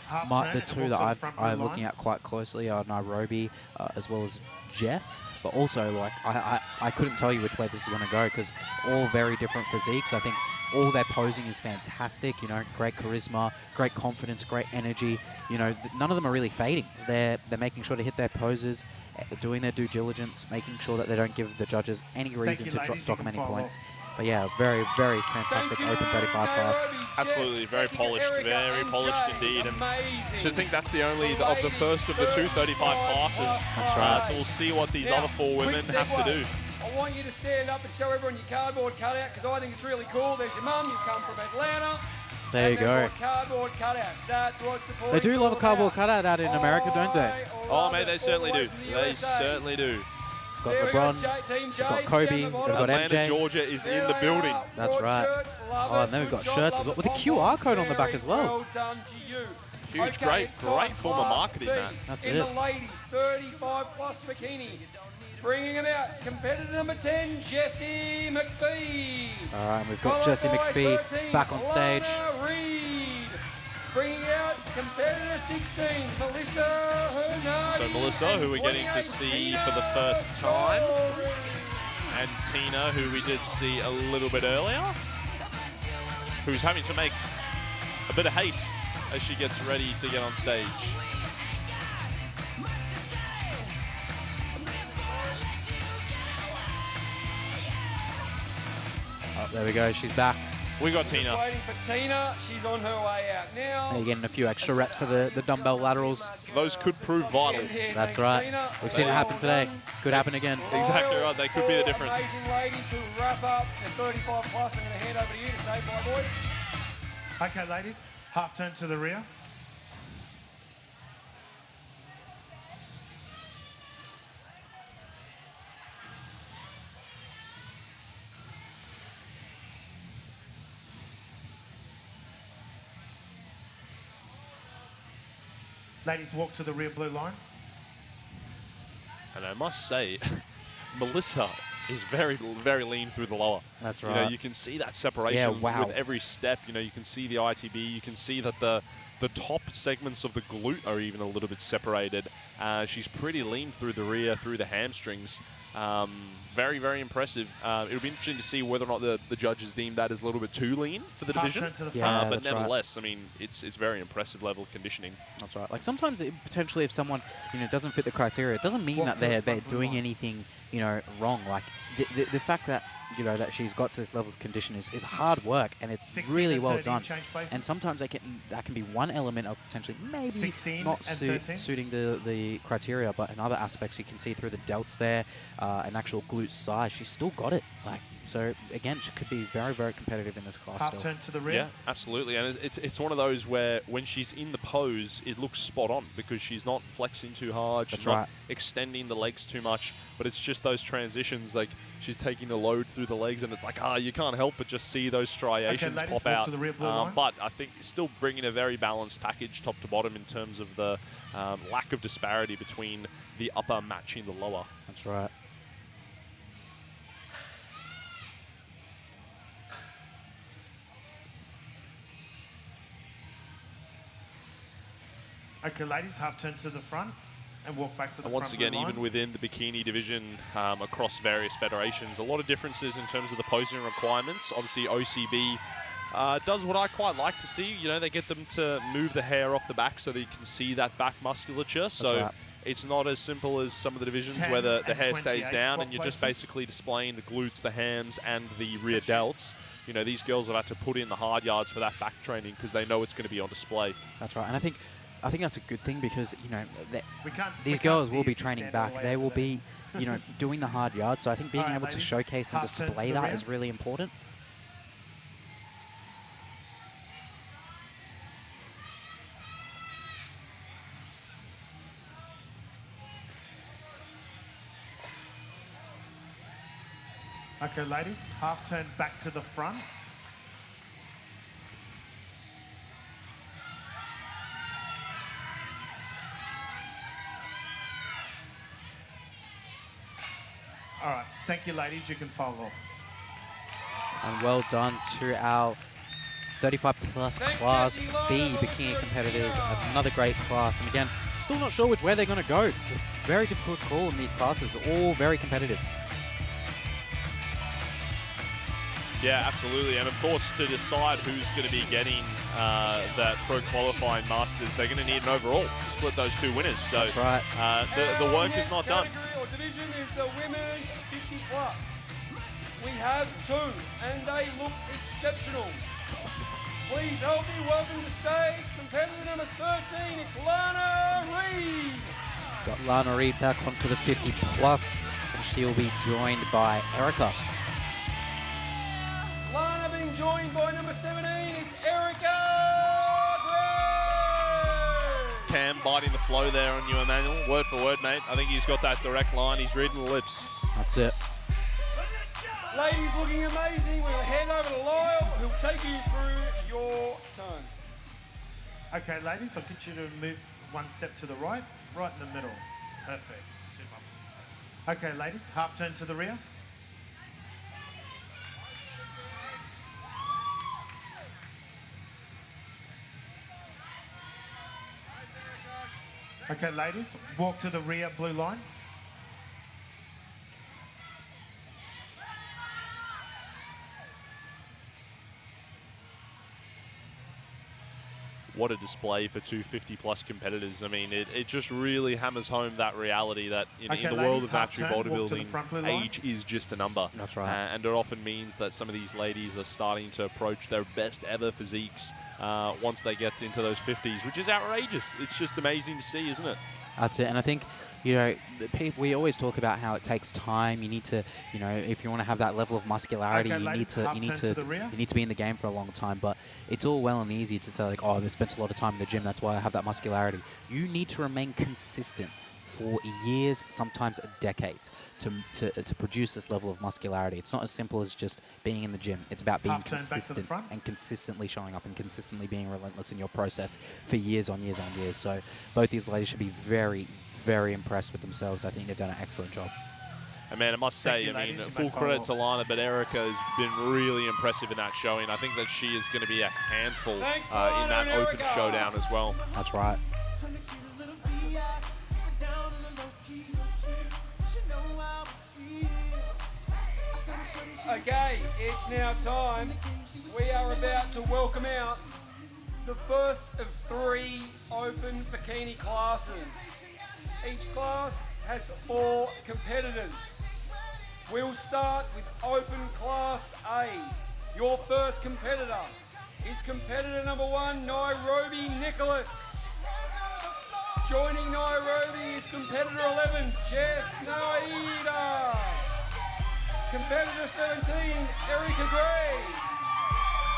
the two that I'm looking at quite closely are Nairobi as well as Jess, but also like I couldn't tell you which way this is going to go because all very different physiques. I think all their posing is fantastic, you know, great charisma, great confidence, great energy. You know, none of them are really fading. They're making sure to hit their poses, doing their due diligence, making sure that they don't give the judges any reason to dock them any points. But yeah, very, very fantastic Open 35 class. Absolutely, very polished indeed. And I should think that's the only of the first of the two 35 classes. That's right. So we'll see what these other four women have to do. I want you to stand up and show everyone your cardboard cutout because I think it's really cool. There's your mum. You come from Atlanta. There you go. Cardboard cutouts. That's what supporting. They do love a cardboard cutout out in America, don't they? Oh, mate, they certainly do. They certainly do. Got LeBron, we've got Kobe, we've got Atlanta, MJ. Georgia is in the building. That's right. Oh, and then we've got shirts as well, with a QR code on the back as well. Huge, great form of marketing, that. That's it. In the ladies, 35 plus bikini. Bringing it out, competitor number 10, Jessie McPhee. All right, we've got Jessie McPhee back on stage. Reed. Bringing out competitor 16, Melissa Hernandez. So Melissa, who we're getting to see for the first time, and Tina, who we did see a little bit earlier, who's having to make a bit of haste as she gets ready to get on stage. Oh, there we go, she's back. We got Tina. Waiting for Tina. She's on her way out now. They're getting a few extra reps of the dumbbell laterals. Those could prove vital. That's right. We've seen it happen today. Could happen again. Exactly right. They could be the difference. Amazing ladies who wrap up the 35 plus. I'm going to hand over to you to say bye, boys. Okay, ladies. Half turn to the rear. Ladies, walk to the rear blue line. And I must say, Melissa is very, very lean through the lower. That's right. You know, you can see that separation with every step. You know, you can see the ITB. You can see that the top segments of the glute are even a little bit separated. She's pretty lean through the rear, through the hamstrings. Very, very impressive. It'll be interesting to see whether or not the judges deem that as a little bit too lean for the division. But nevertheless, I mean, it's very impressive level of conditioning. That's right. Like sometimes, potentially, if someone doesn't fit the criteria, it doesn't mean that they're doing anything wrong. Like the fact that that she's got to this level of condition is hard work, and it's really well done. And sometimes that can be one element of potentially maybe not suiting the criteria, but in other aspects you can see through the delts there, an actual glute size, she's still got it. Like, so again, she could be very, very competitive in this class. Half turn to the rear. Yeah, absolutely. And it's one of those where when she's in the pose, it looks spot on because she's not flexing too hard. She's not extending the legs too much. But it's just those transitions, like she's taking the load through the legs, and it's like, you can't help but just see those striations pop out. To the rear blue line. But I think still bringing a very balanced package top to bottom in terms of the lack of disparity between the upper matching the lower. That's right. Okay, ladies, half turn to the front and walk back to the front. Once again, even within the bikini division, across various federations, a lot of differences in terms of the posing requirements. Obviously, OCB does what I quite like to see. They get them to move the hair off the back so that you can see that back musculature. So it's not as simple as some of the divisions where the hair stays down and you're just basically displaying the glutes, the hams, and the rear delts. These girls have had to put in the hard yards for that back training because they know it's going to be on display. That's right. And I think that's a good thing because, these girls will be training back. They will be, doing the hard yards. So I think being able to showcase and display that is really important. Okay, ladies, half turn back to the front. All right, thank you, ladies. You can fall off. And well done to our 35 plus class B bikini competitors. Another great class. And again, still not sure which way they're going to go. It's very difficult to call in these classes. All very competitive. Yeah, absolutely. And of course, to decide who's going to be getting that pro qualifying masters, they're going to need an overall to split those two winners. So that's right. The work is not done. Or division is the women's 50 plus. We have two, and they look exceptional. Please help me welcome to stage competitor number 13. It's Lana Reed. Got Lana Reed back onto the 50 plus, and she'll be joined by Erica. Lana being joined by number 17. It's Erica Gray. Cam biting the flow there on you, Emmanuel. Word for word, mate. I think he's got that direct line. He's reading the lips. That's it. Ladies looking amazing. We'll hand over to Lyle, who'll take you through your turns. Okay, ladies, I'll get you to move one step to the right in the middle. Perfect. Super. Okay, ladies, half turn to the rear. Okay, ladies, walk to the rear blue line. What a display for 250-plus competitors. I mean, it just really hammers home that reality that in the world of natural bodybuilding, age is just a number. That's right. And it often means that some of these ladies are starting to approach their best ever physiques once they get into those 50s, which is outrageous. It's just amazing to see, isn't it? That's it. And I think, you know, we always talk about how it takes time. You need to, you know, if you want to have that level of muscularity, Okay, you ladies, need to be in the game for a long time. But it's all well and easy to say, like, oh, I've spent a lot of time in the gym, that's why I have that muscularity. You need to remain consistent for years, sometimes decades, to produce this level of muscularity. It's not as simple as just being in the gym. It's about being consistent and consistently showing up and consistently being relentless in your process for years on years on years. So both these ladies should be very, very impressed with themselves. I think they've done an excellent job. And man, I must say, I mean, full credit to Lana, but Erica has been really impressive in that showing. I think that she is going to be a handful in that open showdown as well. That's right. Okay, it's now time. We are about to welcome out the first of 3 open bikini classes. Each class has 4 competitors. We'll start with open class A. Your first competitor is competitor number 1, Nairobi Nicholas. Joining Nairobi is competitor 11, Jess Naida. Competitor 17, Erica Gray.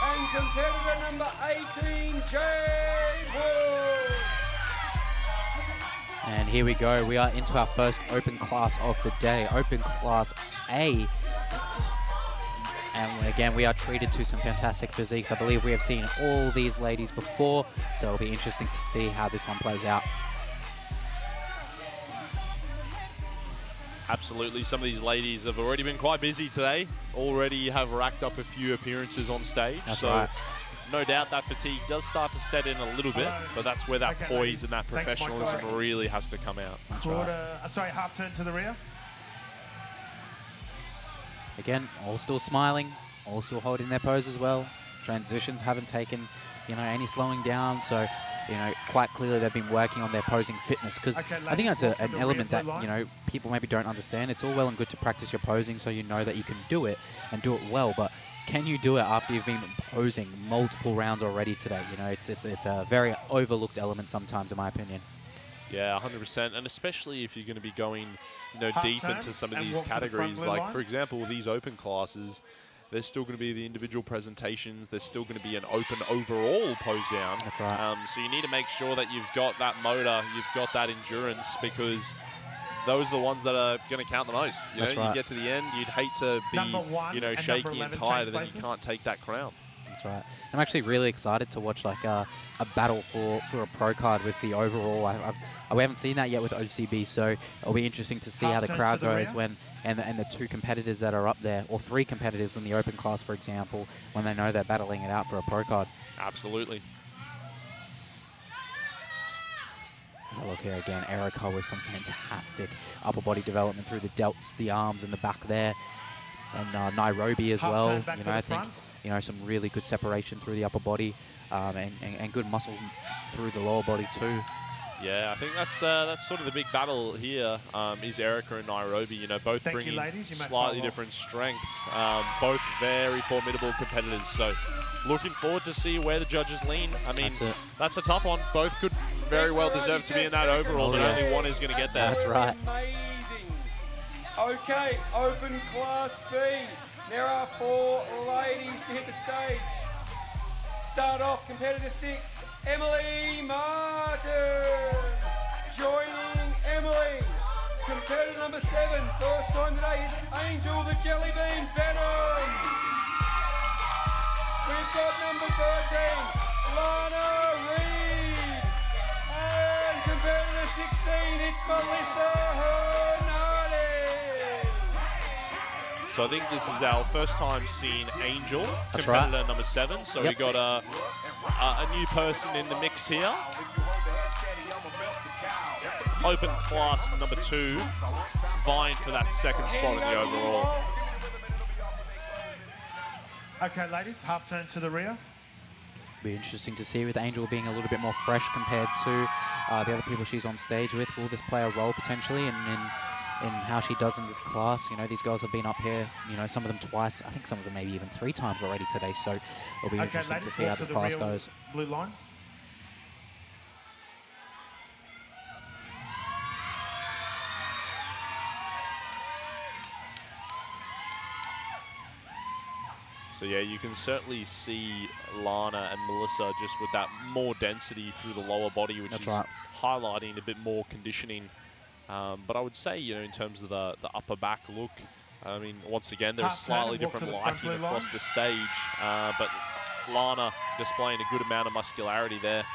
And competitor number 18, Jade Wood. And here we go. We are into our first open class of the day, open class A. And again, we are treated to some fantastic physiques. I believe we have seen all these ladies before, so it'll be interesting to see how this one plays out. Absolutely. Some of these ladies have already been quite busy today, already have racked up a few appearances on stage. That's so right. No doubt that fatigue does start to set in a little bit, but that's where that poise and that professionalism really has to come out. Half turn to the rear. Again, all still smiling, all still holding their pose as well. Transitions haven't taken, you know, any slowing down. So, you know, quite clearly they've been working on their posing fitness, because I think that's an element that, you know, people maybe don't understand. It's all well and good to practice your posing so you know that you can do it and do it well, but can you do it after you've been posing multiple rounds already today? You know, it's a very overlooked element sometimes, in my opinion. Yeah, 100%, and especially if you're going to be going, you know, deep into some of these categories. Like, for example, these open classes, there's still going to be the individual presentations. There's still going to be an open overall pose down. That's right. So you need to make sure that you've got that motor, you've got that endurance, because those are the ones that are going to count the most. You That's know, right. you get to the end, you'd hate to be, Number 1 you know, and shaky number and 11 tired, change and then you places. can't take that crown. That's right. I'm actually really excited to watch like a battle for a pro card with the overall. We haven't seen that yet with OCB, so it'll be interesting to see how the Half turn crowd to the goes rear. when and the 2 competitors that are up there, or 3 competitors in the open class, for example, when they know they're battling it out for a pro card. Absolutely. Have a look here again. Erica with some fantastic upper body development through the delts, the arms, and the back there. And Nairobi as Half well. turn back You to know, the I think front. some really good separation through the upper body, and good muscle through the lower body too. Yeah, I think that's sort of the big battle here, is Erica and Nairobi. You know, both Thank you, bringing ladies. You may slightly follow. different strengths. Both very formidable competitors. So, looking forward to see where the judges lean. I mean, that's a tough one. Both could very well deserve to be in that overall, but only one is going to get there. That's right. Amazing. Okay, open class B. There are 4 ladies to hit the stage. Start off competitor 6, Emily Martin. Joining Emily, competitor number 7, first time today is Angel the Jelly Beans Venom. We've got number 13, Lana Reed. And competitor 16, it's Melissa Hernandez. So I think this is our first time seeing Angel, That's competitor right. number 7. So Yep. we got a new person in the mix here. Open class number 2, vying for that second spot in the overall. Okay, ladies, half turn to the rear. Be interesting to see with Angel being a little bit more fresh compared to the other people she's on stage with. Will this play a role potentially in how she does in this class? You know, these girls have been up here, you know, some of them twice. I think some of them maybe even 3 times already today. So it'll be Okay, interesting to ladies, see how walk this to the class rear goes. blue line. So yeah, you can certainly see Lana and Melissa just with that more density through the lower body, which That's is right. highlighting a bit more conditioning. But I would say, you know, in terms of the upper back look, I mean, once again, there's Half turn slightly and walk different to the front lighting blue across line. the stage, but Lana displaying a good amount of muscularity there.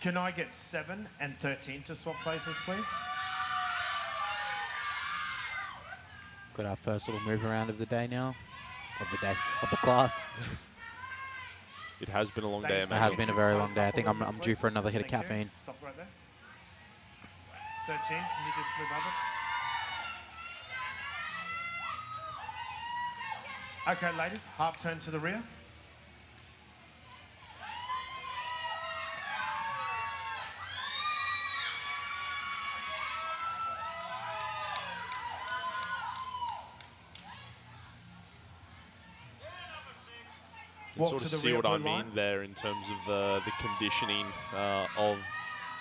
Can I get 7 and 13 to swap places, please? Got our first little move around of the day now. Of the class. It has been a long day, Ladies, It Emmanuel. has been a very long day. I think I'm Please. due for another hit of Thank you. caffeine. Stop right there. 13, can you just move over? Okay, ladies, half turn to the rear. You Walk can sort to of the see rear what I blue mean line. there in terms of the conditioning of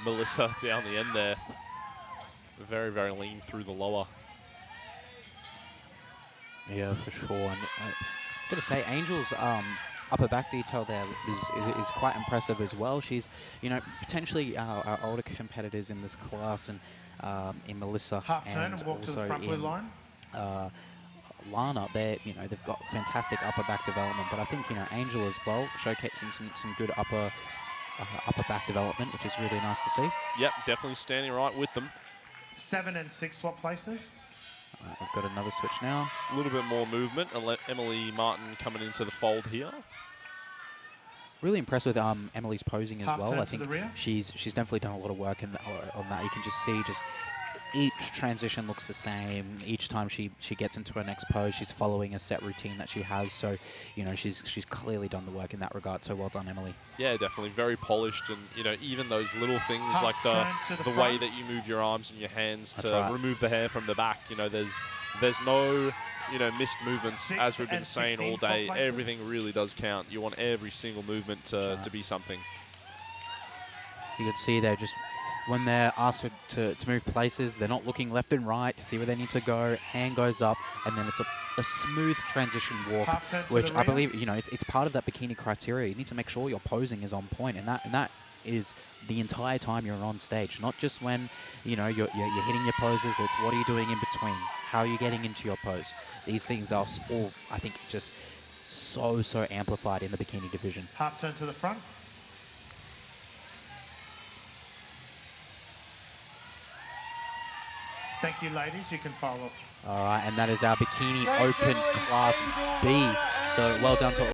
Melissa down the end there. Very, very lean through the lower. Yeah, for sure. And I gotta say, Angel's upper back detail there is quite impressive as well. She's, you know, potentially our older competitors in this class, and in Melissa Half turn and walk also to the front blue in line. Lana. You know, they've got fantastic upper back development, but I think, you know, Angel as well, showcasing some good upper back development, which is really nice to see. Yep, definitely standing right with them. 7 and 6 swap places. We've got another switch now. A little bit more movement. Emily Martin coming into the fold here. Really impressed with Emily's posing as Half well. turn I to think the rear. she's definitely done a lot of work on that. You can just see each transition looks the same. Each time she gets into her next pose, she's following a set routine that she has. So, you know, she's clearly done the work in that regard. So well done, Emily. Yeah, definitely very polished, and you know, even those little things Half like turn to the the way front. that you move your arms and your hands That's to right. remove the hair from the back. You know, there's no, you know, missed movements, 6 as we've been and saying 16 all swap day. places. Everything really does count. You want every single movement to be something. You could see they're just when they're asked to move places, they're not looking left and right to see where they need to go. Hand goes up, and then it's a smooth transition walk, which I believe, you know, it's part of that bikini criteria. You need to make sure your posing is on point, and that is the entire time you're on stage, not just when, you know, you're hitting your poses. It's what are you doing in between? How are you getting into your pose? These things are all, I think, just so amplified in the bikini division. Half turn to the front. Thank you, ladies. You can file off. All right, and that is our bikini open class B. So well done to